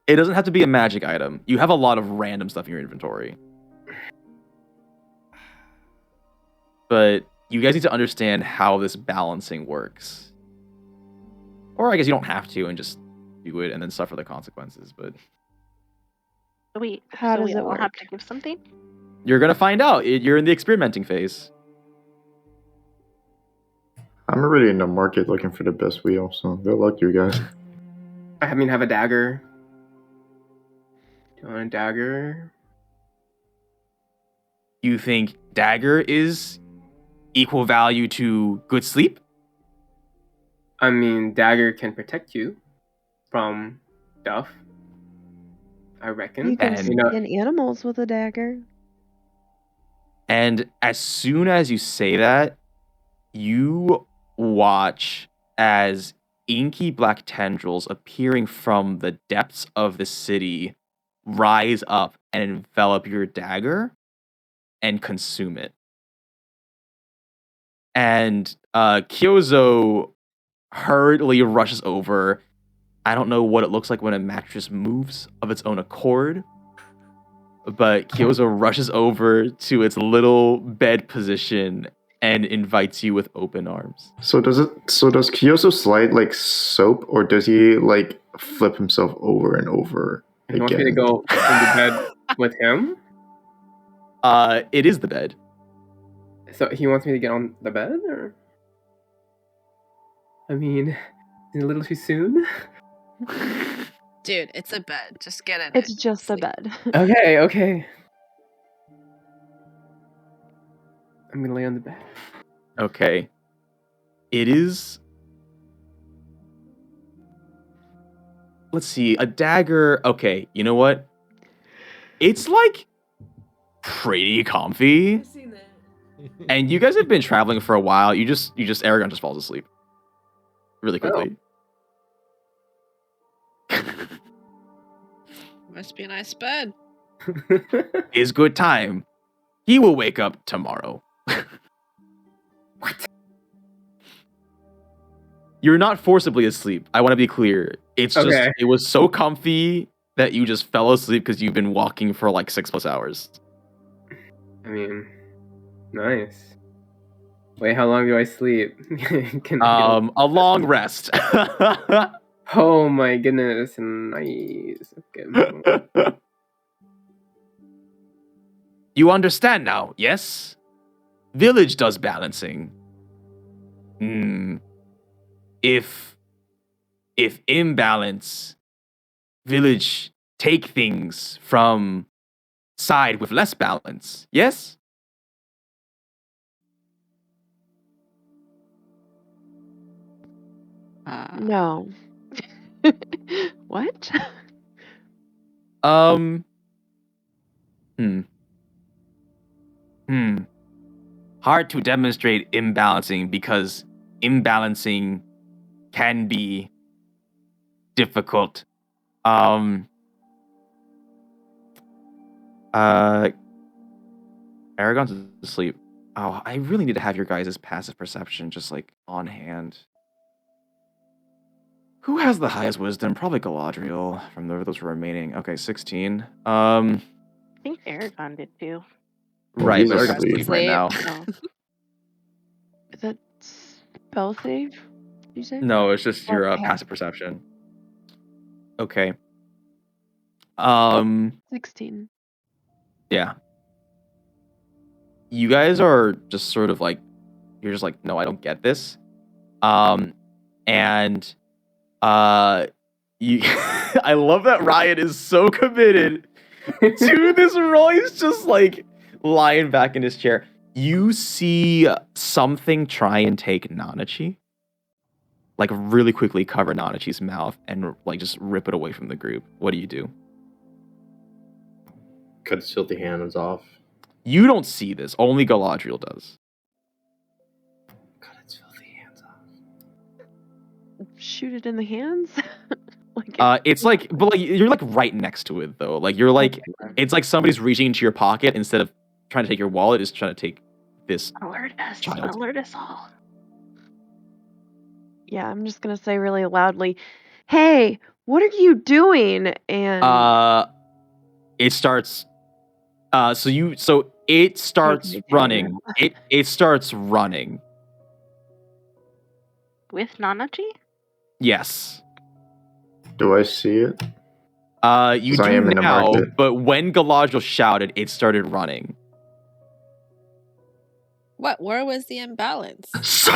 Speaker 1: It doesn't have to be a magic item. You have a lot of random stuff in your inventory. But you guys need to understand how this balancing works. Or I guess you don't have to and just do it and then suffer the consequences, but
Speaker 10: Wait,
Speaker 4: How
Speaker 10: so
Speaker 4: does
Speaker 10: we
Speaker 4: it
Speaker 10: all have
Speaker 4: work?
Speaker 10: to give something?
Speaker 1: you're going to find out. You're in the experimenting phase.
Speaker 2: I'm already in the market looking for the best wheel, so good luck, you guys.
Speaker 8: I mean, have a dagger. Do you want a dagger?
Speaker 1: You think dagger is equal value to good sleep?
Speaker 8: I mean, dagger can protect you from stuff. I reckon.
Speaker 4: You can
Speaker 1: And-
Speaker 4: skin animals with a dagger.
Speaker 1: And as soon as you say that, you watch as inky black tendrils appearing from the depths of the city rise up and envelop your dagger and consume it. and Kyozo hurriedly rushes over. I don't know what it looks like when a mattress moves of its own accord, but Kyozo rushes over to its little bed position and invites you with open arms.
Speaker 2: So does Kyoso slide like soap, or does he like flip himself over and over
Speaker 8: He wants me to
Speaker 2: again?
Speaker 8: go in the bed with him.
Speaker 1: It is the bed.
Speaker 8: So he wants me to get on the bed, or? I mean, is it a little too soon?
Speaker 3: Dude, it's a bed. Just get in
Speaker 4: It's
Speaker 3: it.
Speaker 4: just a
Speaker 3: Sleep.
Speaker 4: bed.
Speaker 8: Okay. I'm gonna lay on the bed.
Speaker 1: Okay. It is. Let's see. A dagger. Okay, you know what? It's like pretty comfy. And you guys have been traveling for a while. Eragon just falls asleep really quickly.
Speaker 3: Must be a nice bed.
Speaker 1: Is good time. He will wake up tomorrow.
Speaker 8: What?
Speaker 1: You're not forcibly asleep. I want to be clear. It's just
Speaker 8: Okay.
Speaker 1: it was so comfy that you just fell asleep because you've been walking for like 6+ hours.
Speaker 8: I mean, nice. Wait, how long do I sleep? Can I get
Speaker 1: A long rest.
Speaker 8: Oh my goodness, nice. Okay.
Speaker 1: You understand now, yes? Village does balancing. If imbalance, village take things from side with less balance, yes?
Speaker 4: No. What?
Speaker 1: Hard to demonstrate imbalancing because imbalancing can be difficult. Eragon's asleep. Oh, I really need to have your guys' passive perception just like on hand. Who has the highest wisdom? Probably Galadriel from those remaining. Okay, 16.
Speaker 10: I think Eragon did too.
Speaker 1: Right,
Speaker 2: he's
Speaker 1: but Eragon's
Speaker 2: asleep.
Speaker 1: asleep right now.
Speaker 10: Oh.
Speaker 4: Is that spell save? Did you say?
Speaker 1: No, it's just your
Speaker 4: Okay.
Speaker 1: passive perception. Okay.
Speaker 4: 16.
Speaker 1: Yeah. You guys are just sort of like, you're just like, no, I don't get this. And you I love that Ryan is so committed to this role. He's just like lying back in his chair. You see something try and take Nanachi. Like really quickly cover Nanachi's mouth and like just rip it away from the group. What do you do?
Speaker 6: Cut his filthy hands off.
Speaker 1: You don't see this. Only Galadriel does.
Speaker 6: Cut his filthy hands off.
Speaker 4: Shoot it in the hands?
Speaker 1: It's like, but like you're like right next to it though. Like you're like, it's like somebody's reaching into your pocket instead of trying to take your wallet, is trying to take this
Speaker 10: Alert us!
Speaker 1: child.
Speaker 10: Alert us all!
Speaker 4: Yeah, I'm just gonna say really loudly, "Hey, what are you doing?" And
Speaker 1: It starts. So it starts
Speaker 4: Taking it
Speaker 1: running. It starts running.
Speaker 10: With Nanachi?
Speaker 1: Yes.
Speaker 2: Do I see it?
Speaker 1: You
Speaker 2: 'Cause I
Speaker 1: do
Speaker 2: am in a
Speaker 1: now,
Speaker 2: market.
Speaker 1: but when Galadriel shouted, it started running.
Speaker 3: What? Where was the imbalance?
Speaker 1: It's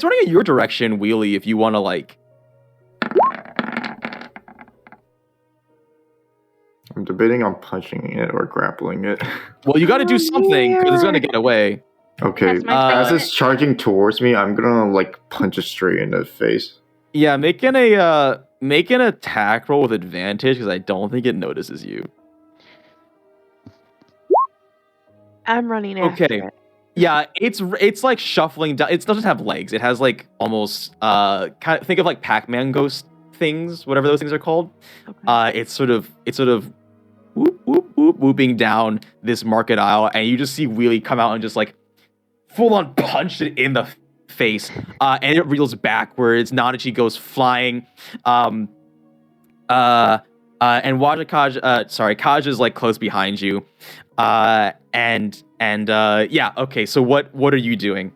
Speaker 1: running in your direction, Wheelie, if you want to like.
Speaker 2: I'm debating on punching it or grappling it.
Speaker 1: Well, you got to do something because it's gonna get away.
Speaker 2: Okay,
Speaker 10: That's my
Speaker 2: as
Speaker 10: favorite.
Speaker 2: it's charging towards me, I'm gonna like punch it straight in the face.
Speaker 1: Yeah, make an attack roll with advantage because I don't think it notices you.
Speaker 4: I'm running after
Speaker 1: Okay.
Speaker 4: it.
Speaker 1: Yeah, it's like shuffling down. It doesn't have legs. It has like almost kind of think of like Pac-Man ghost things, whatever those things are called.
Speaker 4: Okay.
Speaker 1: It's sort of whoop whoop whoop whooping down this market aisle, and you just see Wheelie come out and just like full on punch it in the face, and it reels backwards. Nanachi goes flying. And Kaj is like close behind you. Yeah, okay. So what are you doing?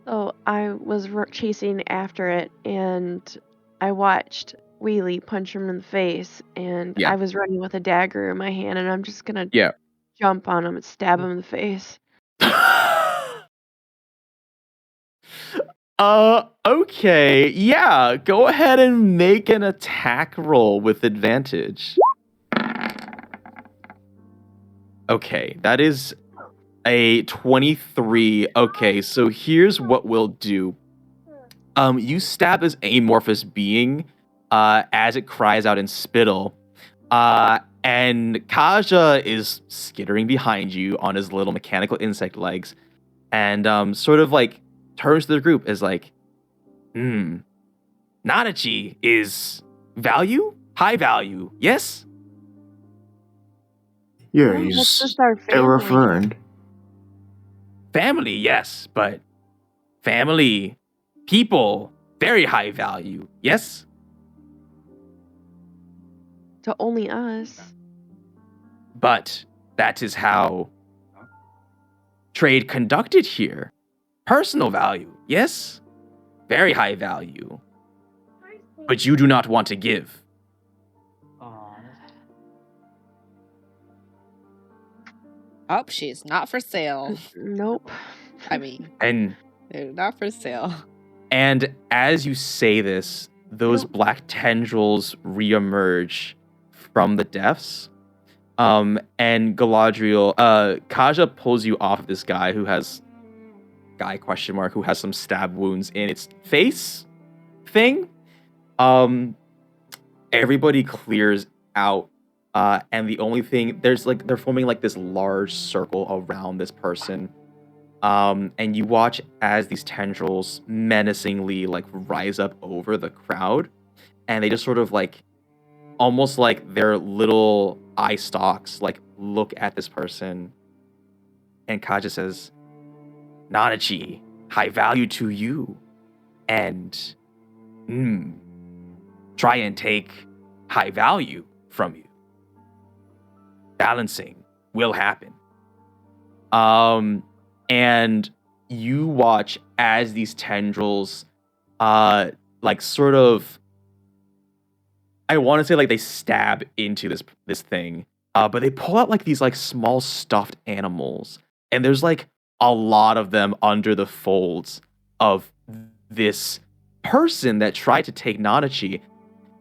Speaker 4: So I was chasing after it, and I watched Wheelie punch him in the face, and
Speaker 1: Yeah.
Speaker 4: I was running with a dagger in my hand, and I'm just gonna
Speaker 1: Yeah.
Speaker 4: jump on him and stab him in the face.
Speaker 1: Okay. Yeah, go ahead and make an attack roll with advantage. Okay, that is a 23. Okay, so here's what we'll do. You stab this amorphous being as it cries out in spittle. And Kaja is skittering behind you on his little mechanical insect legs, and sort of like turns to the group as like, Nanachi is value? High value, yes?
Speaker 2: Yeah,
Speaker 4: That's
Speaker 2: he's
Speaker 4: just our
Speaker 2: our
Speaker 4: family.
Speaker 2: friend.
Speaker 1: Family, yes, but family, people, very high value, yes?
Speaker 4: To only us.
Speaker 1: But that is how trade conducted here. Personal value, yes? Very high value. But you do not want to give.
Speaker 3: Oh, she's not for sale.
Speaker 4: Nope.
Speaker 3: I mean,
Speaker 1: And
Speaker 3: they're not for sale.
Speaker 1: And as you say this, those black tendrils reemerge from the depths. And Galadriel, Kaja pulls you off of this guy who has who has some stab wounds in its face thing. Everybody clears out, and the only thing they're forming like this large circle around this person. And you watch as these tendrils menacingly like rise up over the crowd, and they just sort of like almost like their little eye stalks like look at this person. And Kaja says, Nanachi, high value to you, and try and take high value from you. Balancing will happen. And you watch as these tendrils, like sort of, I want to say like they stab into this thing, but they pull out like these like small stuffed animals, and there's like a lot of them under the folds of this person that tried to take Nanachi,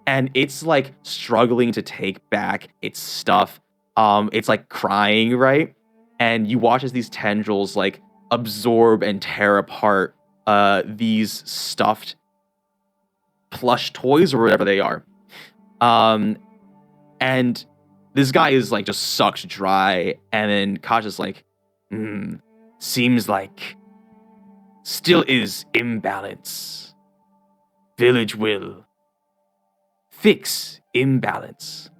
Speaker 1: and it's like struggling to take back its stuff. It's like crying, right? And you watch as these tendrils like absorb and tear apart these stuffed plush toys or whatever they are. And this guy is like just sucked dry, and then Kaja's like, seems like still is imbalance. Village will fix imbalance.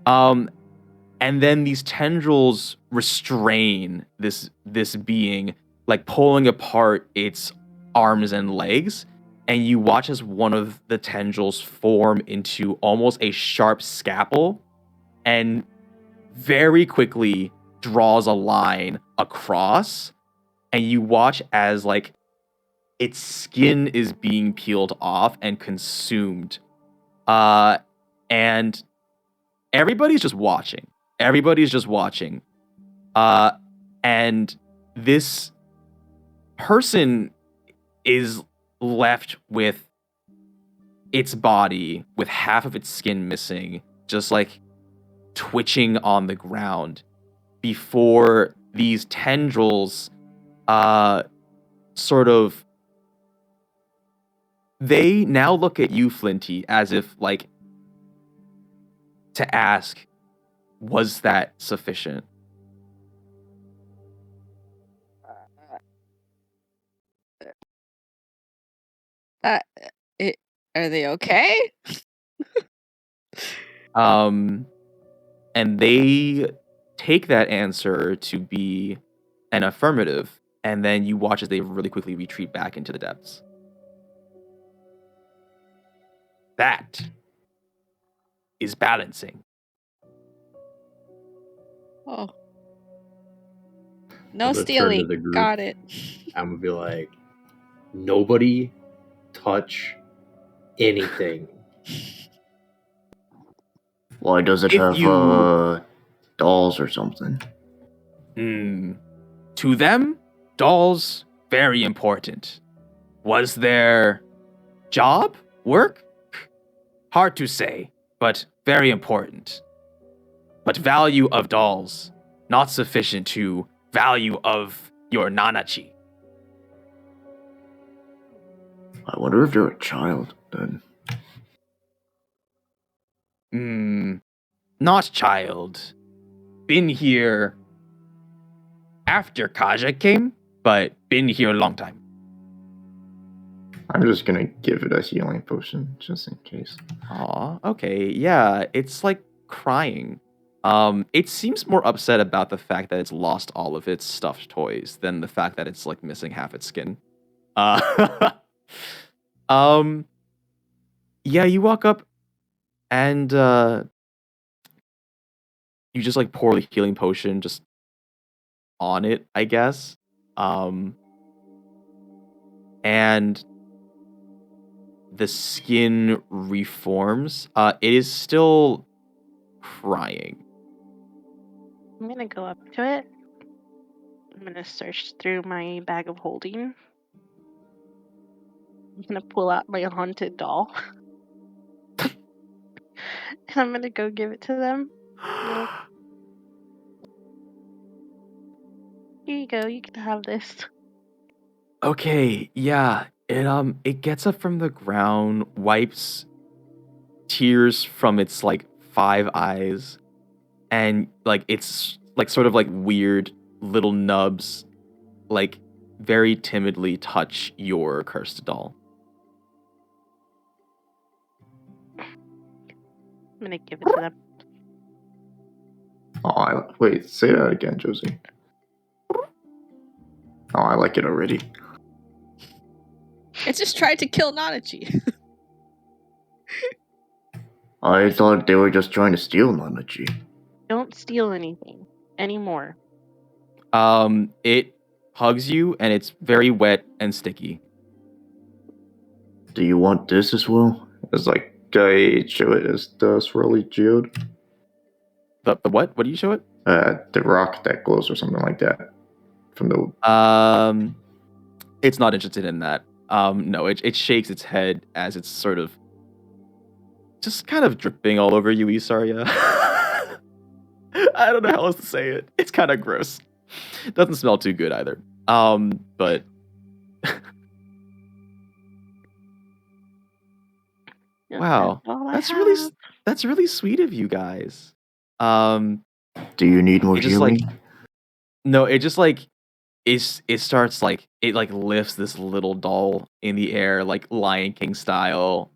Speaker 1: And then these tendrils restrain this being, like pulling apart its arms and legs, and you watch as one of the tendrils form into almost a sharp scalpel, and very quickly draws a line across, and you watch as like its skin is being peeled off and consumed. And everybody's just watching. And this person is left with its body with half of its skin missing, just like twitching on the ground before these tendrils sort of, they now look at you, Flinty, as if like to ask, was that sufficient?
Speaker 3: Are they okay?
Speaker 1: And they take that answer to be an affirmative, and then you watch as they really quickly retreat back into the depths. That is balancing.
Speaker 3: Oh.
Speaker 6: I'm
Speaker 3: No
Speaker 6: gonna turn to
Speaker 3: stealing.
Speaker 6: the group.
Speaker 3: Got it.
Speaker 6: I'm gonna be like, nobody touch anything.
Speaker 2: Why does it
Speaker 1: If
Speaker 2: have
Speaker 1: you-
Speaker 2: dolls or something?
Speaker 1: To them, dolls, very important. Was their job? Work? Hard to say, but very important. But value of dolls, not sufficient to value of your Nanachi.
Speaker 2: I wonder if they're a child then.
Speaker 1: Not child. Been here after Kaja came, but been here a long time.
Speaker 2: I'm just gonna give it a healing potion just in case.
Speaker 1: Aw, okay, yeah, it's like crying. It seems more upset about the fact that it's lost all of its stuffed toys than the fact that it's like missing half its skin. Yeah, you walk up and you just like pour the healing potion just on it, I guess. And the skin reforms. It is still crying.
Speaker 10: I'm gonna go up to it. I'm gonna search through my bag of holding. I'm gonna pull out my haunted doll. And I'm gonna go give it to them. Like, here you go, you can have this.
Speaker 1: Okay, yeah. It gets up from the ground, wipes tears from its like 5 eyes, and like it's like sort of like weird little nubs, like very timidly touch your cursed doll.
Speaker 10: I'm gonna give it to them.
Speaker 2: Wait, say that again, Josie. Oh, I like it already.
Speaker 3: It just tried to kill Nanachi.
Speaker 2: I thought they were just trying to steal Nanachi.
Speaker 10: Don't steal anything anymore.
Speaker 1: It hugs you and it's very wet and sticky.
Speaker 2: Do you want this as well? It's like I show it as the swirly geode.
Speaker 1: The what? What do you show it?
Speaker 2: The rock that glows or something like that. From the
Speaker 1: It's not interested in that. No, it shakes its head as it's sort of just kind of dripping all over you, Isarya. I don't know how else to say it. It's kind of gross. Doesn't smell too good either. But wow, that's really sweet of you guys.
Speaker 2: Do you need more healing?
Speaker 1: No, it just like it starts like it like lifts this little doll in the air like Lion King style.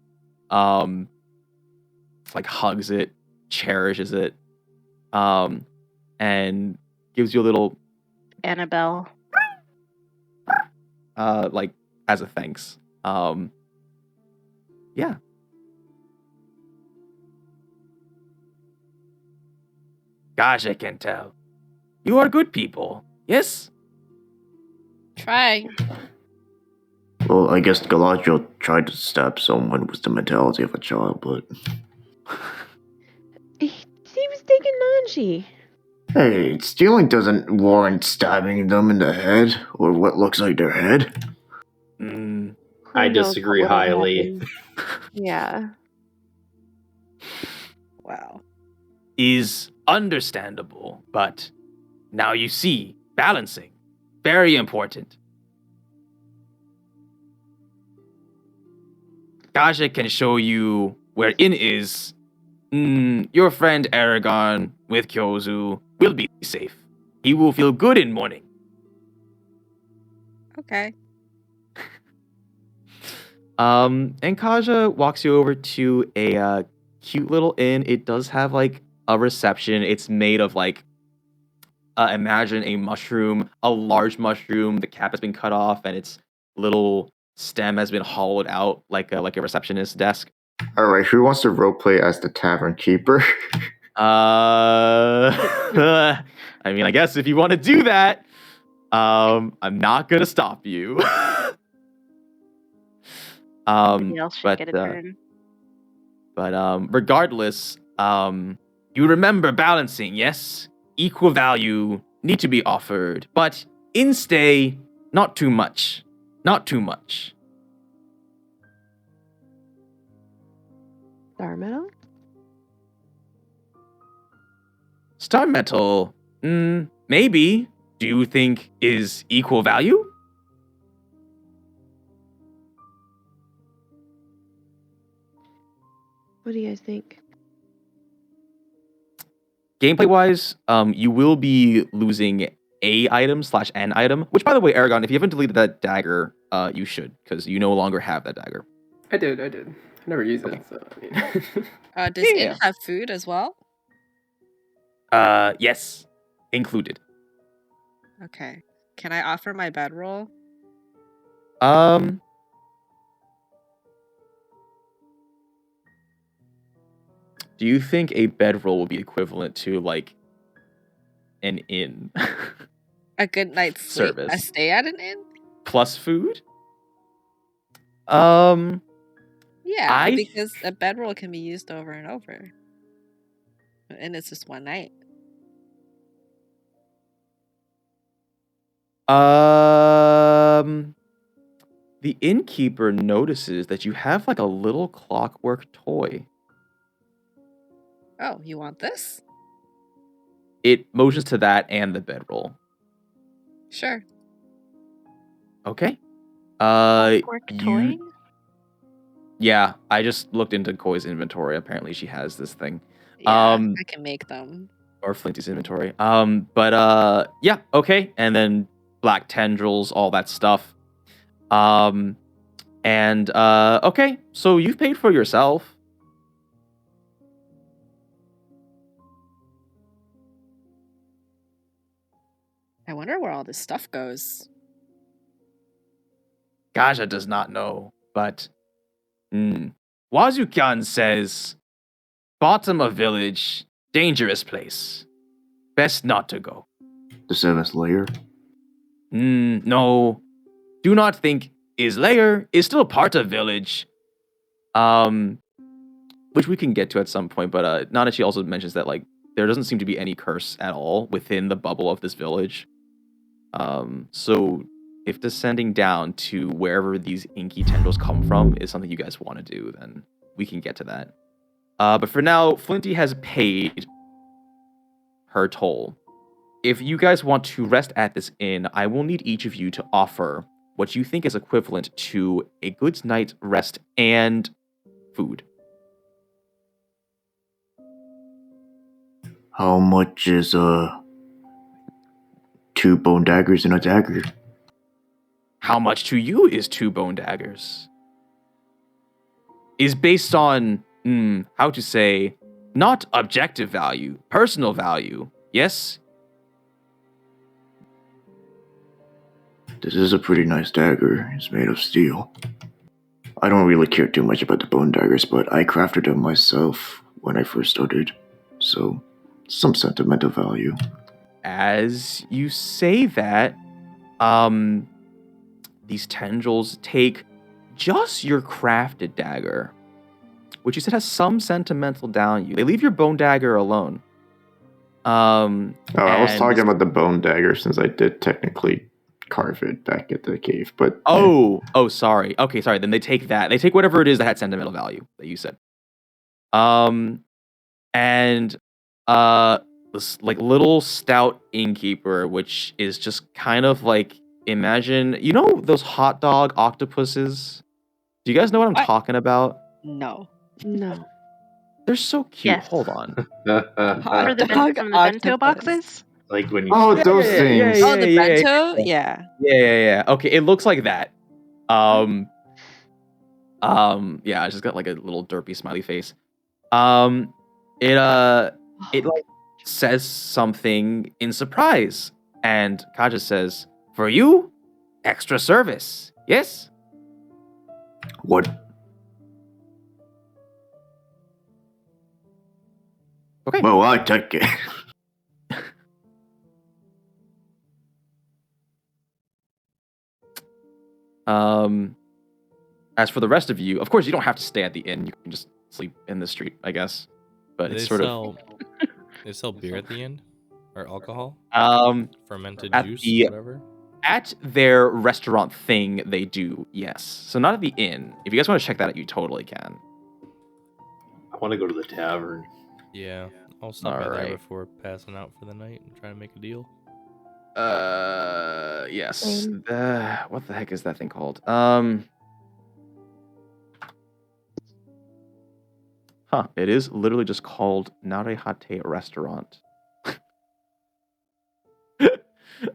Speaker 1: Like hugs it, cherishes it, and gives you a little
Speaker 10: Annabelle.
Speaker 1: like as a thanks. Yeah. Gosh, I can tell. You are good people, yes?
Speaker 3: Try.
Speaker 2: Well, I guess Galadriel tried to stab someone with the mentality of a child, but...
Speaker 4: He was taking Nanji.
Speaker 2: Hey, stealing doesn't warrant stabbing them in the head, or what looks like their head.
Speaker 6: I disagree highly.
Speaker 4: Yeah.
Speaker 3: Wow.
Speaker 1: Is understandable, but now you see, balancing, very important. Kaja can show you where in is. Your friend Eragon with Kyozu will be safe. He will feel good in morning.
Speaker 3: Okay.
Speaker 1: And Kaja walks you over to a cute little inn. It does have like a reception. It's made of like imagine a mushroom, a large mushroom. The cap has been cut off, and its little stem has been hollowed out like a receptionist desk.
Speaker 2: All right, who wants to roleplay as the tavern keeper?
Speaker 1: I mean, I guess if you want to do that, I'm not gonna stop you.
Speaker 10: Somebody else should get a turn.
Speaker 1: But regardless, you remember balancing, yes? Equal value need to be offered, but in stay, not too much. Not too much.
Speaker 4: Star metal?
Speaker 1: Star metal, maybe. Do you think is equal value?
Speaker 4: What do you guys think?
Speaker 1: Gameplay-wise, you will be losing a item / an item. Which, by the way, Eragon, if you haven't deleted that dagger, you should, because you no longer have that dagger.
Speaker 8: I did. I never use it, so I mean.
Speaker 3: Does it have food as well?
Speaker 1: Yes, included.
Speaker 3: Okay. Can I offer my bedroll?
Speaker 1: Do you think a bedroll will be equivalent to like an inn?
Speaker 3: A good night's sleep?
Speaker 1: Service.
Speaker 3: A stay at an inn?
Speaker 1: Plus food?
Speaker 3: Yeah, because a bedroll can be used over and over. And it's just one night.
Speaker 1: The innkeeper notices that you have like a little clockwork toy.
Speaker 3: Oh, you want this?
Speaker 1: It motions to that and the bedroll.
Speaker 3: Sure.
Speaker 1: Okay.
Speaker 10: Clockwork toy?
Speaker 1: Yeah, I just looked into Koi's inventory. Apparently she has this thing.
Speaker 3: Yeah, I can make them.
Speaker 1: Or Flinty's inventory. Yeah, okay. And then black tendrils, all that stuff. Okay, so you've paid for yourself.
Speaker 3: I wonder where all this stuff goes.
Speaker 1: Gaja does not know, but Wazukyan says, bottom of village, dangerous place. Best not to go.
Speaker 2: The 7th layer?
Speaker 1: No. Do not think his lair is still part of village. Which we can get to at some point, but Nanachi also mentions that like there doesn't seem to be any curse at all within the bubble of this village. So if descending down to wherever these inky tendrils come from is something you guys want to do, then we can get to that. But for now, Flinty has paid her toll. If you guys want to rest at this inn, I will need each of you to offer what you think is equivalent to a good night's rest and food.
Speaker 2: How much is 2 bone daggers and a dagger?
Speaker 1: How much to you is 2 bone daggers? Is based on, how to say, not objective value, personal value. Yes?
Speaker 2: This is a pretty nice dagger. It's made of steel. I don't really care too much about the bone daggers, but I crafted them myself when I first started. So, some sentimental value.
Speaker 1: As you say that, these tendrils take just your crafted dagger, which you said has some sentimental value. They leave your bone dagger alone.
Speaker 6: I was talking about the bone dagger since I did technically carve it back at the cave, but
Speaker 1: sorry. Okay, sorry. Then they take that. They take whatever it is that had sentimental value that you said. This like little stout innkeeper, which is just kind of like, imagine, you know those hot dog octopuses? Do you guys know what I'm talking about?
Speaker 3: No.
Speaker 4: No.
Speaker 1: They're so cute.
Speaker 10: Yes.
Speaker 1: Hold on.
Speaker 10: Or the bento boxes?
Speaker 6: Like when you
Speaker 2: those things.
Speaker 3: Oh, the bento? Yeah.
Speaker 1: Yeah. Okay, it looks like that. Yeah, I just got like a little derpy smiley face. It like says something in surprise, and Kaja says, "For you, extra service. Yes."
Speaker 2: What?
Speaker 1: Okay.
Speaker 2: Well, I take it.
Speaker 1: As for the rest of you, of course, you don't have to stay at the inn. You can just sleep in the street, I guess. But
Speaker 5: Do
Speaker 1: it's
Speaker 5: they
Speaker 1: sort
Speaker 5: sell, They sell beer at the end? Or alcohol?
Speaker 1: of
Speaker 5: Fermented
Speaker 1: at
Speaker 5: juice,
Speaker 1: the-
Speaker 5: whatever?
Speaker 1: at their restaurant thing, they do, yes. So not at the inn. If you guys want to check that out, you totally can.
Speaker 6: I want to go to the tavern.
Speaker 5: Yeah. I'll stop by there
Speaker 1: Alright.
Speaker 5: before passing out for the night and try to make a deal.
Speaker 1: Yes.
Speaker 4: Same.
Speaker 1: What the heck is that thing called? It is literally just called Narehate Restaurant.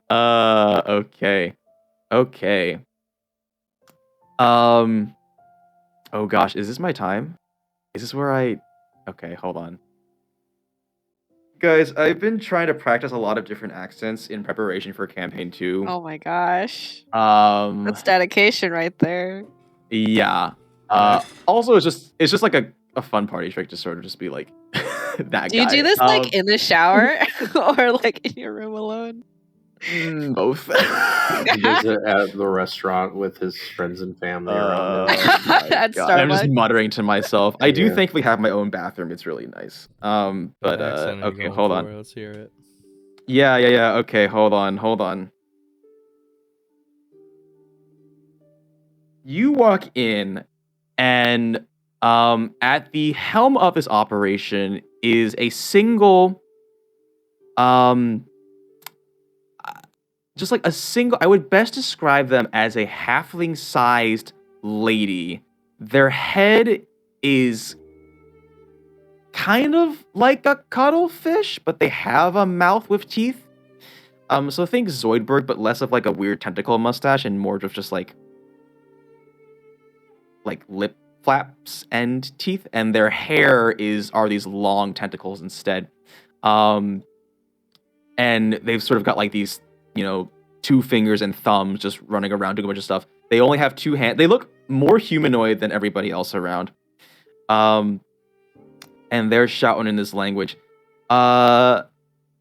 Speaker 1: Okay. Okay. Oh gosh, is this my time? Is this where I... Okay, hold on. Guys, I've been trying to practice a lot of different accents in preparation for campaign 2.
Speaker 3: Oh my gosh.
Speaker 1: Um,
Speaker 3: That's dedication right there.
Speaker 1: yeah. Also, it's just like a fun party trick to sort of just be like that guy.
Speaker 3: Do you do this like in the shower or like in your room alone?
Speaker 1: Both?
Speaker 6: He does it at the restaurant with his friends and family around him.
Speaker 3: At
Speaker 1: God, I'm just
Speaker 3: Starbucks.
Speaker 1: muttering to myself. I do
Speaker 6: Yeah.
Speaker 1: thankfully have my own bathroom. It's really nice. But
Speaker 5: What accent are you
Speaker 1: okay,
Speaker 5: going
Speaker 1: hold
Speaker 5: for?
Speaker 1: on.
Speaker 5: Let's hear it.
Speaker 1: Yeah. Okay, hold on. You walk in, and at the helm of this operation is a single, just like a single. I would best describe them as a halfling-sized lady. Their head is kind of like a cuttlefish, but they have a mouth with teeth. So think Zoidberg, but less of like a weird tentacle mustache and more of just like lip flaps and teeth, and their hair are these long tentacles instead. And they've sort of got like these, 2 fingers and thumbs just running around doing a bunch of stuff. They only have 2 hands. They look more humanoid than everybody else around. And they're shouting in this language. And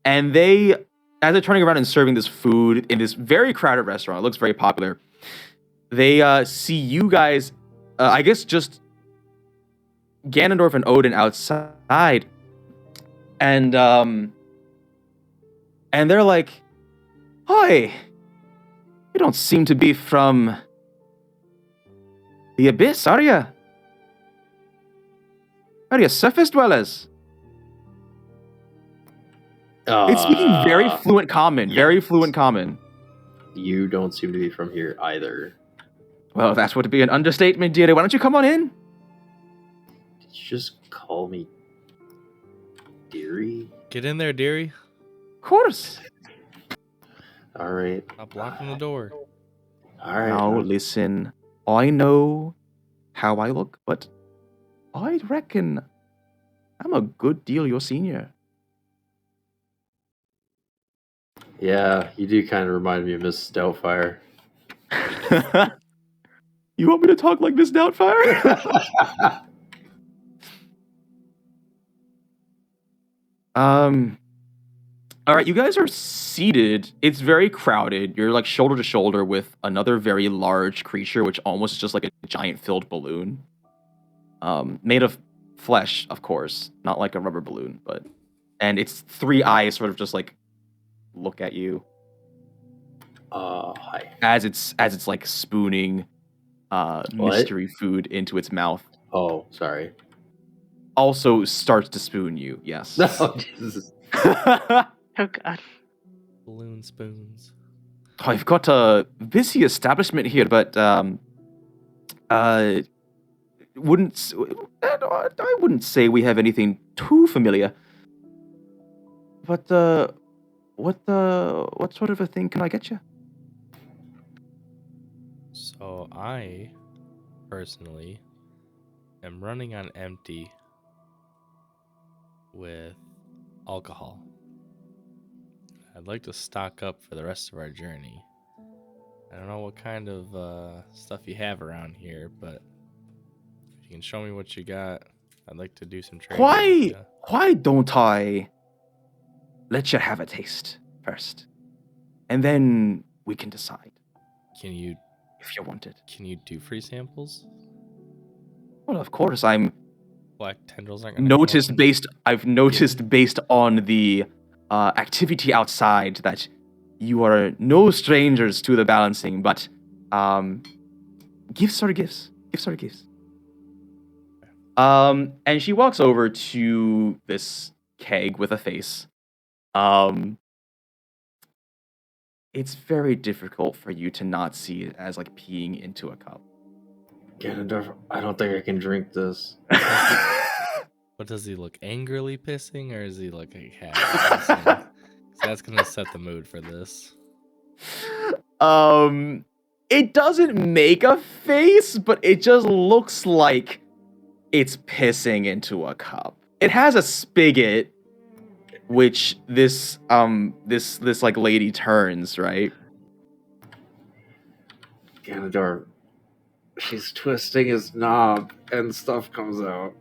Speaker 1: they, as they're turning around and serving this food in this very crowded restaurant, it looks very popular. They see you guys, I guess just Ganondorf and Odin outside. And they're like, "Hi, you don't seem to be from the Abyss, are you? Are you surface dwellers?" It's speaking very fluent common, very fluent common.
Speaker 6: You don't seem to be from here either.
Speaker 1: Well, that would be an understatement, dearie. Why don't you come on in?
Speaker 6: Did you just call me dearie?
Speaker 5: Get in there, dearie.
Speaker 1: Of course.
Speaker 6: All right.
Speaker 5: Stop blocking the door.
Speaker 6: All right.
Speaker 1: Now, listen. I know how I look, but I reckon I'm a good deal your senior.
Speaker 6: Yeah, you do kind of remind me of Miss Doubtfire.
Speaker 1: You want me to talk like Miss Doubtfire? All right, you guys are seated. It's very crowded. You're like shoulder to shoulder with another very large creature, which almost is just like a giant filled balloon. Made of flesh, of course, not like a rubber balloon, and its 3 eyes sort of just like look at you.
Speaker 6: Hi.
Speaker 1: As it's like spooning mystery food into its mouth.
Speaker 6: Oh, sorry.
Speaker 1: Also starts to spoon you, yes.
Speaker 6: Oh, Jesus.
Speaker 10: Oh god.
Speaker 5: Balloon spoons.
Speaker 1: I've got a busy establishment here, but I wouldn't say we have anything too familiar. But what sort of a thing can I get you?
Speaker 5: So I, personally, am running on empty with alcohol. I'd like to stock up for the rest of our journey. I don't know what kind of stuff you have around here, but if you can show me what you got, I'd like to do some trading.
Speaker 1: Why don't I let you have a taste first, and then we can decide.
Speaker 5: Can you,
Speaker 1: if you want it?
Speaker 5: Can you do free samples?
Speaker 1: Well, of course. I'm
Speaker 5: Black tendrils aren't gonna
Speaker 1: noticed based. I've noticed based on the activity outside that you are no strangers to the balancing, but gifts are gifts. Gifts are gifts. And she walks over to this keg with a face. It's very difficult for you to not see it as like peeing into a cup.
Speaker 6: Ganondorf, I don't think I can drink this.
Speaker 5: But does he look angrily pissing, or is he like a cat pissing? So that's gonna set the mood for this.
Speaker 1: It doesn't make a face, but it just looks like it's pissing into a cup. It has a spigot, which this like lady turns, right?
Speaker 6: Ganondorf, she's twisting his knob and stuff comes out.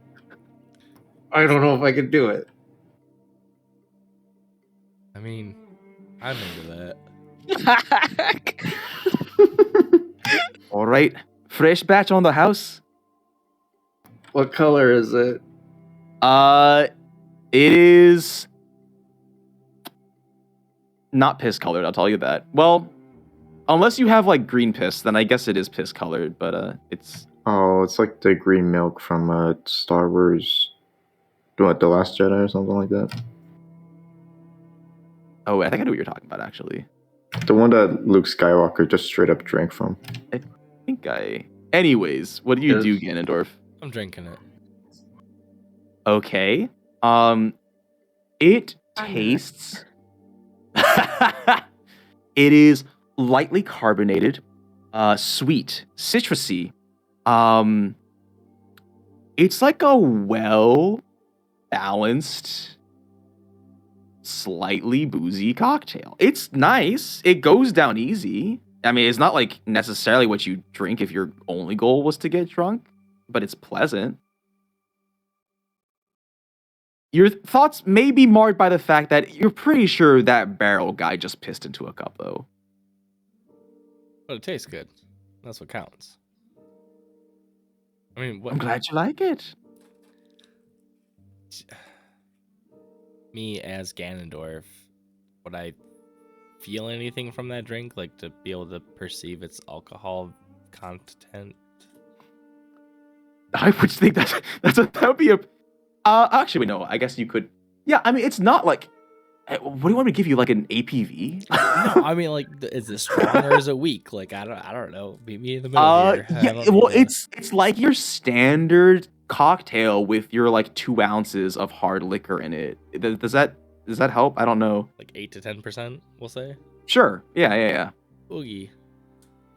Speaker 6: I don't know if I can do it.
Speaker 5: I mean, I'm into that.
Speaker 1: All right, fresh batch on the house.
Speaker 6: What color is it?
Speaker 1: It is not piss colored, I'll tell you that. Well, unless you have like green piss, then I guess it is piss colored, but it's...
Speaker 2: Oh, it's like the green milk from Star Wars, what, The Last Jedi or something like that?
Speaker 1: Oh, I think I know what you're talking about, actually.
Speaker 2: The one that Luke Skywalker just straight up drank from.
Speaker 1: I think I... Anyways, what do you do, Ganondorf?
Speaker 5: I'm drinking it.
Speaker 1: Okay. It tastes... It is lightly carbonated, sweet, citrusy. It's like a well-balanced, slightly boozy cocktail. It's nice. It goes down easy. I mean, it's not like necessarily what you drink if your only goal was to get drunk, but it's pleasant. Your thoughts may be marred by the fact that you're pretty sure that barrel guy just pissed into a cup, though.
Speaker 5: But it tastes good. That's what counts. I mean, what...
Speaker 1: I'm glad you like it.
Speaker 5: Me as Ganondorf, would I feel anything from that drink? Like, to be able to perceive its alcohol content?
Speaker 1: I would think that would be a... actually, no, I guess you could... Yeah, I mean, it's not like... What do you want me to give you, like an APV?
Speaker 5: No, I mean, like, is it strong or is it weak? Like, I don't know. Meet me in the middle here.
Speaker 1: Yeah, well, it's like your standard cocktail with your, like, 2 ounces of hard liquor in it. Does that help? I don't know.
Speaker 5: Like 8 to 10%, we'll say?
Speaker 1: Sure. Yeah.
Speaker 5: Oogie.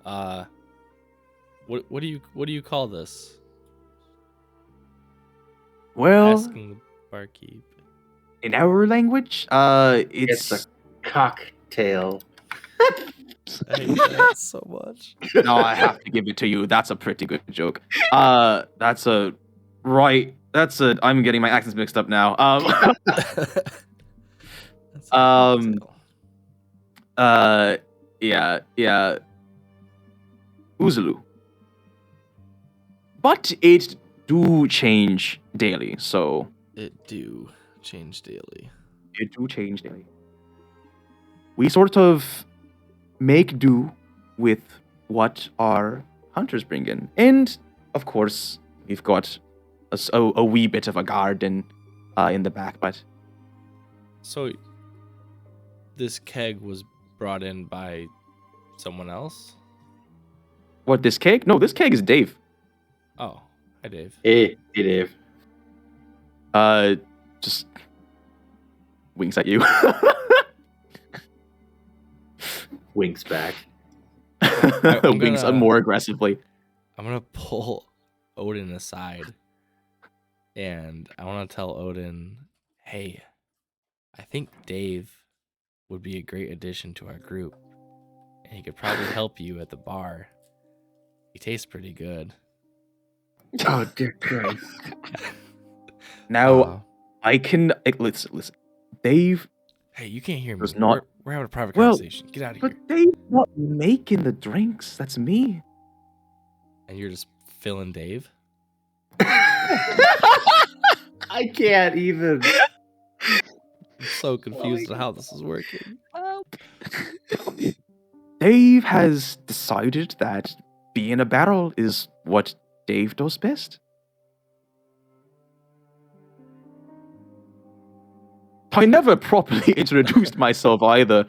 Speaker 5: What do you call this?
Speaker 1: Well...
Speaker 5: Asking the barkeep.
Speaker 1: In our language,
Speaker 6: It's a cocktail.
Speaker 5: I hate that so much.
Speaker 1: No, I have to give it to you. That's a pretty good joke. I'm getting my accents mixed up now. Yeah. Uzulu. But it do change daily, so...
Speaker 5: It do change daily.
Speaker 1: We sort of make do with what our hunters bring in. And, of course, we've got a wee bit of a garden in the back, but...
Speaker 5: So, this keg was brought in by someone else?
Speaker 1: What, this keg? No, this keg is Dave.
Speaker 5: Oh, hi, Dave.
Speaker 6: Hey, Dave.
Speaker 1: Just winks at you.
Speaker 6: Winks back.
Speaker 1: Winks more aggressively.
Speaker 5: I'm gonna pull Odin aside, and I want to tell Odin, Hey, I think Dave would be a great addition to our group. And he could probably help you at the bar. He tastes pretty good.
Speaker 6: Oh, dear Christ.
Speaker 1: Now, I can listen. Dave
Speaker 5: Hey, you can't hear me.
Speaker 1: was not.
Speaker 5: We're having a private
Speaker 1: Well,
Speaker 5: conversation. Get out of
Speaker 1: but
Speaker 5: here.
Speaker 1: Dave's not making the drinks. That's me.
Speaker 5: And you're just filling Dave?
Speaker 6: I can't even.
Speaker 5: I'm so confused on how this is working.
Speaker 1: Dave has decided that being a barrel is what Dave does best. I never properly introduced myself either.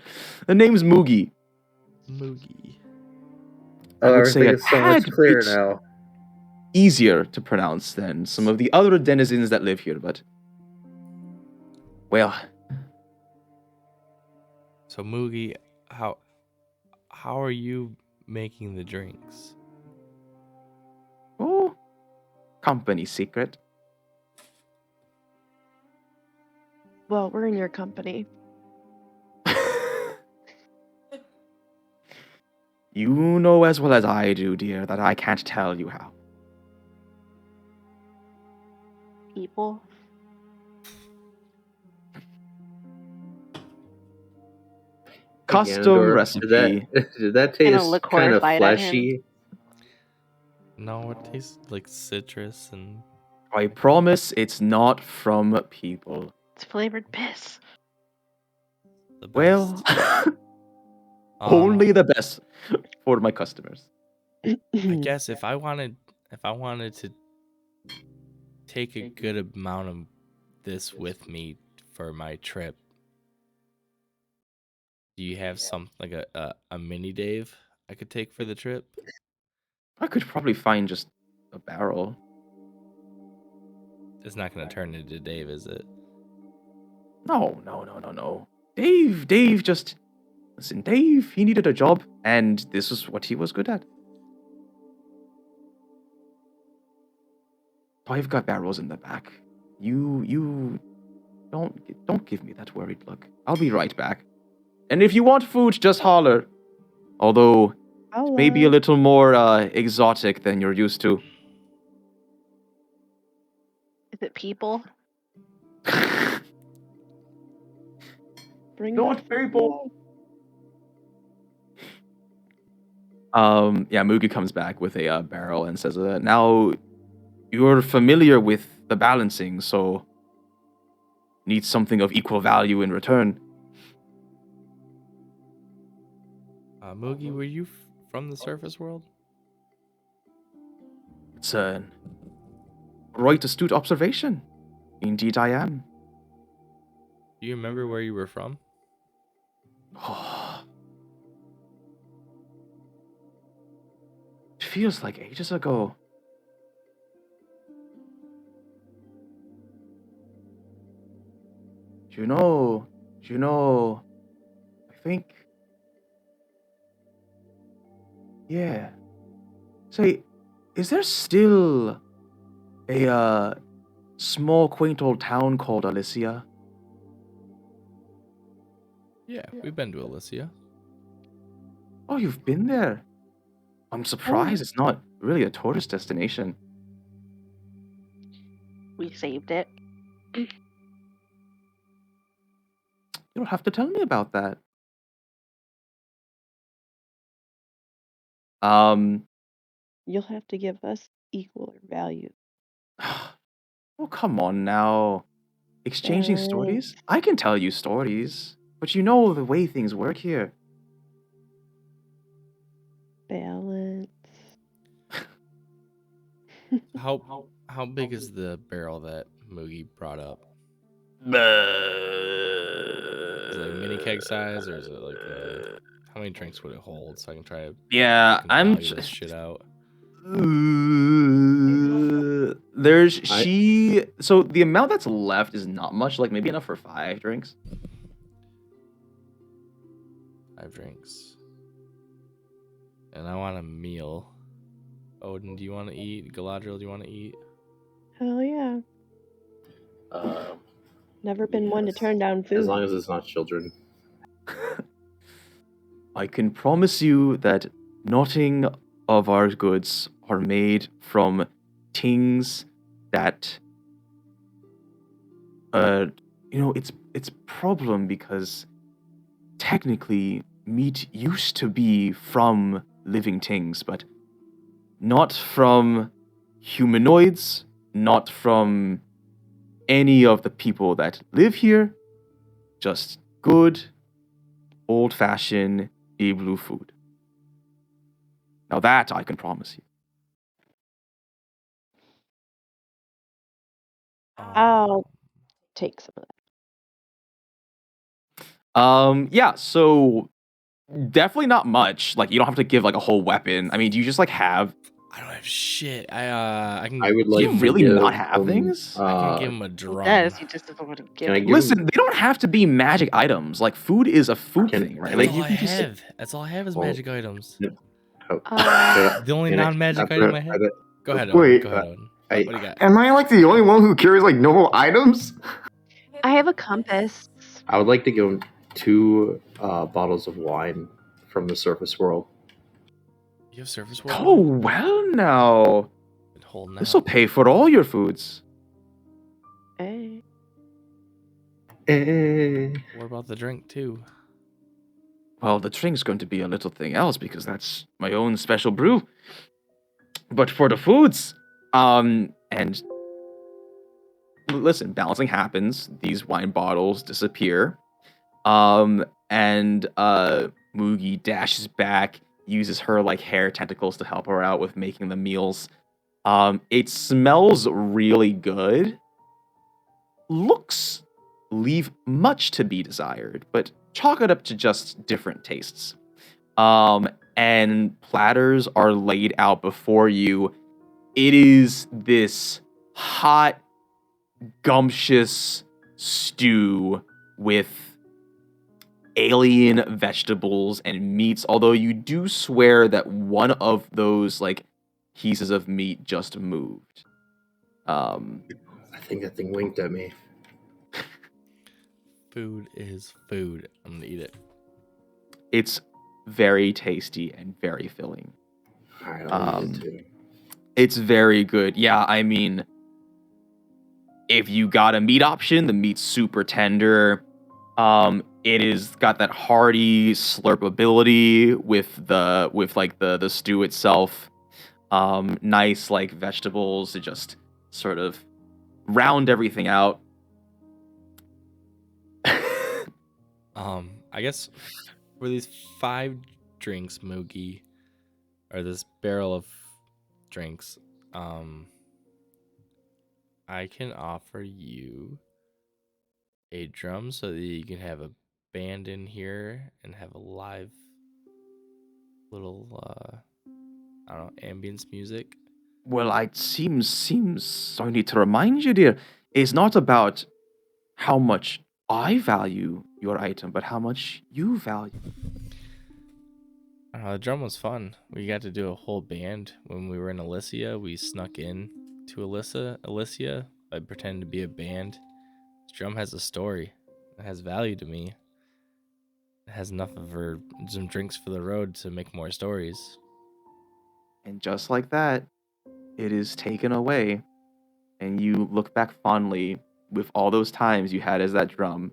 Speaker 1: The name's Moogie.
Speaker 5: Moogie.
Speaker 6: Oh,
Speaker 1: I would say
Speaker 6: everything
Speaker 1: a
Speaker 6: is so much
Speaker 1: tad
Speaker 6: clearer
Speaker 1: bit
Speaker 6: now.
Speaker 1: easier to pronounce than some of the other denizens that live here, but well.
Speaker 5: So Moogie, how are you making the drinks?
Speaker 1: Oh, company secret.
Speaker 4: Well, we're in your company.
Speaker 1: You know as well as I do, dear, that I can't tell you how.
Speaker 10: People.
Speaker 1: Custom
Speaker 6: Ganondorf,
Speaker 1: recipe.
Speaker 6: Did that
Speaker 10: Gonna
Speaker 6: taste
Speaker 10: look
Speaker 6: kind of
Speaker 10: horrified at him.
Speaker 6: fleshy?
Speaker 5: No, it tastes like citrus and
Speaker 1: I promise it's not from people.
Speaker 10: It's flavored piss.
Speaker 5: the best.
Speaker 1: Well, only the best for my customers.
Speaker 5: I guess if I wanted to take a good amount of this with me for my trip, do you have something like a mini Dave I could take for the trip?
Speaker 1: I could probably find just a barrel.
Speaker 5: It's not going to turn into Dave, is it?
Speaker 1: No. Dave just... Listen, Dave, he needed a job, and this is what he was good at. I've got barrels in the back. You... Don't give me that worried look. I'll be right back. And if you want food, just holler. Although,
Speaker 4: I'll
Speaker 1: maybe a little more exotic than you're used to.
Speaker 10: Is it people?
Speaker 4: bring
Speaker 1: Not
Speaker 4: the
Speaker 1: people. Yeah, Moogie comes back with a barrel and says, now, you're familiar with the balancing, so need something of equal value in return.
Speaker 5: Moogie, were you from the surface world?
Speaker 1: It's a right astute observation. Indeed I am.
Speaker 5: Do you remember where you were from?
Speaker 1: It feels like ages ago. Do you know, I think... Yeah. Say, is there still a, small, quaint old town called Alicia?
Speaker 5: Yeah, we've been to Alicia.
Speaker 1: Oh, you've been there? I'm surprised it's not really a tourist destination.
Speaker 10: We saved it.
Speaker 1: You don't have to tell me about that.
Speaker 4: You'll have to give us equal value.
Speaker 1: Oh, come on now. Exchanging stories? I can tell you stories, but you know the way things work here.
Speaker 4: Balance.
Speaker 5: How big is the barrel that Moogie brought up? Is it like mini keg size, or is it like how many drinks would it hold? So I can try to value this shit out.
Speaker 1: So the amount that's left is not much, like maybe enough for 5 drinks.
Speaker 5: 5 drinks. And I want a meal. Odin, do you want to eat? Galadriel, do you want to eat?
Speaker 4: Hell yeah. Never been one to
Speaker 6: Yes.
Speaker 4: turn down food.
Speaker 6: As long as it's not children.
Speaker 1: I can promise you that nothing of our goods are made from things that it's a problem because technically meat used to be from living things, but not from humanoids, not from any of the people that live here, just good old-fashioned igloo food. Now that I can promise you.
Speaker 4: I'll take some of that.
Speaker 1: Yeah, so definitely not much. Like, you don't have to give like a whole weapon. I mean, do you just like have?
Speaker 5: I don't have shit. I can.
Speaker 6: I would
Speaker 1: Do
Speaker 6: like
Speaker 1: you
Speaker 6: to
Speaker 1: really
Speaker 6: give
Speaker 1: not have
Speaker 6: him,
Speaker 1: things?
Speaker 5: I can give him a drum.
Speaker 10: Yes, you just don't want to give
Speaker 6: Can I
Speaker 10: him.
Speaker 6: give
Speaker 1: Listen,
Speaker 6: him,
Speaker 1: they don't have to be magic items. Like, food is a food
Speaker 6: Can-
Speaker 1: thing, right?
Speaker 6: can
Speaker 1: Like,
Speaker 5: That's
Speaker 1: you
Speaker 5: all I
Speaker 1: can just
Speaker 5: have. That's all I have is
Speaker 6: Well,
Speaker 5: magic items. The only
Speaker 6: can I-
Speaker 5: non-magic
Speaker 6: I-
Speaker 5: item I have. Go ahead,
Speaker 2: Wait,
Speaker 5: Odin. Go ahead, Odin.
Speaker 6: I-
Speaker 5: What do you got?
Speaker 2: Am I like the only one who carries like normal items?
Speaker 4: I have a compass.
Speaker 6: I would like to give him 2 bottles of wine from the surface world.
Speaker 5: You have surface world.
Speaker 1: Oh well, now
Speaker 5: Been holding
Speaker 1: this will
Speaker 5: out.
Speaker 1: pay for all your foods.
Speaker 4: Hey.
Speaker 5: What about the drink too?
Speaker 1: Well, the drink's going to be a little thing else because that's my own special brew. But for the foods, and listen, balancing happens. These wine bottles disappear. And Moogie dashes back, uses her like hair tentacles to help her out with making the meals. It smells really good. Looks leave much to be desired, but chalk it up to just different tastes. And platters are laid out before you. It is this hot, gumptious stew with alien vegetables and meats, although you do swear that one of those like pieces of meat just moved.
Speaker 6: I think that thing winked at me.
Speaker 5: Food is food. I'm gonna eat it.
Speaker 1: It's very tasty and very filling.
Speaker 6: Alright, I'll eat it too.
Speaker 1: It's very good. Yeah, I mean, if you got a meat option, the meat's super tender. It is got that hearty slurpability with the stew itself. Nice like vegetables to just sort of round everything out.
Speaker 5: I guess for these 5 drinks, Moogie, or this barrel of drinks, I can offer you a drum so that you can have a band in here and have a live little I don't know, ambience music.
Speaker 1: Well, I seems I need to remind you, dear, it's not about how much I value your item, but how much you value.
Speaker 5: The drum was fun. We got to do a whole band when we were in Elysia. We snuck in to Elysia by pretending to be a band. This drum has a story. It has value to me. It has enough of some drinks for the road to make more stories.
Speaker 1: And just like that, it is taken away, and you look back fondly with all those times you had as that drum.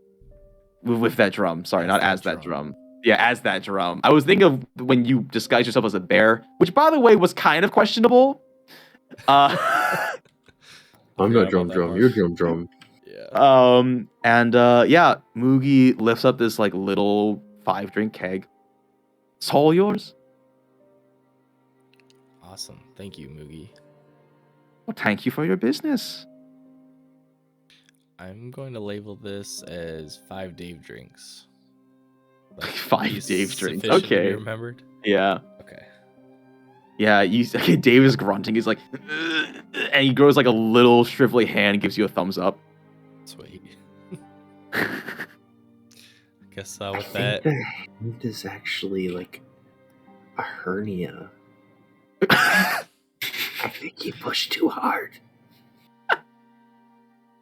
Speaker 1: With that drum, sorry, not as that drum. Yeah, as that drum. I was thinking of when you disguised yourself as a bear, which, by the way, was kind of questionable.
Speaker 6: I'm not drum. You're drum.
Speaker 5: Yeah.
Speaker 1: Yeah, Moogie lifts up this like little 5-drink keg. It's all yours.
Speaker 5: Awesome. Thank you, Moogie.
Speaker 1: Well, thank you for your business.
Speaker 5: I'm going to label this as 5 Dave drinks.
Speaker 1: 5 Dave drinks.
Speaker 5: Sufficient to be
Speaker 1: Okay.
Speaker 5: remembered?
Speaker 1: Yeah.
Speaker 5: Okay.
Speaker 1: Yeah, Dave is grunting. He's like, and he grows like a little shrivelly hand and gives you a thumbs up.
Speaker 5: Sweet. I guess with
Speaker 6: I
Speaker 5: that.
Speaker 6: think that is actually like a hernia. I think he pushed too hard.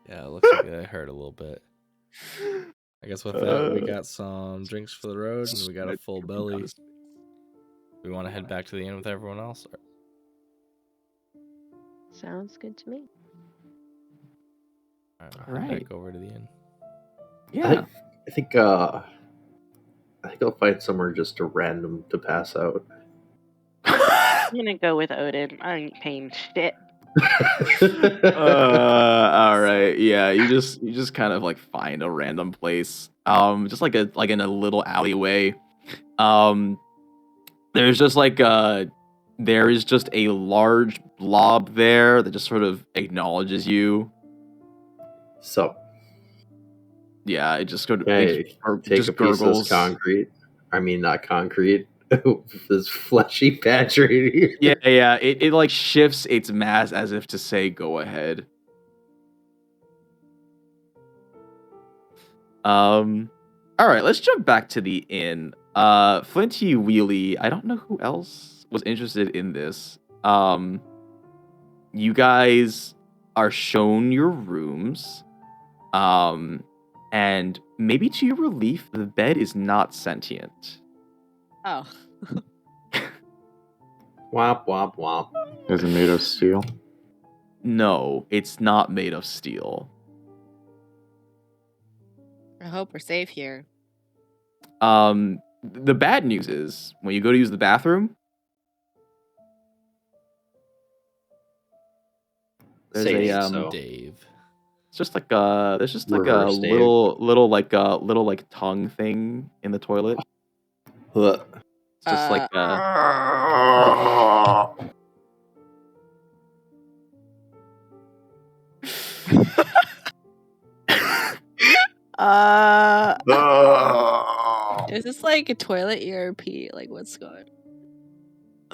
Speaker 5: Yeah, it looks like that hurt a little bit. I guess with that, we got some drinks for the road, and we got a full belly. We want to head back to the inn with everyone else.
Speaker 4: Sounds good to me.
Speaker 5: All
Speaker 1: Right.
Speaker 5: Back over to the inn.
Speaker 1: Yeah.
Speaker 6: I think I'll find somewhere just a random to pass out.
Speaker 10: I'm gonna go with Odin. I ain't paying shit.
Speaker 1: All right. Yeah, you just kind of like find a random place. Just like in a little alleyway. There's just like there is just a large blob there that just sort of acknowledges you.
Speaker 6: So,
Speaker 1: Yeah, it just sort of
Speaker 6: hey, take
Speaker 1: just
Speaker 6: a piece of this concrete. I mean, not concrete. This fleshy patch right here.
Speaker 1: Yeah. It like shifts its mass as if to say, "Go ahead." All right, let's jump back to the inn. Flinty Wheelie, I don't know who else was interested in this. You guys are shown your rooms. And maybe to your relief, the bed is not sentient.
Speaker 3: Oh.
Speaker 6: Womp womp womp.
Speaker 2: Is it made of steel?
Speaker 1: No, it's not made of steel.
Speaker 3: I hope we're safe here.
Speaker 1: The bad news is when you go to use the bathroom, there's
Speaker 5: Dave.
Speaker 1: It's just like there's just like
Speaker 6: Reverse
Speaker 1: a
Speaker 6: Dave.
Speaker 1: little tongue thing in the toilet.
Speaker 6: Ugh.
Speaker 1: It's just like
Speaker 3: Is this like a toilet ERP? Like, what's going on?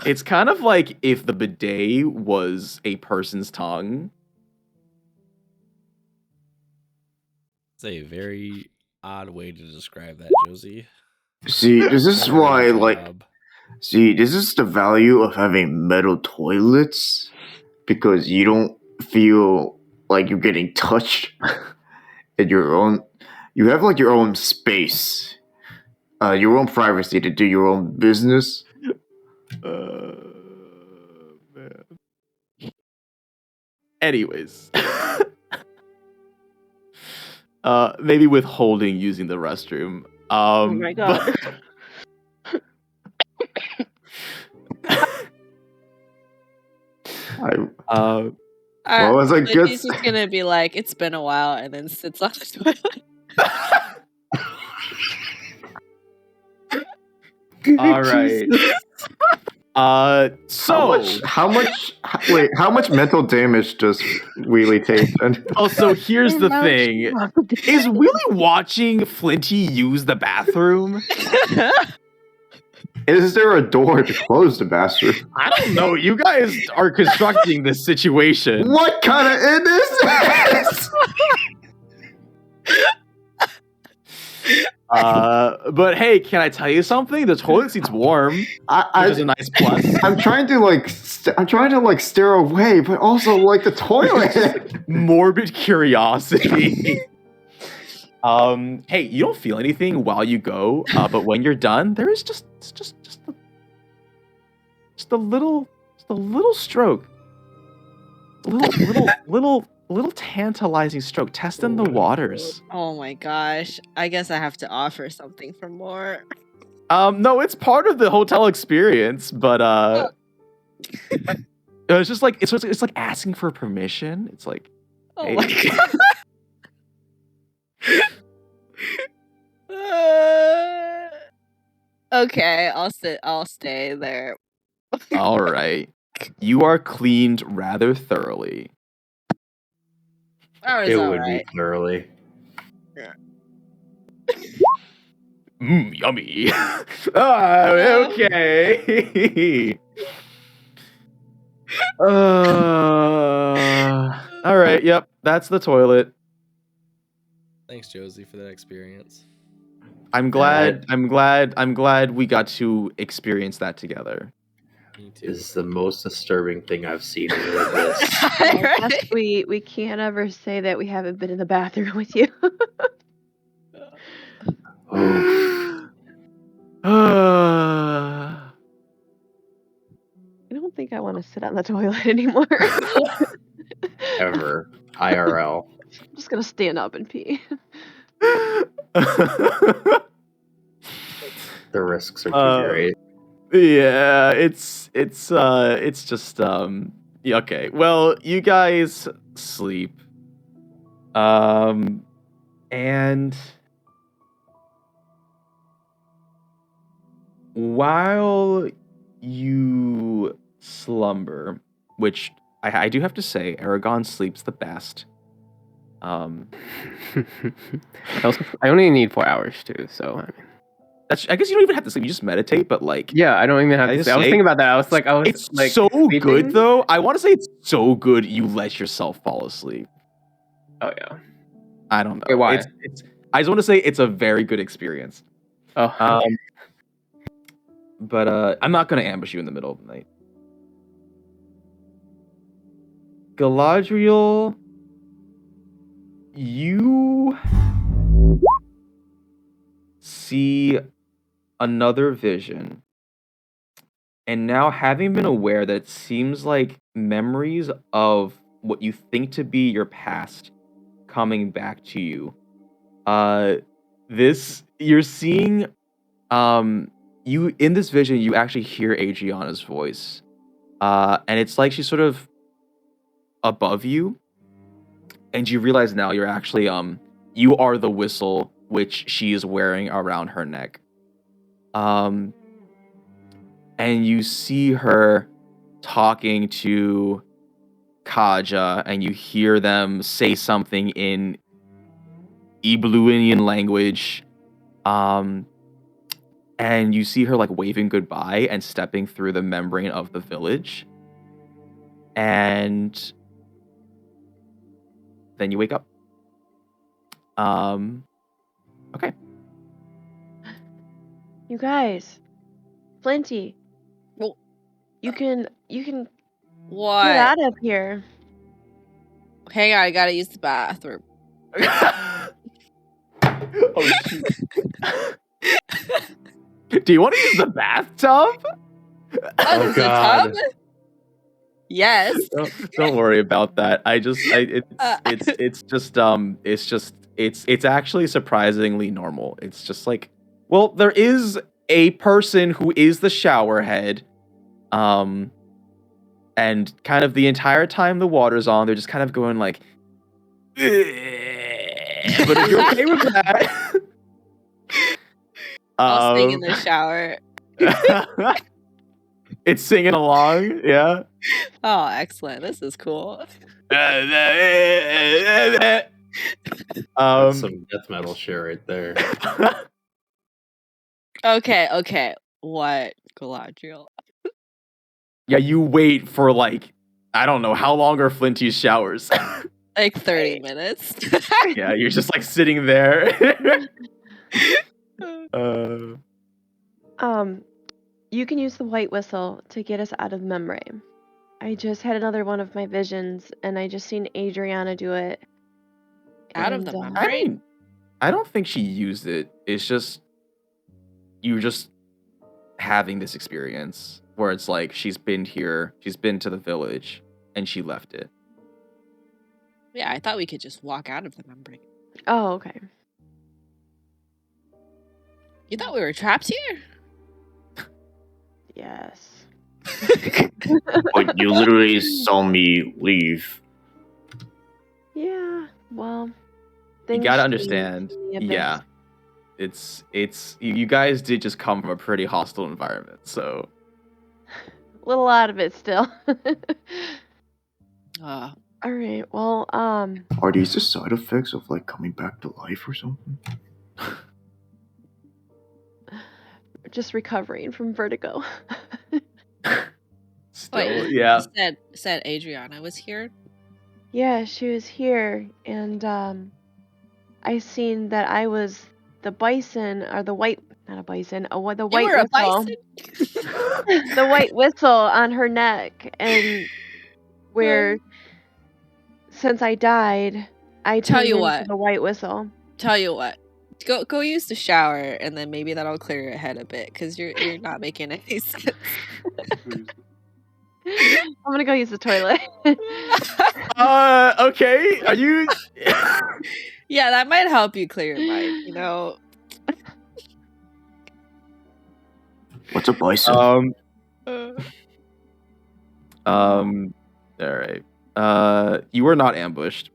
Speaker 1: it's kind of like if the bidet was a person's tongue.
Speaker 5: It's a very odd way to describe that, Josie.
Speaker 2: See, this is why, like, this is the value of having metal toilets, because you don't feel like you're getting touched at your own. You have like your own space, your own privacy to do your own business.
Speaker 1: Man. Anyways. Maybe withholding using the restroom.
Speaker 10: Oh my god.
Speaker 2: What was I good?
Speaker 3: He's just gonna be like, it's been a while, and then sits on the toilet.
Speaker 1: All right. So
Speaker 2: how much mental damage does Wheelie take?
Speaker 1: Oh, so here's the thing: is Wheelie watching Flinty use the bathroom?
Speaker 2: Is there a door to close the bathroom?
Speaker 1: I don't know. You guys are constructing this situation.
Speaker 2: What kind of inn is this?
Speaker 1: But hey, can I tell you something? The toilet seat's warm, which is a nice plus.
Speaker 2: I'm trying to stare away, but also like the toilet.
Speaker 1: Morbid curiosity. Hey, you don't feel anything while you go, but when you're done, there is just a little stroke, little tantalizing stroke, testing the waters.
Speaker 3: Oh my gosh! I guess I have to offer something for more.
Speaker 1: No, it's part of the hotel experience, but it's just like it's like asking for permission. It's like,
Speaker 3: Oh
Speaker 1: hey.
Speaker 3: my god. Okay, I'll stay there.
Speaker 1: All right, you are cleaned rather thoroughly.
Speaker 3: That was
Speaker 6: It
Speaker 3: all
Speaker 6: would
Speaker 3: right.
Speaker 6: be thoroughly.
Speaker 1: Yummy. Okay. All right. Yep, that's the toilet.
Speaker 5: Thanks, Josie, for that experience.
Speaker 1: I'm glad we got to experience that together.
Speaker 5: Me too.
Speaker 6: This is the most disturbing thing I've seen in this.
Speaker 4: I guess we can't ever say that we haven't been in the bathroom with you. I don't think I want to sit on the toilet anymore.
Speaker 6: Ever. IRL.
Speaker 4: I'm just gonna stand up and pee.
Speaker 6: The risks are too great.
Speaker 1: Yeah, it's just yeah, okay. Well, you guys sleep. And while you slumber, which I do have to say, Eragon sleeps the best.
Speaker 8: I only need 4 hours too, so I mean,
Speaker 1: I guess you don't even have to sleep. You just meditate, but like,
Speaker 8: yeah, I don't even have to. I was thinking about that. I was
Speaker 1: it's
Speaker 8: like,
Speaker 1: so
Speaker 8: sleeping.
Speaker 1: good though. I want to say it's so good you let yourself fall asleep.
Speaker 8: Oh yeah.
Speaker 1: I don't know.
Speaker 8: Wait, why?
Speaker 1: I just want to say it's a very good experience.
Speaker 8: Oh.
Speaker 1: But I'm not gonna ambush you in the middle of the night. Galadriel, you see another vision. And now, having been aware that it seems like memories of what you think to be your past coming back to you, you're seeing, you in this vision, you actually hear Adriana's voice, and it's like she's sort of above you, and you realize now you're actually, you are the whistle which she is wearing around her neck. And you see her talking to Kaja, and you hear them say something in Ibluinian language. And you see her like waving goodbye and stepping through the membrane of the village. And then you wake up. Okay.
Speaker 4: You guys, Flinty.
Speaker 3: Well,
Speaker 4: you can
Speaker 3: what?
Speaker 4: get out of here.
Speaker 3: Hang on, I gotta use the bathroom.
Speaker 1: Oh shoot. Do you want to use the bathtub?
Speaker 3: Oh God. Yes.
Speaker 1: Don't worry about that. It's actually surprisingly normal. It's just like, well, there is a person who is the shower head, and kind of the entire time the water's on, they're just kind of going like, but if you're okay with that,
Speaker 3: I'll sing in the shower.
Speaker 1: It's singing along, yeah.
Speaker 3: Oh, excellent! This is cool.
Speaker 6: That's some death metal shit right there.
Speaker 3: Okay. What, Galadriel?
Speaker 1: Yeah, you wait for like, I don't know, how long are Flinty's showers?
Speaker 3: Like 30 minutes.
Speaker 1: Yeah, you're just like sitting there.
Speaker 4: You can use the white whistle to get us out of the membrane. I just had another one of my visions, and I just seen Adriana do it.
Speaker 3: Out of the membrane?
Speaker 1: I don't think she used it. It's just you just having this experience where it's like she's been here, she's been to the village, and she left it.
Speaker 3: Yeah, I thought we could just walk out of the membrane.
Speaker 4: Oh, okay.
Speaker 3: You thought we were trapped here?
Speaker 4: Yes.
Speaker 2: But you literally saw me leave.
Speaker 4: Yeah, well,
Speaker 1: You gotta understand, yeah. It's you guys did just come from a pretty hostile environment, so
Speaker 4: a little out of it still.
Speaker 3: Uh,
Speaker 4: All right. Well,
Speaker 2: Are these the side effects of like coming back to life or something?
Speaker 4: just recovering from vertigo.
Speaker 1: still,
Speaker 3: wait,
Speaker 1: yeah.
Speaker 3: You said Adriana was here?
Speaker 4: Yeah, she was here, and I seen that I was the bison, or the white, not a bison, the white
Speaker 3: You were
Speaker 4: whistle.
Speaker 3: a bison?
Speaker 4: The white whistle on her neck, and where since I died, I
Speaker 3: Tell
Speaker 4: turned
Speaker 3: you
Speaker 4: into
Speaker 3: what.
Speaker 4: the white whistle.
Speaker 3: Tell you what. Go use the shower, and then maybe that'll clear your head a bit, because you're not making any sense.
Speaker 4: I'm gonna go use the toilet.
Speaker 1: Okay. Are you?
Speaker 3: Yeah, that might help you clear your mind. You know.
Speaker 2: What's a bison?
Speaker 1: All right. You were not ambushed.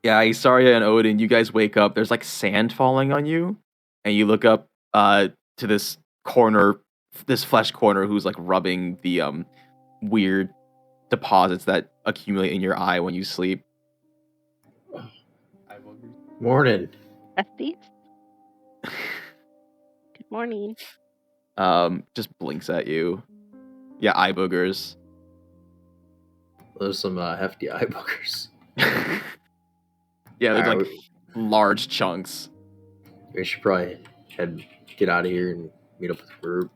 Speaker 1: Yeah, Isarya and Odin, you guys wake up. There's like sand falling on you, and you look up to this corner, this flesh corner, who's like rubbing the weird deposits that accumulate in your eye when you sleep.
Speaker 6: Morning.
Speaker 10: Besties. Good morning.
Speaker 1: Just blinks at you. Yeah, eye boogers.
Speaker 6: There's some hefty eye boogers.
Speaker 1: Yeah, there's
Speaker 6: Alright,
Speaker 1: like large chunks.
Speaker 6: we should probably get out of here and meet up with the group.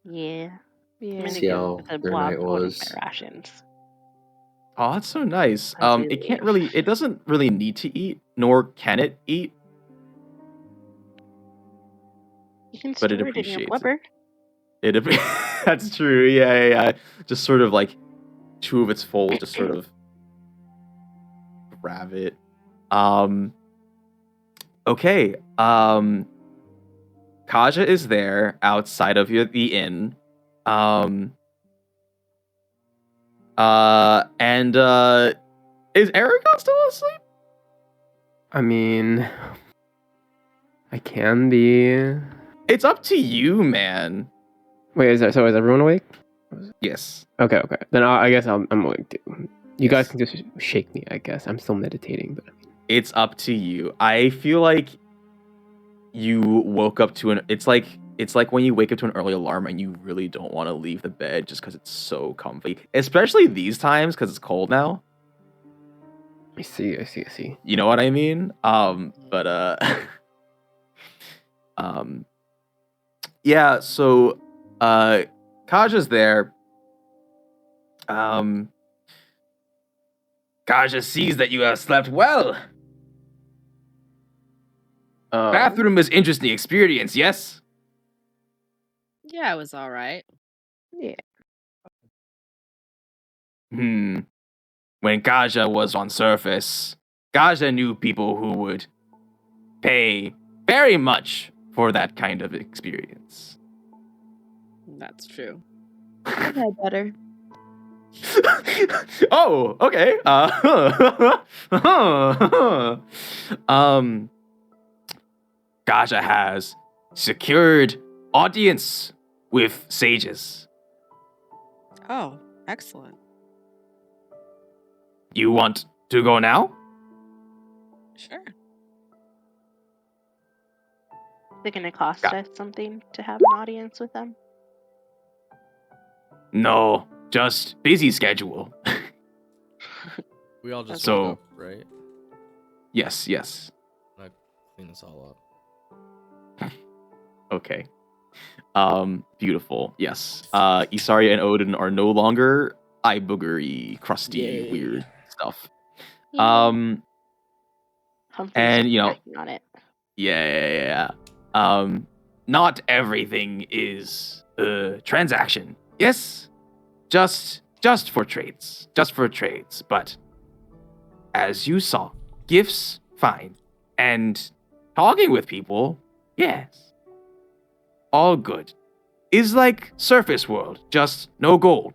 Speaker 10: Yeah. I'm
Speaker 4: Yeah.
Speaker 10: gonna
Speaker 6: See how
Speaker 10: give the
Speaker 6: their
Speaker 10: blob
Speaker 6: night
Speaker 10: one of
Speaker 6: was.
Speaker 10: my rations.
Speaker 1: Oh, that's so nice.
Speaker 10: I do
Speaker 1: It doesn't really need to eat, nor can it eat.
Speaker 10: You can
Speaker 1: But
Speaker 10: store
Speaker 1: it
Speaker 10: it in your
Speaker 1: appreciates it.
Speaker 10: blubber.
Speaker 1: That's true. Yeah. Just sort of like two of its folds, just sort of grab it. Okay. Kaja is there outside of the inn. And is Eragon still asleep?
Speaker 8: I mean, I can be.
Speaker 1: It's up to you, man.
Speaker 8: Wait, is everyone awake?
Speaker 1: Yes.
Speaker 8: Okay. Then I guess I'm awake too. You guys can just shake me, I guess. I'm still meditating, but
Speaker 1: It's up to you. I feel like you woke up to it's like when you wake up to an early alarm and you really don't want to leave the bed just because it's so comfy. Especially these times because it's cold now.
Speaker 8: I see.
Speaker 1: You know what I mean? Yeah, so Kaja's there. Kaja sees that you have slept well. Bathroom is interesting experience, yes?
Speaker 3: Yeah, it was all right.
Speaker 4: Yeah.
Speaker 1: When Kaja was on surface, Kaja knew people who would pay very much for that kind of experience.
Speaker 3: That's true.
Speaker 4: I've had better.
Speaker 1: Oh, okay. Kaja has secured audience with sages.
Speaker 3: Oh, excellent.
Speaker 1: You want to go now?
Speaker 3: Sure.
Speaker 10: Is it gonna cost us something to have an audience with them?
Speaker 1: No, just busy schedule.
Speaker 5: We all just
Speaker 1: So-
Speaker 5: woke up, right?
Speaker 1: Yes.
Speaker 5: I clean this all up.
Speaker 1: Okay. Beautiful. Yes. Isarya and Odin are no longer eye boogery, crusty,
Speaker 5: Yay.
Speaker 1: weird stuff.
Speaker 10: Humphrey's
Speaker 1: and, you know-
Speaker 10: working on it.
Speaker 1: Yeah. Not everything is transaction. Yes, just for trades, But as you saw, gifts, fine, and talking with people, yes, all good. Is like surface world, just no gold.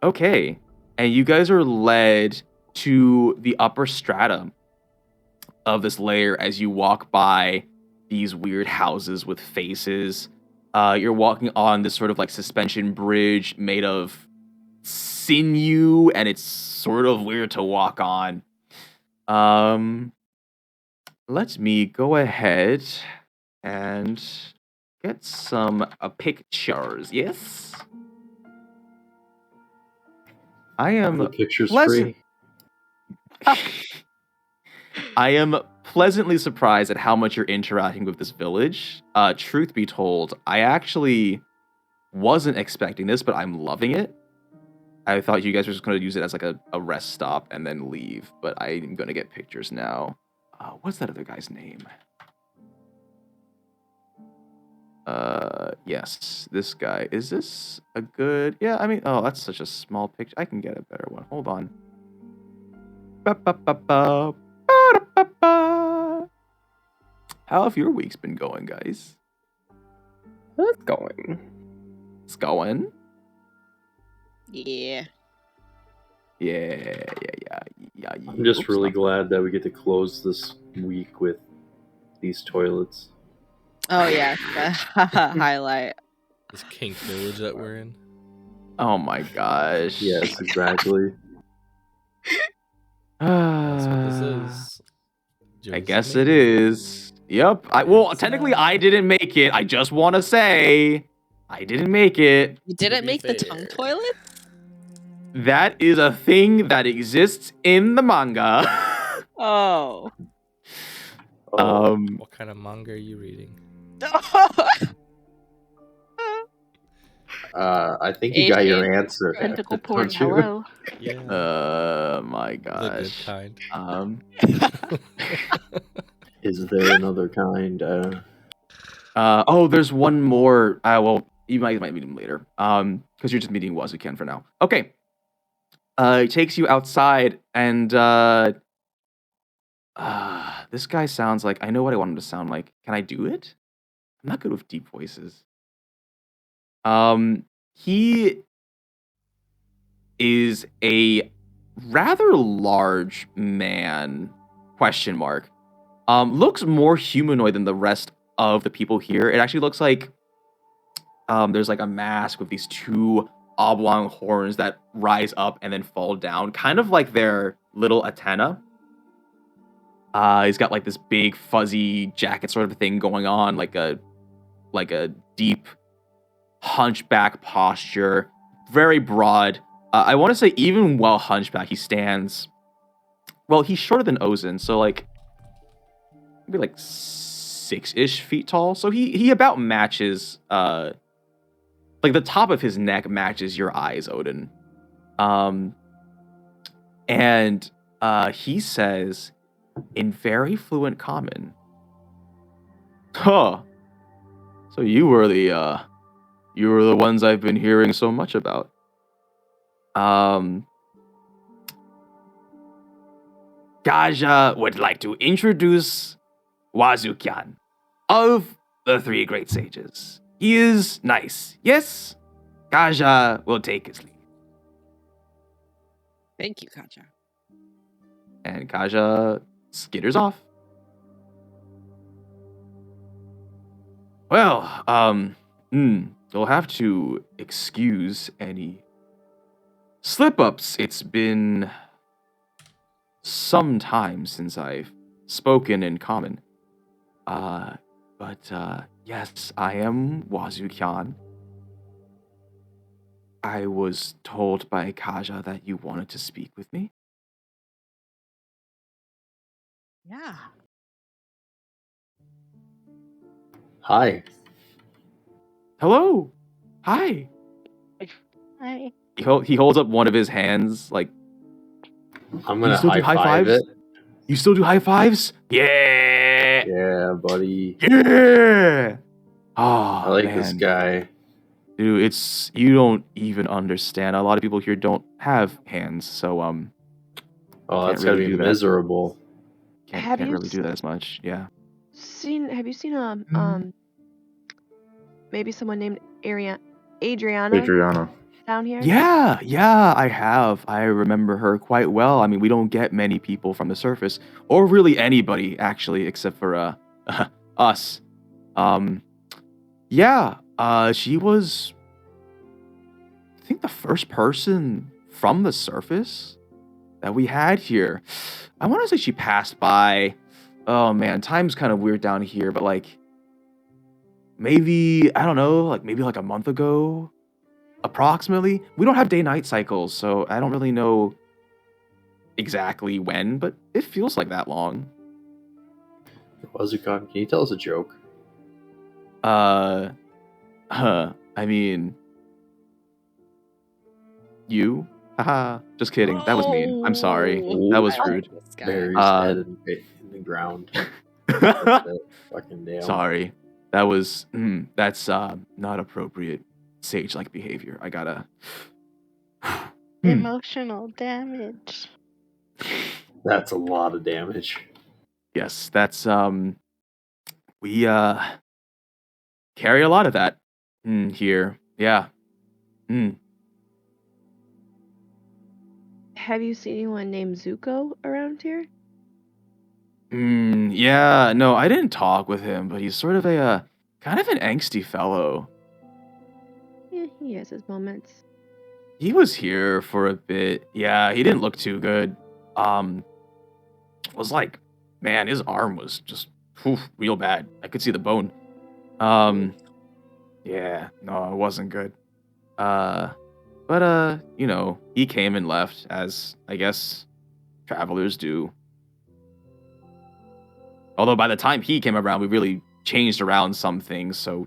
Speaker 1: Okay. And you guys are led to the upper stratum of this layer as you walk by these weird houses with faces. You're walking on this sort of like suspension bridge made of sinew, and it's sort of weird to walk on. Let me go ahead and get some pictures. Yes? I am
Speaker 6: The picture's
Speaker 1: pleasant.
Speaker 6: free.
Speaker 1: I am pleasantly surprised at how much you're interacting with this village. Truth be told, I actually wasn't expecting this, but I'm loving it. I thought you guys were just going to use it as like a rest stop and then leave, but I'm going to get pictures now. What's that other guy's name? Yes, this guy. Is this a good... Yeah, I mean, oh, that's such a small picture. I can get a better one. Hold on. Ba-ba-ba-ba. Ba-da-ba-ba. How have your weeks been going, guys?
Speaker 8: It's going.
Speaker 1: It's going?
Speaker 3: Yeah.
Speaker 1: Yeah.
Speaker 6: I'm just
Speaker 1: Oops,
Speaker 6: really
Speaker 1: not-
Speaker 6: glad that we get to close this week with these toilets.
Speaker 3: Oh yeah. Highlight.
Speaker 5: This kink village that we're in.
Speaker 1: Oh my gosh.
Speaker 6: Yes, exactly.
Speaker 5: That's what this is.
Speaker 1: I
Speaker 5: Joe's
Speaker 1: guess
Speaker 5: made
Speaker 1: it is. Yep. Well,
Speaker 5: It's,
Speaker 1: technically, I didn't make it. I just want to say, I didn't make it.
Speaker 3: You
Speaker 5: To
Speaker 3: didn't
Speaker 5: be
Speaker 3: make the
Speaker 5: fair.
Speaker 3: tongue toilet?
Speaker 1: That is a thing that exists in the manga.
Speaker 3: Oh.
Speaker 6: Oh,
Speaker 5: What kind of manga are you reading?
Speaker 6: I think you got your answer.
Speaker 10: Tentacle porn.
Speaker 6: Don't you?
Speaker 10: Hello.
Speaker 5: Yeah.
Speaker 1: My
Speaker 5: the good
Speaker 1: gosh.
Speaker 5: kind.
Speaker 6: Is there another kind?
Speaker 1: Oh, there's one more. Well, you might meet him later. Because you're just meeting Wazuken for now. Okay. It takes you outside, and this guy sounds like I know what I want him to sound like. Can I do it? I'm not good with deep voices. He is a rather large man. Question mark. Looks more humanoid than the rest of the people here. It actually looks like there's like a mask with these two oblong horns that rise up and then fall down, kind of like their little antenna. He's got like this big fuzzy jacket sort of thing going on, like a deep hunchback posture, very broad. I want to say even while hunchback, he stands. Well, he's shorter than Ozin, so like maybe like 6-ish feet tall. So he about matches. Like the top of his neck matches your eyes, Odin. And he says in very fluent common, "Huh. So you were the ones I've been hearing so much about. Gaja would like to introduce Wazukian of the Three Great Sages. He is nice. Yes, Gaja will take his leave."
Speaker 3: Thank you, Kaja.
Speaker 1: And Kaja skitters off. Well, you'll have to excuse any slip-ups. It's been some time since I've spoken in common. But yes, I am Wazukian. I was told by Kaja that you wanted to speak with me.
Speaker 3: Yeah.
Speaker 6: Hi.
Speaker 1: Hello. Hi.
Speaker 10: Hi.
Speaker 1: He holds up one of his hands, like,
Speaker 6: I'm
Speaker 1: You
Speaker 6: gonna
Speaker 1: still do
Speaker 6: high
Speaker 1: high
Speaker 6: five
Speaker 1: fives?
Speaker 6: it.
Speaker 1: you still do high fives? Yeah.
Speaker 6: Yeah, buddy.
Speaker 1: Yeah. Oh,
Speaker 6: I like
Speaker 1: man.
Speaker 6: this guy.
Speaker 1: Dude, you don't even understand. A lot of people here don't have hands, so
Speaker 6: Oh,
Speaker 1: Can't
Speaker 6: that's gotta
Speaker 1: really
Speaker 6: be
Speaker 1: do that.
Speaker 6: miserable.
Speaker 1: can't
Speaker 4: Have you
Speaker 1: really do that as much. Yeah.
Speaker 4: Have you seen a
Speaker 1: Mm.
Speaker 4: maybe someone named Adriana
Speaker 2: Adriana.
Speaker 4: down here?
Speaker 1: Yeah, I have. I remember her quite well. I mean, we don't get many people from the surface, or really anybody actually, except for us. She was, I think, the first person from the surface that we had here. I want to say she passed by. Oh man, time's kind of weird down here, but like maybe, I don't know, like maybe like a month ago, approximately. We don't have day-night cycles, so I don't really know exactly when, but it feels like that long.
Speaker 6: Wazukan, can you tell us a joke?
Speaker 1: I mean, You? Haha. Just kidding. That was mean. I'm sorry.
Speaker 3: Oh,
Speaker 1: That was
Speaker 3: I like
Speaker 1: rude.
Speaker 3: this guy.
Speaker 6: Buries head in the ground. That's it. Fucking damn.
Speaker 1: Sorry. That was that's not appropriate sage-like behavior. I gotta
Speaker 10: Emotional damage.
Speaker 6: That's a lot of damage.
Speaker 1: Yes, that's we carry a lot of that here. Yeah.
Speaker 4: Have you seen anyone named Zuko around here?
Speaker 1: Yeah, no, I didn't talk with him, but he's sort of a kind of an angsty fellow.
Speaker 4: Yeah, he has his moments.
Speaker 1: He was here for a bit. Yeah, he didn't look too good. Was like, man, his arm was just real bad. I could see the bone. Yeah, no, it wasn't good. But you know, he came and left, as I guess travelers do. Although by the time he came around, we really changed around some things. So,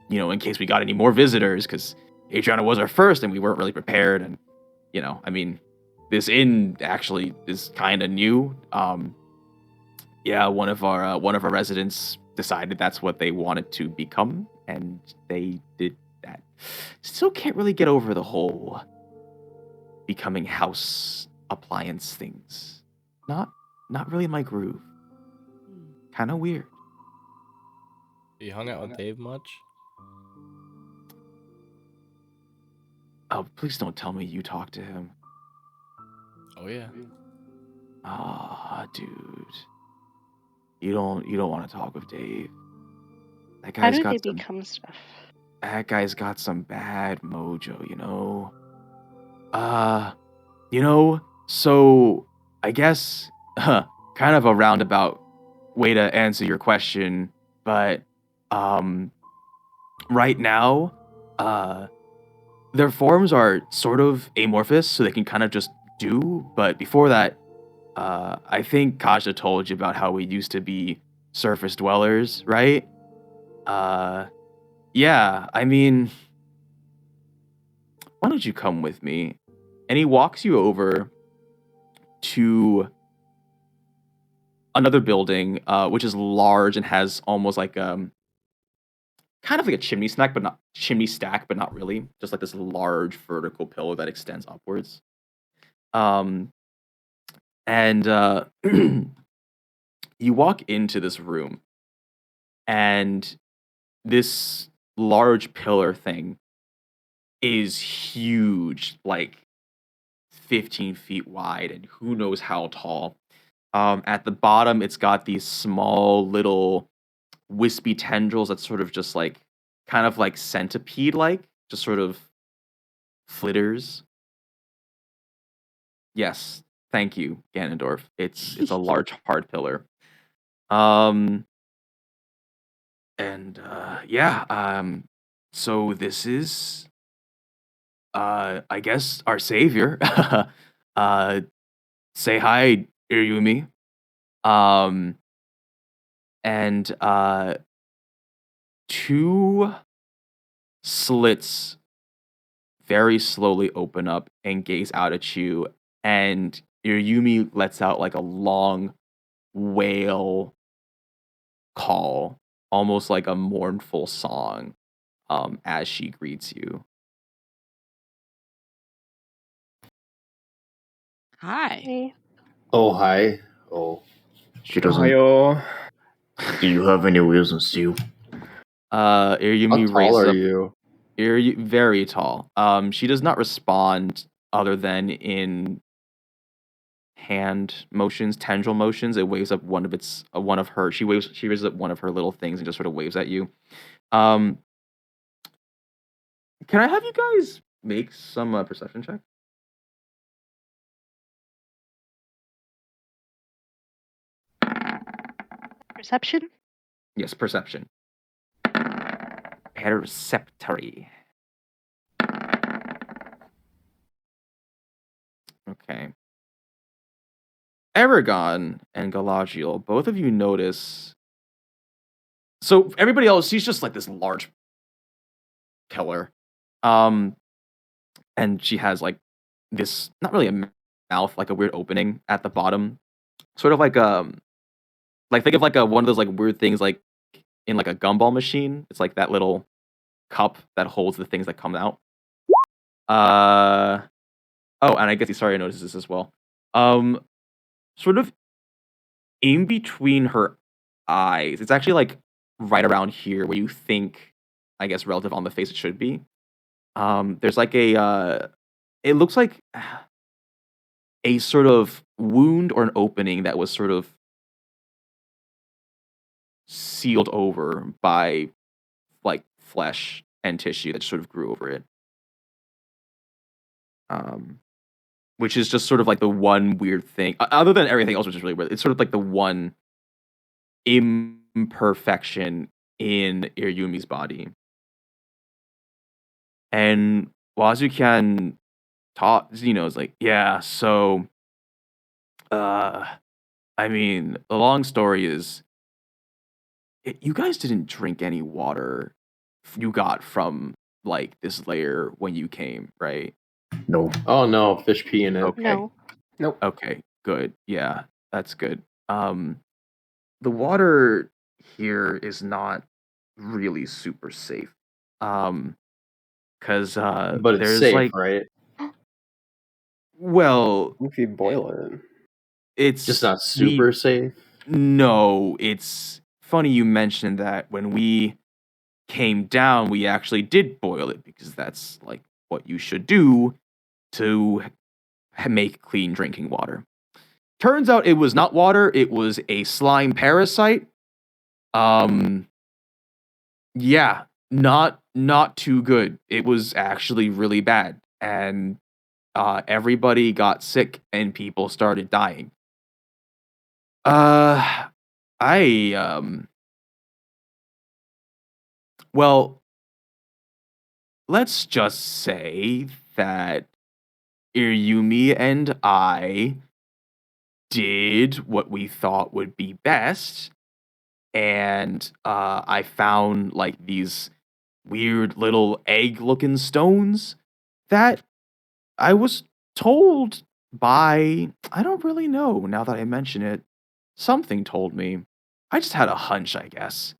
Speaker 1: you know, in case we got any more visitors, because Adriana was our first and we weren't really prepared. And, you know, I mean, this inn actually is kind of new. Yeah, one of our residents decided that's what they wanted to become, and they did that. Still can't really get over the whole becoming house appliance things. Not really my groove. Kind of weird.
Speaker 5: You hung out with Dave much?
Speaker 1: Oh, please don't tell me you talked to him.
Speaker 5: Oh yeah.
Speaker 1: Ah, dude. You don't want to talk with Dave. That
Speaker 10: How
Speaker 1: guy's
Speaker 10: do
Speaker 1: got
Speaker 10: they
Speaker 1: some,
Speaker 10: become stuff?
Speaker 1: that guy's got some bad mojo, you know. You know, so I guess kind of a roundabout way to answer your question, but right now, their forms are sort of amorphous, so they can kind of just do, but before that, I think Kaja told you about how we used to be surface dwellers, right? Yeah, I mean, why don't you come with me? And he walks you over to another building, which is large and has almost like kind of like a chimney stack, but not really. Just like this large vertical pillar that extends upwards. And you walk into this room, and this large pillar thing is huge, like 15 feet wide, and who knows how tall. At the bottom, it's got these small little wispy tendrils that sort of just like, kind of like centipede-like, just sort of flitters. Yes, thank you, Ganondorf. It's a large hard pillar. So this is I guess our savior. Say hi, Irumi. And two slits very slowly open up and gaze out at you, and Irumi lets out like a long wail call, almost like a mournful song, as she greets you.
Speaker 3: Hi.
Speaker 10: Hey.
Speaker 6: Oh, hi. Oh.
Speaker 2: She doesn't.
Speaker 8: Ohio.
Speaker 2: Do you have any wheels and steel?
Speaker 1: Irumi
Speaker 6: How
Speaker 1: raises
Speaker 6: tall are
Speaker 1: up.
Speaker 6: you?
Speaker 1: Very tall. She does not respond other than in hand motions, tendril motions. It waves up one of her. She raises up one of her little things and just sort of waves at you. Can I have you guys make some perception check?
Speaker 10: Perception?
Speaker 1: Yes, perception. Perceptory. Okay. Eragon and Galadriel, both of you notice. So everybody else, she's just like this large pillar. And she has like this, not really a mouth, like a weird opening at the bottom, sort of like think of like one of those like weird things like in like a gumball machine. It's like that little cup that holds the things that come out. Oh, and I guess Isarya notices this as well. Sort of in between her eyes. It's actually like right around here where you think, I guess, relative on the face it should be. There's like it looks like a sort of wound or an opening that was sort of sealed over by like flesh and tissue that sort of grew over it. Which is just sort of like the one weird thing, other than everything else, which is really weird. It's sort of like the one imperfection in Iryumi's body. And Wazukan taught, is like, yeah, so, I mean, the long story is, you guys didn't drink any water you got from, like, this layer when you came, right?
Speaker 2: No.
Speaker 6: Oh no, fish pee in it.
Speaker 1: Okay.
Speaker 10: No.
Speaker 8: Nope.
Speaker 1: Okay, good. Yeah, that's good. The water here is not really super safe. Because
Speaker 6: But it's
Speaker 1: there's
Speaker 6: safe,
Speaker 1: like,
Speaker 6: right?
Speaker 1: well,
Speaker 8: If you boil it.
Speaker 1: it's
Speaker 6: Just not super safe.
Speaker 1: No, it's funny you mentioned that. When we came down, we actually did boil it because that's like what you should do to make clean drinking water. Turns out it was not water, it was a slime parasite. Yeah, not too good. It was actually really bad, and everybody got sick and people started dying. Well, let's just say that Iryumi and I did what we thought would be best, and I found like these weird little egg-looking stones that I was told by, I don't really know now that I mention it. Something told me. I just had a hunch, I guess.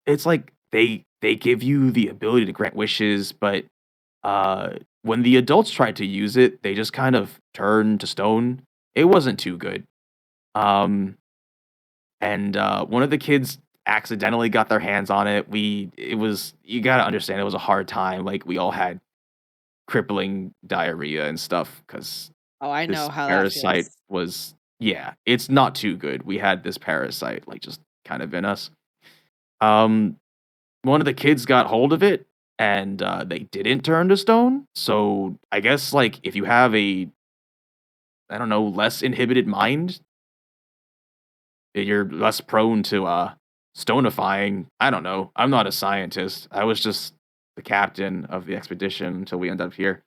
Speaker 1: It's like they give you the ability to grant wishes, but when the adults tried to use it, they just kind of turned to stone. It wasn't too good. And one of the kids accidentally got their hands on it. You gotta understand, it was a hard time. Like, we all had crippling diarrhea and stuff because
Speaker 3: Oh, I know
Speaker 1: this
Speaker 3: how that
Speaker 1: parasite
Speaker 3: feels.
Speaker 1: was, yeah, it's not too good. We had this parasite like just kind of in us. One of the kids got hold of it and they didn't turn to stone. So I guess like if you have a, I don't know, less inhibited mind, you're less prone to stonifying. I don't know. I'm not a scientist. I was just the captain of the expedition until we end up here.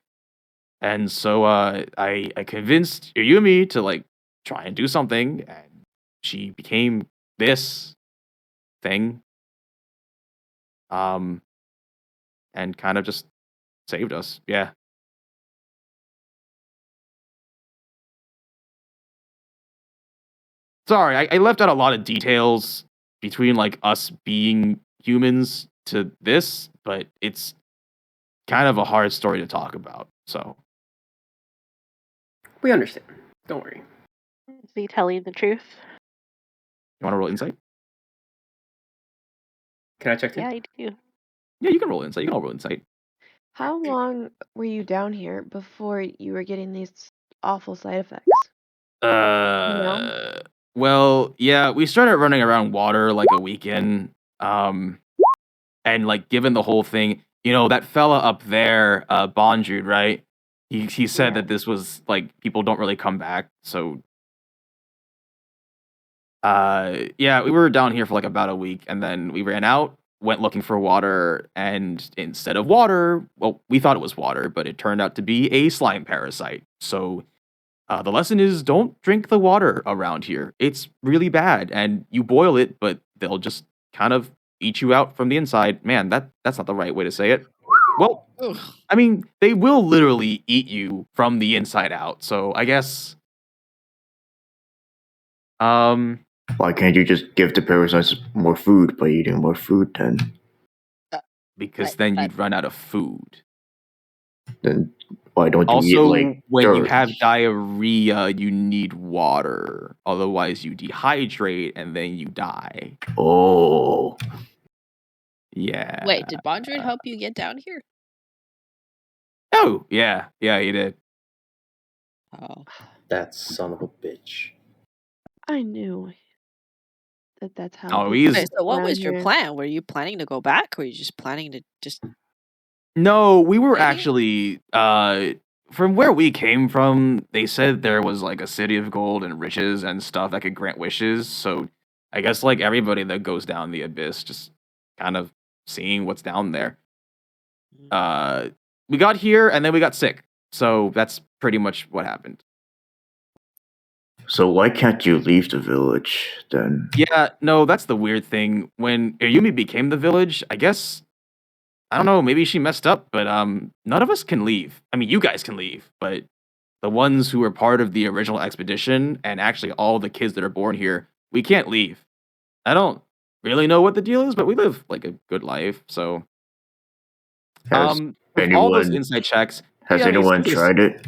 Speaker 1: And so I convinced Yumi to like try and do something, and she became this thing. And kind of just saved us. Yeah. Sorry, I left out a lot of details between like us being humans to this, but it's kind of a hard story to talk about. So
Speaker 8: We understand. Don't worry.
Speaker 10: Is he telling the truth?
Speaker 1: you want to roll insight?
Speaker 8: Can I check too?
Speaker 10: Yeah, I do.
Speaker 1: Yeah, you can roll insight. You can all roll insight.
Speaker 4: How long were you down here before you were getting these awful side effects?
Speaker 1: Well, yeah, we started running around water like a weekend. And like given the whole thing, that fella up there, Bonjude, right? He said that this was like people don't really come back. So yeah, we were down here for like about a week and then we ran out, went looking for water, and instead of water, well, we thought it was water, but it turned out to be a slime parasite. So the lesson is don't drink the water around here. It's really bad, and you boil it, but they'll just kind of eat you out from the inside. Man, that's not the right way to say it. Well,
Speaker 3: Ugh.
Speaker 1: I mean, they will literally eat you from the inside out. So I guess.
Speaker 2: Why can't you just give the parasites more food by eating more food then?
Speaker 1: Because
Speaker 3: But-
Speaker 1: then
Speaker 3: but-
Speaker 1: you'd run out of food.
Speaker 2: Then why don't you eat
Speaker 1: Also,
Speaker 2: like
Speaker 1: when you
Speaker 2: dirt?
Speaker 1: have diarrhea, you need water. Otherwise, you dehydrate and then you die.
Speaker 2: Oh,
Speaker 1: Yeah.
Speaker 3: Wait, did Bondred help you get down here?
Speaker 1: Oh, yeah. Yeah, he did.
Speaker 3: Oh.
Speaker 6: That son of a bitch.
Speaker 4: I knew that's how.
Speaker 1: Oh,
Speaker 4: he
Speaker 1: he's.
Speaker 3: Wait, so what
Speaker 4: around
Speaker 3: was your
Speaker 4: here.
Speaker 3: plan? Were you planning to go back, or were you just planning to just?
Speaker 1: No, we were
Speaker 3: Maybe?
Speaker 1: actually. From where we came from, they said there was like a city of gold and riches and stuff that could grant wishes. So I guess like everybody that goes down the abyss, just kind of seeing what's down there. We got here and then we got sick. So that's pretty much what happened.
Speaker 2: so why can't you leave the village then?
Speaker 1: Yeah, no, that's the weird thing. When Ayumi became the village, I guess I don't know, maybe she messed up, but none of us can leave. I mean, you guys can leave, but the ones who were part of the original expedition and actually all the kids that are born here, we can't leave. I don't really know what the deal is, but we live like a good life. So
Speaker 2: Has
Speaker 1: with all those
Speaker 2: anyone
Speaker 1: inside checks,
Speaker 2: has
Speaker 1: yeah, I mean,
Speaker 2: anyone
Speaker 1: it's-
Speaker 2: tried it?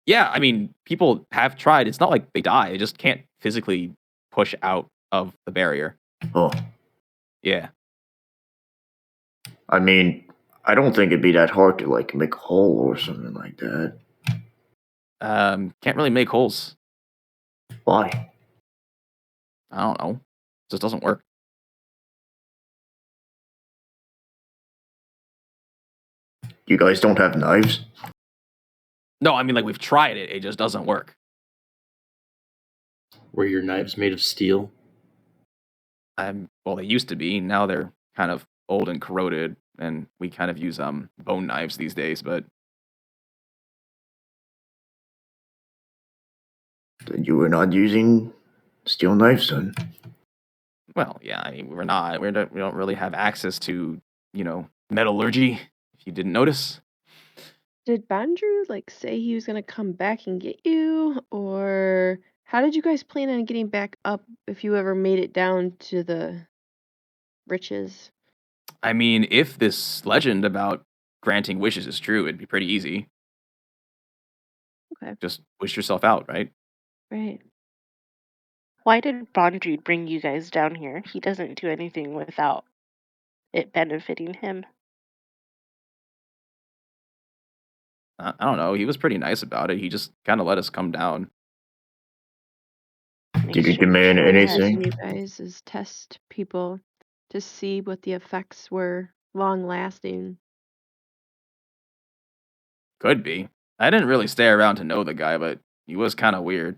Speaker 1: Yeah, I mean, people have tried. It's not like they die; they just can't physically push out of the barrier.
Speaker 2: Oh,
Speaker 1: Yeah.
Speaker 2: I mean, I don't think it'd be that hard to like make a hole or something like that.
Speaker 1: Can't really make holes.
Speaker 2: Why?
Speaker 1: I don't know. It just doesn't work.
Speaker 2: You guys don't have knives?
Speaker 1: No, I mean, like, we've tried it. It just doesn't work.
Speaker 6: Were your knives made of steel?
Speaker 1: Well, they used to be. Now they're kind of old and corroded, and we kind of use bone knives these days. But
Speaker 2: Then you were not using steel knives then?
Speaker 1: well, yeah, I mean, we're not. We don't really have access to, metallurgy. If you didn't notice.
Speaker 4: Did Bandrew like say he was gonna come back and get you, or how did you guys plan on getting back up if you ever made it down to the riches?
Speaker 1: I mean, if this legend about granting wishes is true, it'd be pretty easy.
Speaker 4: Okay.
Speaker 1: Just wish yourself out, right?
Speaker 4: Right.
Speaker 10: Why did Bondred bring you guys down here? He doesn't do anything without it benefiting him.
Speaker 1: I don't know. He was pretty nice about it. He just kind of let us come down.
Speaker 2: Did you demand anything?
Speaker 4: You guys is test people to see what the effects were long lasting.
Speaker 1: Could be. I didn't really stay around to know the guy, but he was kind of weird.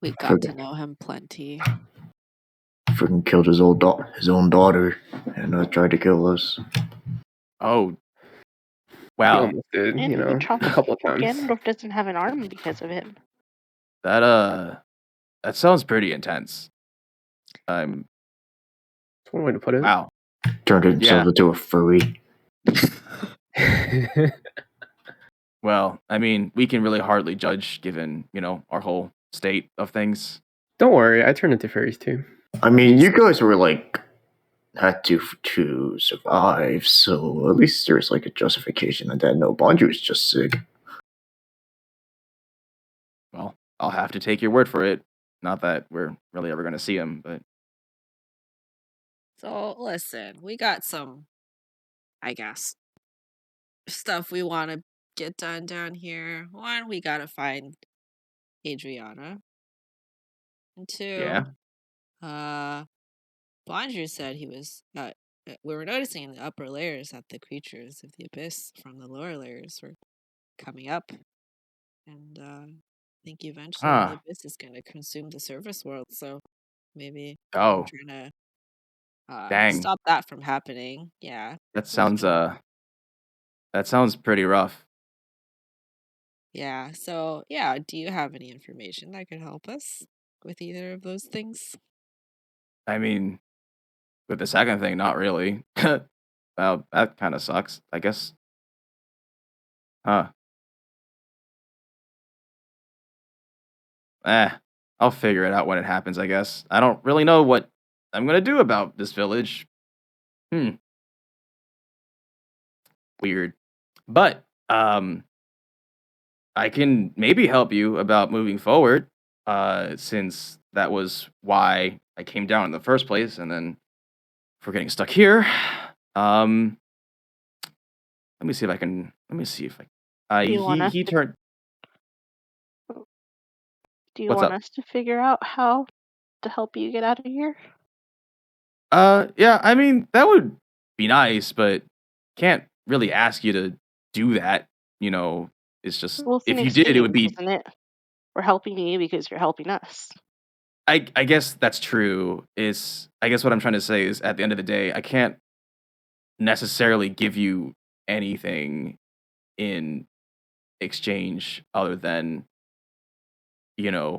Speaker 3: We got to know him plenty.
Speaker 2: Freaking killed his own daughter and tried to kill us.
Speaker 1: Oh,
Speaker 8: He
Speaker 1: wow.
Speaker 8: almost did,
Speaker 10: And
Speaker 8: a couple of times.
Speaker 10: Ganondorf doesn't have an arm because of him.
Speaker 1: That sounds pretty intense.
Speaker 8: That's one way to put it.
Speaker 1: Wow.
Speaker 2: Turned himself
Speaker 1: Yeah.
Speaker 2: into a furry.
Speaker 1: Well, I mean, we can really hardly judge given, our whole state of things.
Speaker 8: Don't worry, I turned into fairies too.
Speaker 2: I mean, you guys were like had to survive, so at least there's like a justification of that. No, Bondrew is just sick.
Speaker 1: Well, I'll have to take your word for it. Not that we're really ever going to see him, but
Speaker 3: So listen, we got some, I guess, stuff we want to get done down here. One, we gotta find Adriana. And two, Bondrew said he was. We were noticing in the upper layers that the creatures of the abyss from the lower layers were coming up, and I think eventually the abyss is going to consume the surface world. So maybe we're trying to
Speaker 1: dang.
Speaker 3: stop that from happening. Yeah,
Speaker 1: That sounds pretty rough.
Speaker 3: yeah. So yeah, do you have any information that could help us with either of those things?
Speaker 1: I mean, With the second thing, not really. Well, that kind of sucks, I guess. Huh. I'll figure it out when it happens, I guess. I don't really know what I'm gonna do about this village. Weird. But, I can maybe help you about moving forward, since that was why I came down in the first place, and then if we're getting stuck here, let me see if I can. Let me see if I.
Speaker 10: Do you want us
Speaker 1: He
Speaker 10: to
Speaker 1: turned.
Speaker 10: Do you
Speaker 1: What's
Speaker 10: want
Speaker 1: up?
Speaker 10: us to figure out how to help you get out of here?
Speaker 1: Yeah. I mean, that would be nice, but can't really ask you to do that. You know, it's just
Speaker 10: Well, it's
Speaker 1: if
Speaker 10: an
Speaker 1: you did, it would
Speaker 10: exchange,
Speaker 1: be.
Speaker 10: isn't it? We're helping you because you're helping us.
Speaker 1: I guess that's true. I guess what I'm trying to say is at the end of the day, I can't necessarily give you anything in exchange other than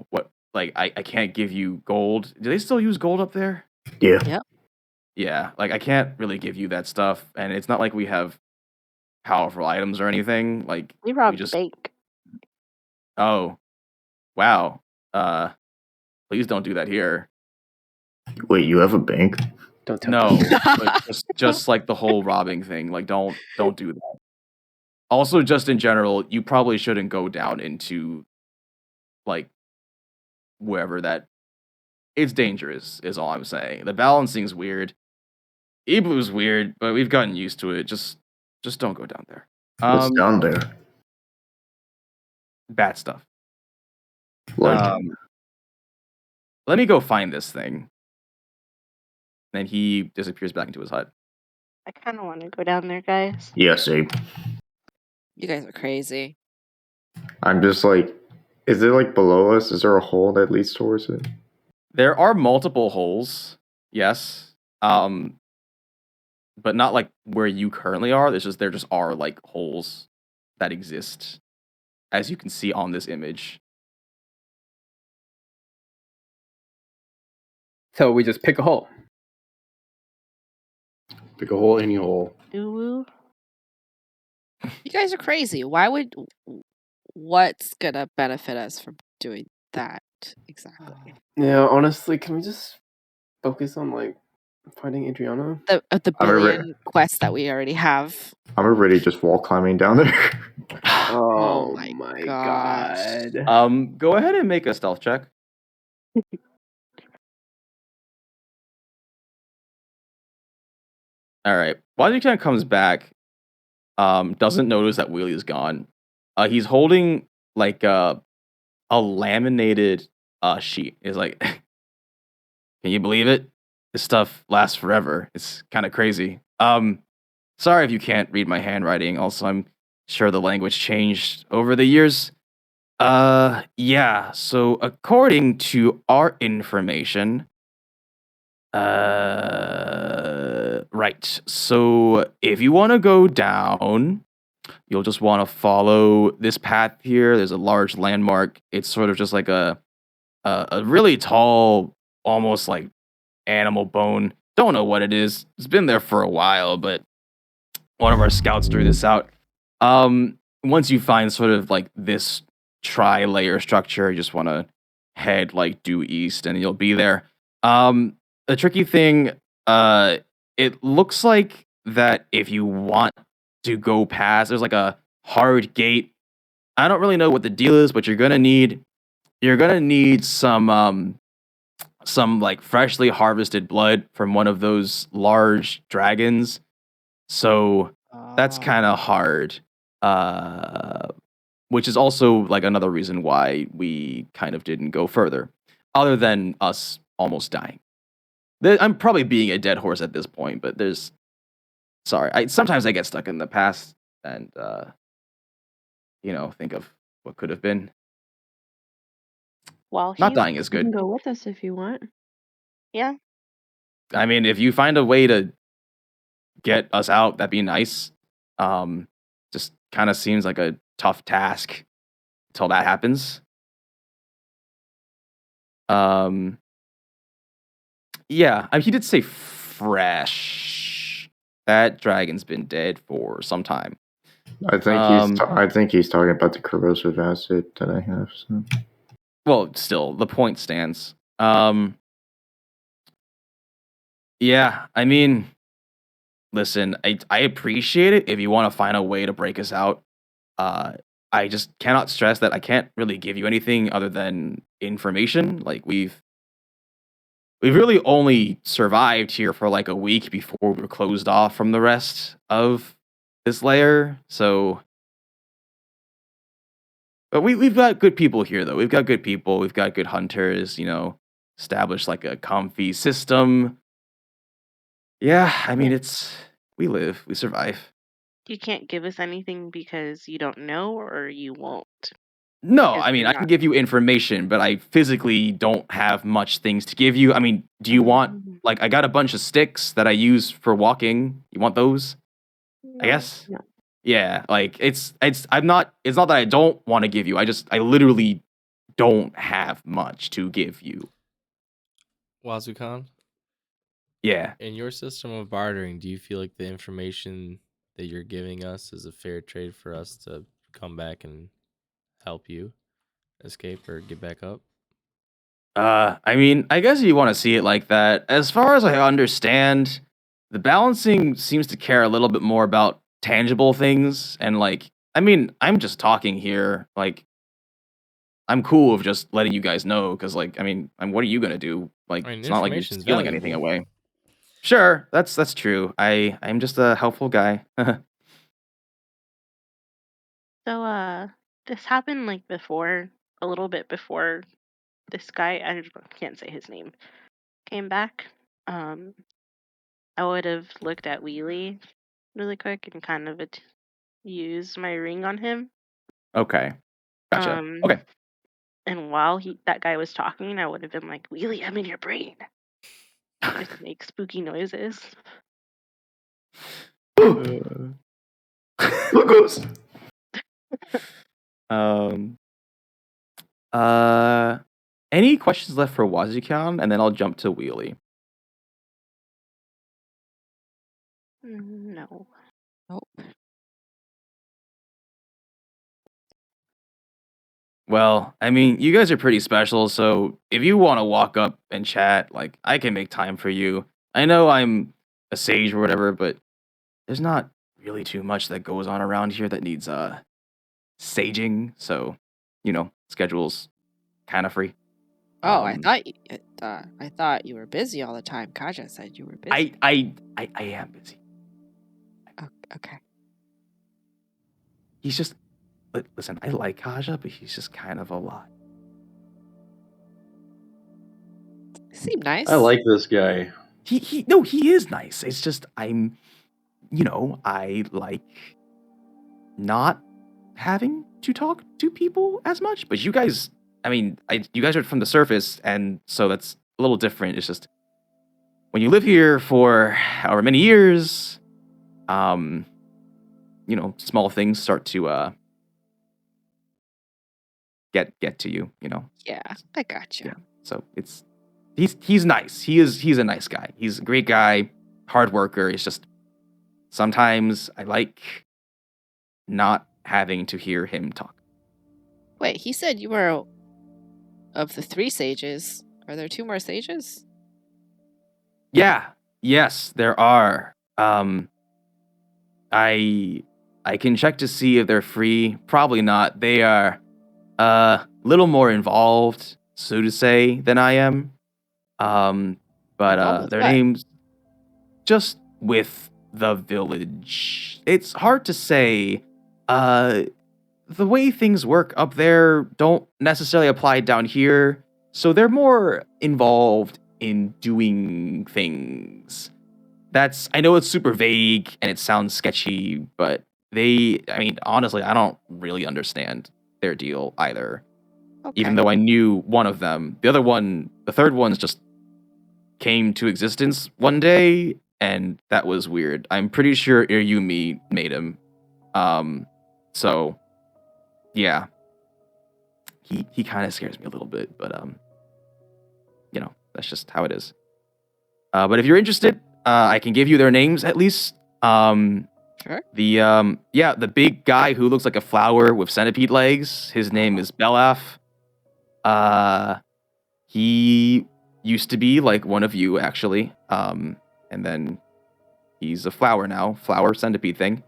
Speaker 1: what like I can't give you gold. Do they still use gold up there?
Speaker 2: Yeah.
Speaker 3: Yep.
Speaker 1: Yeah, like I can't really give you that stuff, and it's not like we have powerful items or anything. Like
Speaker 10: We
Speaker 1: we
Speaker 10: robbed a
Speaker 1: just
Speaker 10: bank.
Speaker 1: oh wow. Please don't do that here.
Speaker 2: Wait, you have a bank?
Speaker 8: Don't tell
Speaker 1: No,
Speaker 8: them.
Speaker 1: but just like the whole robbing thing. Like don't do that. Also, just in general, you probably shouldn't go down into like wherever that. It's dangerous, is all I'm saying. The balancing's weird. Iblu's weird, but we've gotten used to it. Just don't go down there.
Speaker 2: What's down there?
Speaker 1: Bad stuff.
Speaker 2: Like,
Speaker 1: Let me go find this thing. Then he disappears back into his hut.
Speaker 10: I kind of want to go down there, guys.
Speaker 2: yes, Abe.
Speaker 3: You guys are crazy.
Speaker 2: I'm just like, is it like below us? Is there a hole that leads towards it?
Speaker 1: There are multiple holes, yes. But not like where you currently are. There just are like holes that exist, as you can see on this image.
Speaker 8: So we just pick a hole.
Speaker 6: Pick a hole, any hole.
Speaker 10: Ooh.
Speaker 3: You guys are crazy. What's gonna benefit us from doing that exactly?
Speaker 8: Yeah, honestly, can we just focus on like finding Adriana?
Speaker 3: The
Speaker 2: I'm already-
Speaker 3: billion quests that we already have.
Speaker 2: I'm already just wall climbing down there.
Speaker 8: Oh,
Speaker 3: my
Speaker 8: my
Speaker 3: gosh.
Speaker 8: god.
Speaker 1: Go ahead and make a stealth check. All right. Washington comes back. Doesn't notice that Wheelie is gone. He's holding like a laminated sheet. He's like, can you believe it? This stuff lasts forever. It's kind of crazy. Sorry if you can't read my handwriting. Also, I'm sure the language changed over the years. Yeah. So according to our information, right. So if you want to go down, you'll just want to follow this path here. There's a large landmark. It's sort of just like a really tall, almost like animal bone. Don't know what it is. It's been there for a while, but one of our scouts drew this out. Once you find sort of like this tri-layer structure, you just want to head like due east and you'll be there. The tricky thing, it looks like that if you want to go past, there's like a hard gate. I don't really know what the deal is, but you're gonna need some like freshly harvested blood from one of those large dragons. So that's kind of hard. Which is also like another reason why we kind of didn't go further, other than us almost dying. I'm probably being a dead horse at this point, but sorry. Sometimes I get stuck in the past and think of what could have been.
Speaker 10: While
Speaker 1: Not
Speaker 10: he's
Speaker 1: dying is
Speaker 4: You
Speaker 1: good.
Speaker 4: can go with us if you want.
Speaker 10: yeah,
Speaker 1: I mean, if you find a way to get us out, that'd be nice. Just kind of seems like a tough task until that happens. Yeah, I mean, he did say fresh. That dragon's been dead for some time.
Speaker 2: I think he's talking about the corrosive acid that I have. So.
Speaker 1: Well, still, the point stands. Yeah, I mean, listen, I appreciate it if you want to find a way to break us out. I just cannot stress that I can't really give you anything other than information. Like we've really only survived here for like a week before we were closed off from the rest of this layer. So, but we've got good people here though. We've got good people. We've got good hunters. Established like a comfy system. Yeah, I mean we live, we survive.
Speaker 10: You can't give us anything because you don't know or you won't.
Speaker 1: No,
Speaker 10: Because
Speaker 1: I mean
Speaker 10: you're
Speaker 1: I can
Speaker 10: not-
Speaker 1: give you information, but I physically don't have much things to give you. I mean, do you want like I got a bunch of sticks that I use for walking. You want those? I guess.
Speaker 4: No.
Speaker 1: Yeah, like it's not that I don't want to give you. I literally don't have much to give you.
Speaker 5: Wazukan,
Speaker 1: Yeah.
Speaker 5: in your system of bartering, do you feel like the information that you're giving us is a fair trade for us to come back and help you escape or get back up?
Speaker 1: I mean, I guess you want to see it like that. As far as I understand, the balancing seems to care a little bit more about tangible things and like I mean, I'm just talking here. Like I'm cool with just letting you guys know because like I mean, what are you gonna do? Like
Speaker 5: I mean,
Speaker 1: it's not like you're
Speaker 5: information's
Speaker 1: stealing anything
Speaker 5: valuable.
Speaker 1: away. Sure, that's true. I'm just a helpful guy.
Speaker 10: So, this happened like before, a little bit before this guy, I can't say his name, came back. I would have looked at Wheelie really quick and kind of used my ring on him.
Speaker 1: Okay. Gotcha.
Speaker 10: Um,
Speaker 1: Okay.
Speaker 10: And while that guy was talking, I would have been like, Wheelie, I'm in your brain. Just make spooky noises.
Speaker 2: Look who's.
Speaker 1: Any questions left for Wazukan, and then I'll jump to Wheelie.
Speaker 10: No.
Speaker 3: Nope.
Speaker 1: Well, I mean, you guys are pretty special, so if you want to walk up and chat, like, I can make time for you. I know I'm a sage or whatever, but there's not really too much that goes on around here that needs saging, so schedule's kind of free.
Speaker 3: Oh, I thought you were busy all the time. Kaja said you were busy.
Speaker 1: I am busy.
Speaker 3: Okay.
Speaker 1: He's just listen, I like Kaja, but he's just kind of a lot.
Speaker 3: Seem nice.
Speaker 6: I like this guy.
Speaker 1: He is nice. It's just I like not having to talk to people as much. But you guys, I mean, you guys are from the surface, and so that's a little different. It's just when you live here for however many years, small things start to get to you.
Speaker 3: Yeah, I got you.
Speaker 1: Yeah. So he's nice. He's a nice guy. He's a great guy, hard worker. It's just sometimes I like not having to hear him talk.
Speaker 3: Wait, he said you were of the 3 sages. Are there 2 more sages?
Speaker 1: Yeah. Yes, there are. I can check to see if they're free. Probably not. They are little more involved, so to say, than I am. But their
Speaker 3: what?
Speaker 1: names just with the village. It's hard to say. The way things work up there don't necessarily apply down here, so they're more involved in doing things. I know it's super vague and it sounds sketchy, but honestly, I don't really understand their deal either.
Speaker 3: Okay.
Speaker 1: Even though I knew one of them. The third one's just came to existence one day, and that was weird. I'm pretty sure Iryumi made him. So yeah. He kind of scares me a little bit, but that's just how it is. But if you're interested, I can give you their names at least.
Speaker 3: Sure.
Speaker 1: The big guy who looks like a flower with centipede legs. His name is Belaf. He used to be like one of you, actually. And then he's a flower now, flower centipede thing.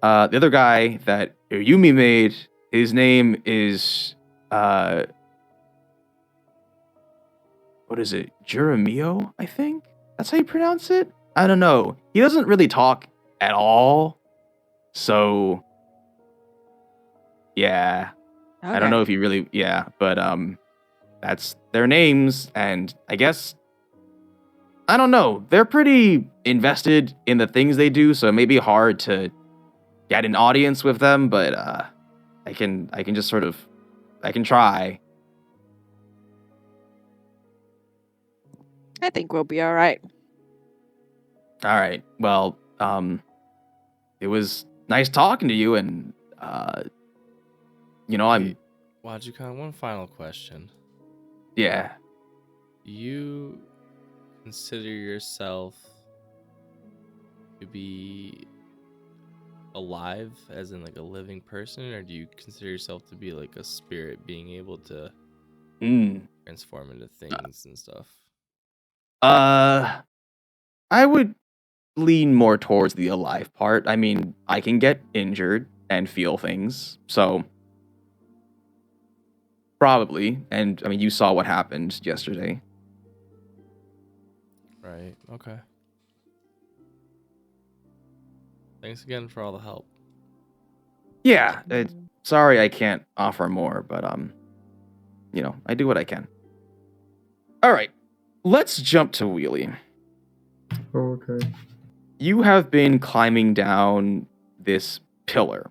Speaker 1: The other guy that Yumi made, his name is what is it? Jeremio, I think? That's how you pronounce it? I don't know. He doesn't really talk at all. So yeah.
Speaker 3: Okay.
Speaker 1: I don't know if he really but that's their names, and I guess I don't know. They're pretty invested in the things they do, so it may be hard to get an audience with them, but I can just sort of I can try.
Speaker 3: I think we'll be all right.
Speaker 1: All right. Well, it was nice talking to you, and I'm
Speaker 5: Wajukan, one final question.
Speaker 1: yeah.
Speaker 5: Do you consider yourself to be alive, as in like a living person, or do you consider yourself to be like a spirit being able to transform into things and stuff?
Speaker 1: I would lean more towards the alive part. I mean, I can get injured and feel things, so probably. And I mean, you saw what happened yesterday.
Speaker 5: Right. Okay. Thanks again for all the help.
Speaker 1: Yeah. Sorry I can't offer more, but I do what I can. All right. Let's jump to Wheelie.
Speaker 2: Okay.
Speaker 1: You have been climbing down this pillar.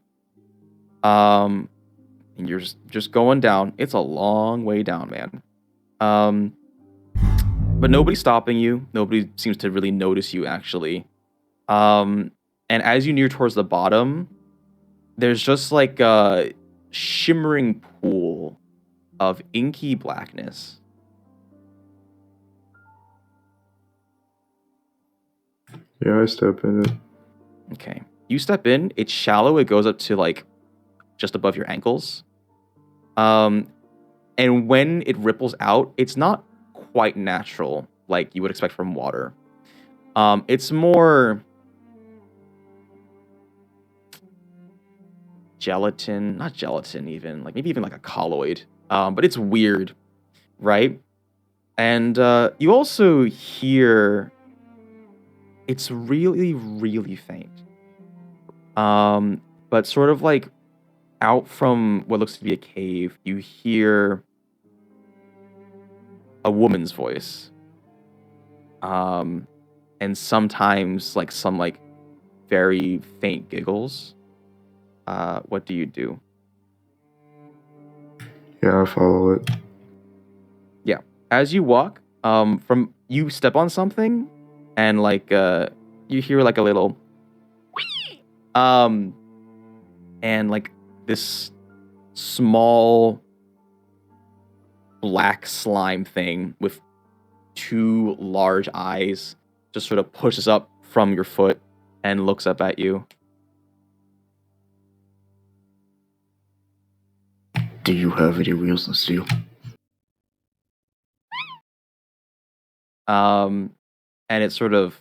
Speaker 1: And you're just going down. It's a long way down, man. But nobody's stopping you. Nobody seems to really notice you, actually. And as you near towards the bottom, there's just like a shimmering pool of inky blackness.
Speaker 2: Yeah, I step in it.
Speaker 1: Okay. You step in, it's shallow, it goes up to like just above your ankles. And when it ripples out, it's not quite natural like you would expect from water. It's more gelatin, not gelatin even, like maybe even like a colloid. But it's weird, right? And you also hear it's really, really faint. But sort of like out from what looks to be a cave, you hear a woman's voice. And sometimes like some like very faint giggles. What do you do?
Speaker 2: Yeah, I follow it.
Speaker 1: Yeah. As you walk, you step on something and like you hear like a little and like this small black slime thing with two large eyes just sort of pushes up from your foot and looks up at you.
Speaker 2: Do you have any wheels of steel?
Speaker 1: And it sort of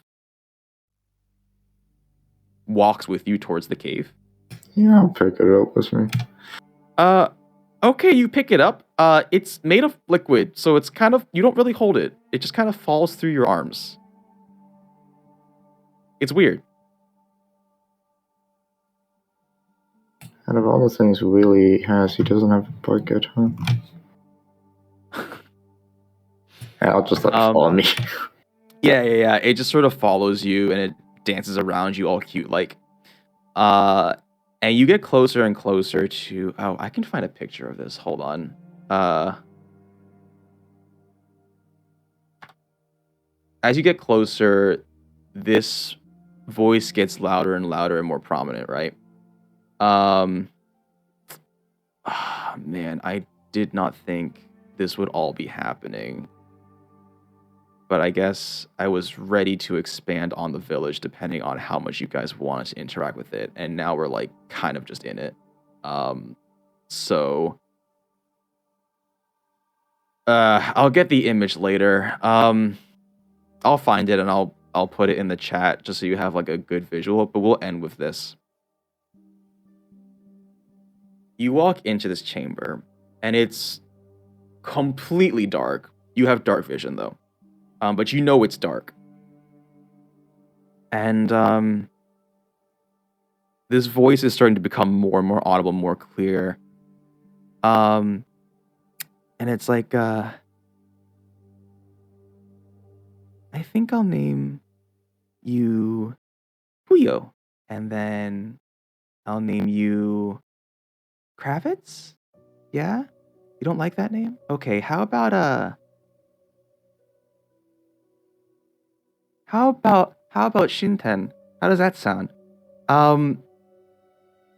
Speaker 1: walks with you towards the cave.
Speaker 2: Yeah, I'll pick it up with me.
Speaker 1: Okay, you pick it up. It's made of liquid, so it's kind of, you don't really hold it. It just kind of falls through your arms. It's weird.
Speaker 2: Out of all the things Willie has, he doesn't have a bucket, huh? Yeah, I'll just let it follow me.
Speaker 1: Yeah. It just sort of follows you and it dances around you all cute like. And you get closer and closer to... Oh, I can find a picture of this. Hold on. As you get closer, this voice gets louder and louder and more prominent, right? Man, I did not think this would all be happening. but I guess I was ready to expand on the village depending on how much you guys wanted to interact with it, and now we're like kind of just in it. So I'll get the image later. I'll find it and I'll put it in the chat just so you have like a good visual, but we'll end with this. You walk into this chamber and it's completely dark. You have dark vision though. But you know it's dark. And this voice is starting to become more and more audible, more clear. And it's like I think I'll name you Puyo, and then I'll name you Kravitz? Yeah? You don't like that name? Okay, how about Shinten? How does that sound?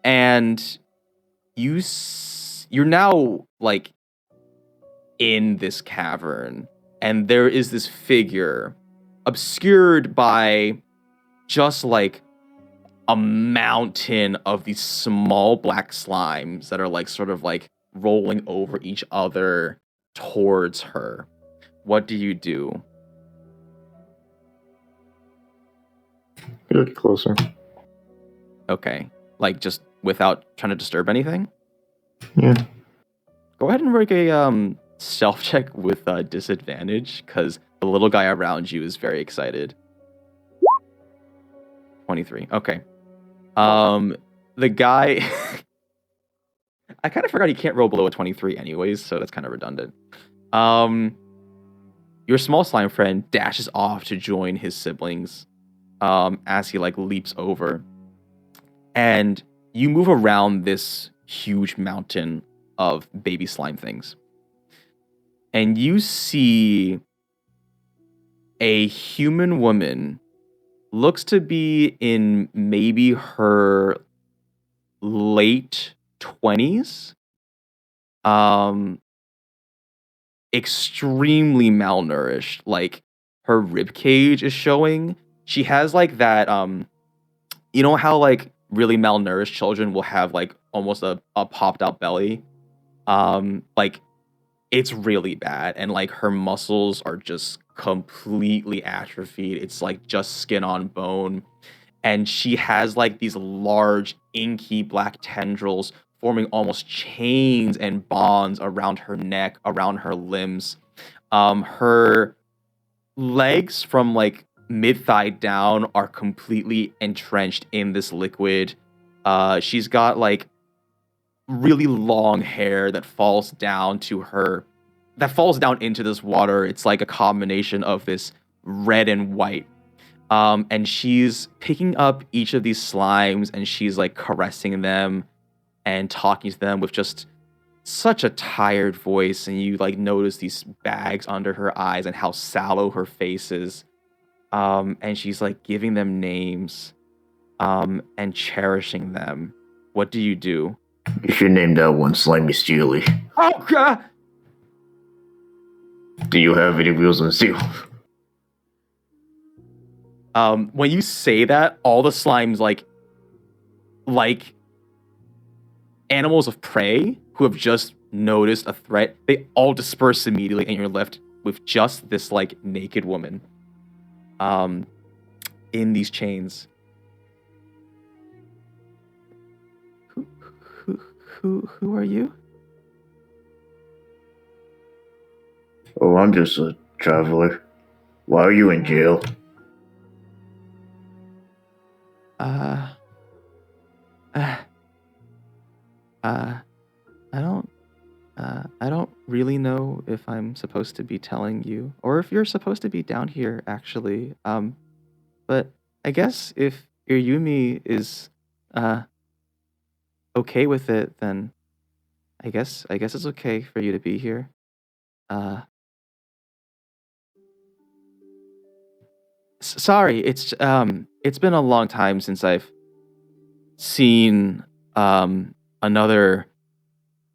Speaker 1: And you're now like in this cavern, and there is this figure obscured by just like a mountain of these small black slimes that are like sort of like rolling over each other towards her. What do you do?
Speaker 2: Get closer.
Speaker 1: Okay. Like just without trying to disturb anything?
Speaker 2: Yeah.
Speaker 1: Go ahead and make a stealth check with disadvantage, because the little guy around you is very excited. 23. Okay. The guy I kind of forgot he can't roll below a 23 anyways, so that's kind of redundant. Your small slime friend dashes off to join his siblings as he like leaps over. And you move around this huge mountain of baby slime things. And you see a human woman, looks to be in maybe her late 20s. Extremely malnourished. Like her rib cage is showing. She has like that you know how like really malnourished children will have like almost a popped out belly? Like it's really bad, and like her muscles are just completely atrophied. It's like just skin on bone. And she has like these large inky black tendrils forming almost chains and bonds around her neck, around her limbs. Her legs from like mid-thigh down are completely entrenched in this liquid. She's got like really long hair that falls down into this water. It's like a combination of this red and white. And she's picking up each of these slimes and she's like caressing them and talking to them with just such a tired voice. And you like notice these bags under her eyes and how sallow her face is. And she's like giving them names and cherishing them. What do you do?
Speaker 2: You should name that one Slimy Steely.
Speaker 1: Oh, God!
Speaker 2: Do you have any wheels on steel?
Speaker 1: When you say that, all the slimes like animals of prey who have just noticed a threat, they all disperse immediately, and you're left with just this like naked woman in these chains. Who are you?
Speaker 2: Oh, I'm just a traveler. Why are you in jail?
Speaker 1: I don't really know if I'm supposed to be telling you, or if you're supposed to be down here, actually. But I guess if your Yumi is, okay with it, then I guess it's okay for you to be here. Sorry, it's been a long time since I've seen another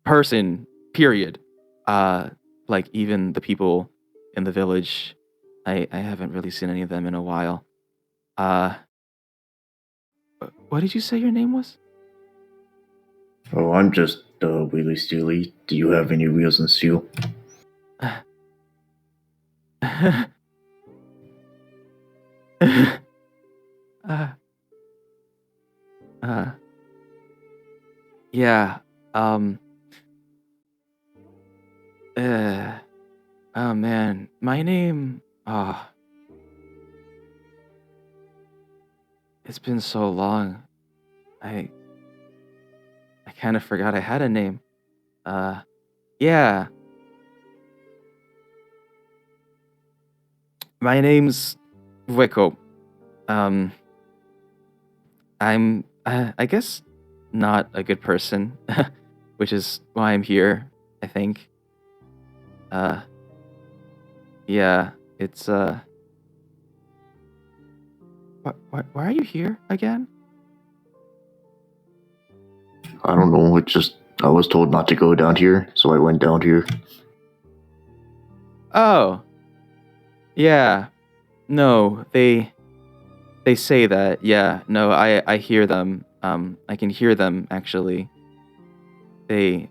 Speaker 1: person, period. Like even the people in the village I haven't really seen any of them in a while. What did you say your name was?
Speaker 2: Oh, I'm just Wheelie Steely. Do you have any wheels and steel? Yeah. Oh man, my name. It's been so long. I kind of forgot I had a name. Yeah. My name's Wicko. I'm, I guess, not a good person, which is why I'm here, I think. Yeah, it's, why are you here again? I don't know. I was told not to go down here, so I went down here.
Speaker 1: Oh. Yeah. No, they say that. Yeah. No, I hear them. I can hear them actually. They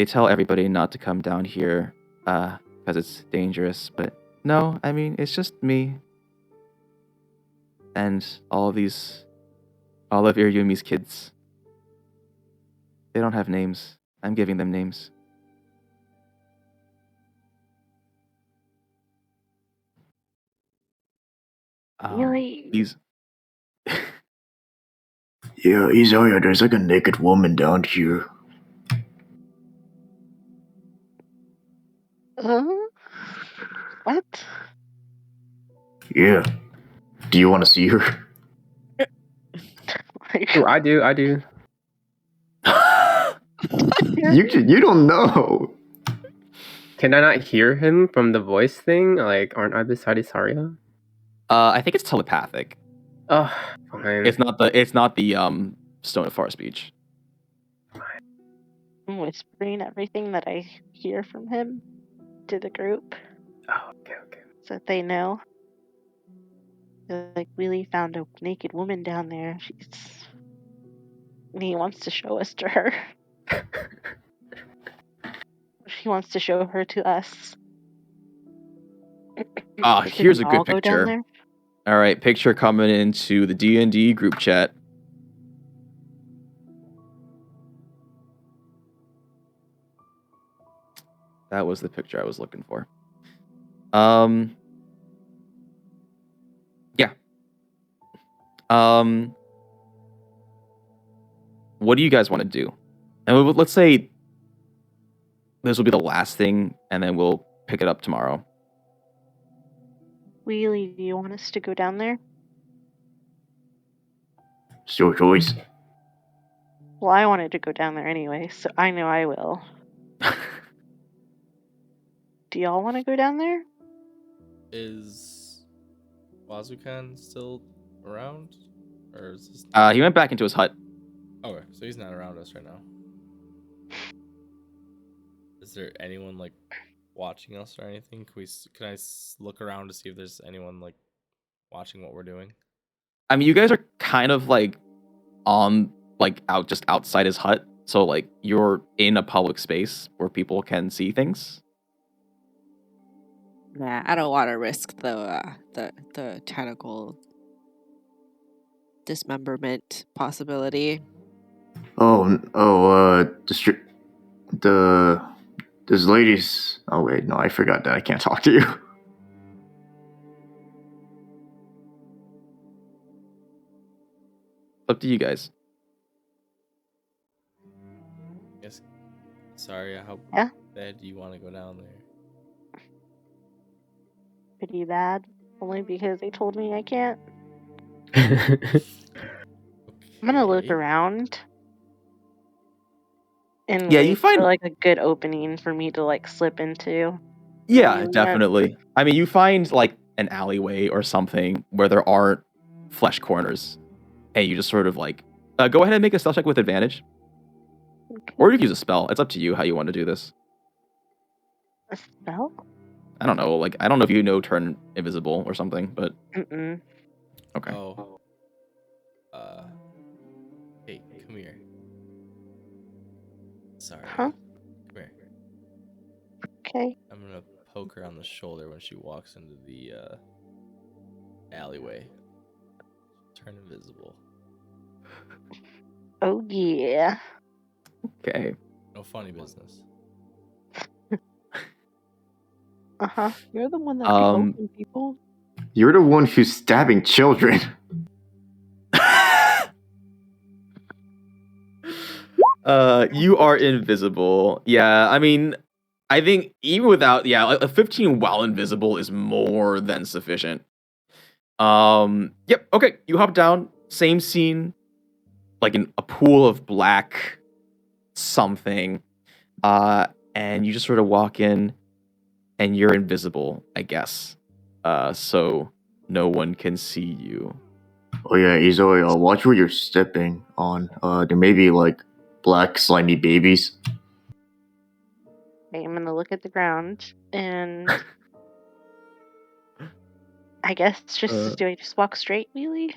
Speaker 1: tell everybody not to come down here because it's dangerous, but no, I mean, it's just me and all of your Yumi's kids. They don't have names. I'm giving them names.
Speaker 10: Really?
Speaker 1: These.
Speaker 2: Yeah, Isarya, there's like a naked woman down here.
Speaker 10: What?
Speaker 2: Yeah. Do you want to see her?
Speaker 8: Ooh, I do.
Speaker 2: You don't know.
Speaker 8: Can I not hear him from the voice thing? Like, aren't I beside Isarya?
Speaker 1: I think it's telepathic.
Speaker 8: Oh, fine.
Speaker 1: It's not the Stone of Far speech.
Speaker 10: I'm whispering everything that I hear from him to the group.
Speaker 8: Oh, okay.
Speaker 10: So that they know. Like, Wheelie found a naked woman down there. He wants to show us to her. He wants to show her to us.
Speaker 1: Here's a
Speaker 10: Should we all
Speaker 1: good
Speaker 10: go down
Speaker 1: picture.
Speaker 10: there?
Speaker 1: All right, picture coming into the D&D group chat. That was the picture I was looking for. Yeah. What do you guys want to do? And let's say this will be the last thing, and then we'll pick it up tomorrow.
Speaker 10: Wheelie, do you want us to go down there?
Speaker 2: It's your choice.
Speaker 10: Well, I wanted to go down there anyway, so I know I will. Do y'all want to go down there?
Speaker 5: Is Wazukan still around? Or is this...
Speaker 1: He went back into his hut.
Speaker 5: Okay, so he's not around us right now. Is there anyone like watching us or anything? Can I look around to see if there's anyone like watching what we're doing?
Speaker 1: I mean, you guys are kind of like just outside his hut, so like you're in a public space where people can see things.
Speaker 3: Nah, I don't want to risk the tentacle dismemberment possibility.
Speaker 2: This lady's. Oh wait, no, I forgot that I can't talk to you.
Speaker 1: Up to you guys.
Speaker 5: Yes. Sorry, how
Speaker 10: Yeah?
Speaker 5: bad do you want to go down there?
Speaker 10: Pretty bad. Only because they told me I can't.
Speaker 8: Okay.
Speaker 10: I'm gonna look around. And
Speaker 1: Yeah,
Speaker 10: wait
Speaker 1: you find
Speaker 10: for like a good opening for me to like slip into.
Speaker 1: Yeah, definitely. I mean, you find like an alleyway or something where there aren't flesh corners, and you just sort of like go ahead and make a stealth check with advantage, or you can use a spell. It's up to you how you want to do this.
Speaker 10: A spell?
Speaker 1: I don't know. Like, I don't know if you know turn invisible or something, but
Speaker 10: Mm-mm.
Speaker 1: okay.
Speaker 5: Oh. Hey, come here. Sorry.
Speaker 10: Huh?
Speaker 5: Come here.
Speaker 10: Okay.
Speaker 5: I'm gonna poke her on the shoulder when she walks into the alleyway. Turn invisible.
Speaker 10: Oh yeah.
Speaker 1: Okay.
Speaker 5: No funny business.
Speaker 10: Uh-huh.
Speaker 4: You're the one that's
Speaker 1: Um,
Speaker 4: poking people.
Speaker 2: You're the one who's stabbing children.
Speaker 1: You are invisible. Yeah, I mean, I think even without, yeah, like a 15 while invisible is more than sufficient. Yep, okay, you hop down, same scene, like in a pool of black something, and you just sort of walk in, and you're invisible, I guess. So no one can see you.
Speaker 2: Oh yeah, Isarya, watch where you're stepping on. There may be like black slimy babies.
Speaker 10: Okay, I'm gonna look at the ground and I guess do I just walk straight, wheelie?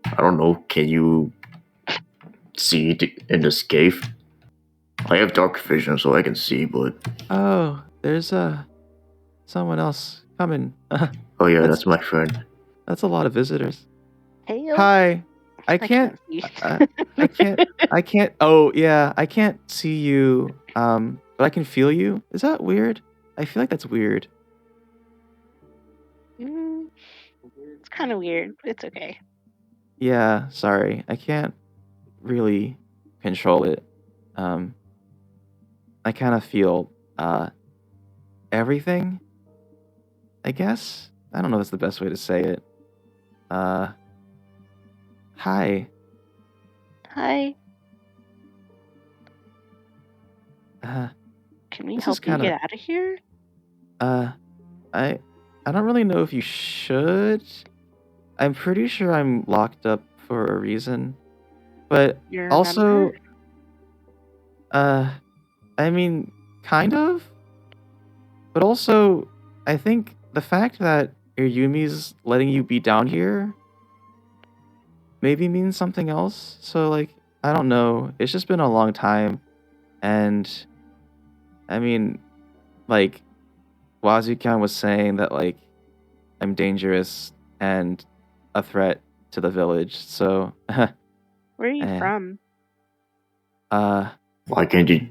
Speaker 2: I don't know. Can you see in this cave? I have dark vision, so I can see, but
Speaker 1: Oh, there's someone else coming.
Speaker 2: oh yeah, that's my friend.
Speaker 1: That's a lot of visitors.
Speaker 10: Hey,
Speaker 1: Hi. I can't.
Speaker 10: see.
Speaker 1: I can't. Oh yeah, I can't see you. But I can feel you. Is that weird? I feel like that's weird.
Speaker 10: It's kind of weird, but it's okay.
Speaker 1: Yeah. Sorry, I can't really control it. I kind of feel everything. I guess. I don't know if that's the best way to say it. Hi.
Speaker 10: Hi. Can we
Speaker 1: This
Speaker 10: help
Speaker 1: is
Speaker 10: you
Speaker 1: kinda-
Speaker 10: get out of here?
Speaker 1: I don't really know if you should. I'm pretty sure I'm locked up for a reason. But
Speaker 10: You're a
Speaker 1: also,
Speaker 10: member?
Speaker 1: I mean, kind of. But also, I think the fact that Yumi's letting you be down here maybe means something else. So, like, I don't know. It's just been a long time. And, I mean, like, Wazukan was saying that, like, I'm dangerous and a threat to the village. So,
Speaker 10: Where are you
Speaker 1: eh.
Speaker 10: from?
Speaker 2: Why can't you?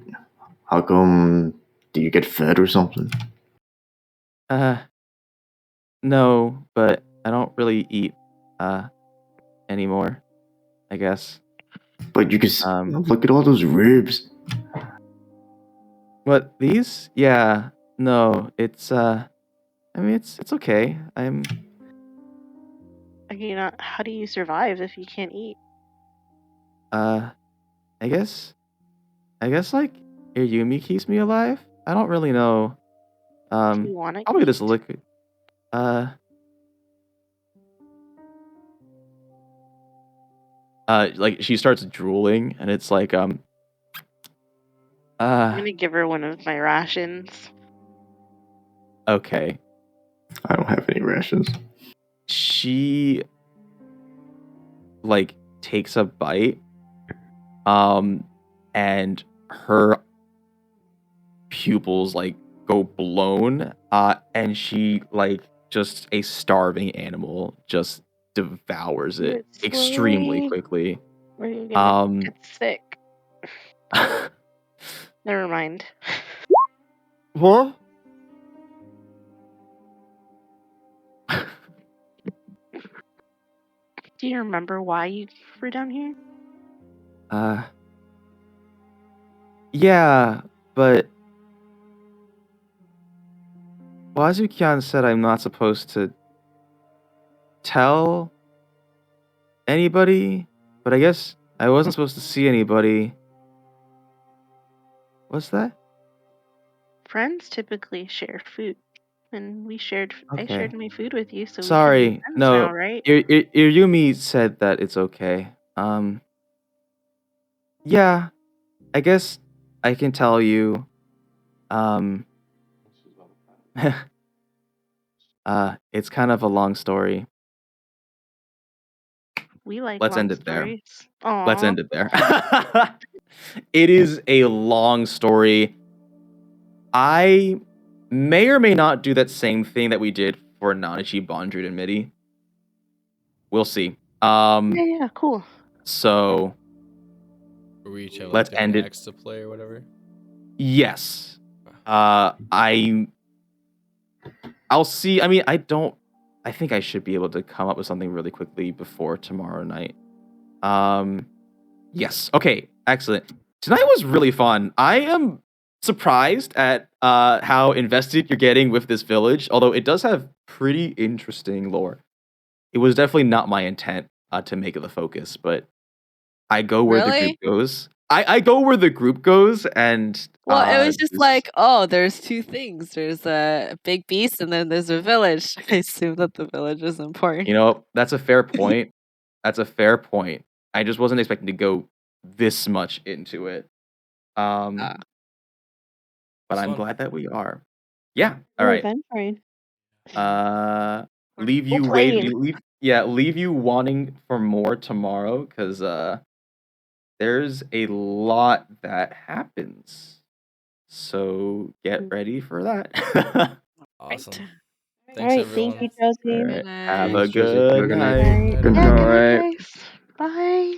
Speaker 2: How come? Do you get fed or something?
Speaker 1: No, but I don't really eat, anymore, I guess.
Speaker 2: But you can look at all those ribs.
Speaker 1: What, these? Yeah, no, it's, I mean, it's okay.
Speaker 10: How do you survive if you can't eat?
Speaker 1: I guess, like, Yumi keeps me alive? I don't really know.
Speaker 10: Do you want to
Speaker 1: Probably
Speaker 10: eat?
Speaker 1: this liquid, like, she starts drooling, and it's like,
Speaker 10: I'm gonna give her one of my rations.
Speaker 1: okay.
Speaker 2: I don't have any rations.
Speaker 1: She, like, takes a bite, and her pupils, like, go blown, and she, like, just a starving animal just devours it extremely
Speaker 10: Slowly.
Speaker 1: quickly.
Speaker 10: Or you're gonna get sick.
Speaker 1: What?
Speaker 10: Never mind. Do you remember why you were down here?
Speaker 1: Yeah, but Wazukian said I'm not supposed to tell anybody, but I guess I wasn't supposed to see anybody. What's that?
Speaker 10: Friends typically share food, and I shared my food with you, so we
Speaker 1: Sorry,
Speaker 10: can be friends
Speaker 1: no.
Speaker 10: now, right?
Speaker 1: Yumi said that it's okay. Yeah, I guess I can tell you. It's kind of a long story.
Speaker 10: We like
Speaker 1: Let's
Speaker 10: long
Speaker 1: end it there.
Speaker 10: stories.
Speaker 1: Let's
Speaker 10: Aw.
Speaker 1: end it there. It is a long story. I may or may not do that same thing that we did for Nanachi, Bondruid, and Midi. We'll see.
Speaker 10: Yeah, cool.
Speaker 1: So
Speaker 5: Or we each have
Speaker 1: Let's
Speaker 5: like
Speaker 1: end
Speaker 5: different
Speaker 1: it.
Speaker 5: acts to play or whatever.
Speaker 1: Yes. I'll see. I mean, I think I should be able to come up with something really quickly before tomorrow night. Yes. Okay. Excellent. Tonight was really fun. I am surprised at how invested you're getting with this village, although it does have pretty interesting lore. It was definitely not my intent to make it the focus, but I go where the group goes. I go where the group goes, and
Speaker 3: Well, it was just
Speaker 1: this-
Speaker 3: like, oh, there's two things. There's a big beast, and then there's a village. I assume that the village is important.
Speaker 1: you know, that's a fair point. That's a fair point. I just wasn't expecting to go this much into it. But
Speaker 5: It's
Speaker 1: I'm
Speaker 5: fun.
Speaker 1: glad that we are. Yeah. All
Speaker 4: We're
Speaker 1: right.
Speaker 4: adventuring.
Speaker 1: Leave you leave you wanting for more tomorrow, because there's a lot that happens. So get ready for that.
Speaker 5: Awesome.
Speaker 3: Right.
Speaker 5: Thanks,
Speaker 4: All right,
Speaker 5: everyone.
Speaker 4: thank you, Josie.
Speaker 1: All right. Have a
Speaker 8: Thanks, Josie. Have a
Speaker 1: good
Speaker 8: good night.
Speaker 1: night.
Speaker 8: Good
Speaker 10: Yeah,
Speaker 8: night.
Speaker 10: guys. Bye.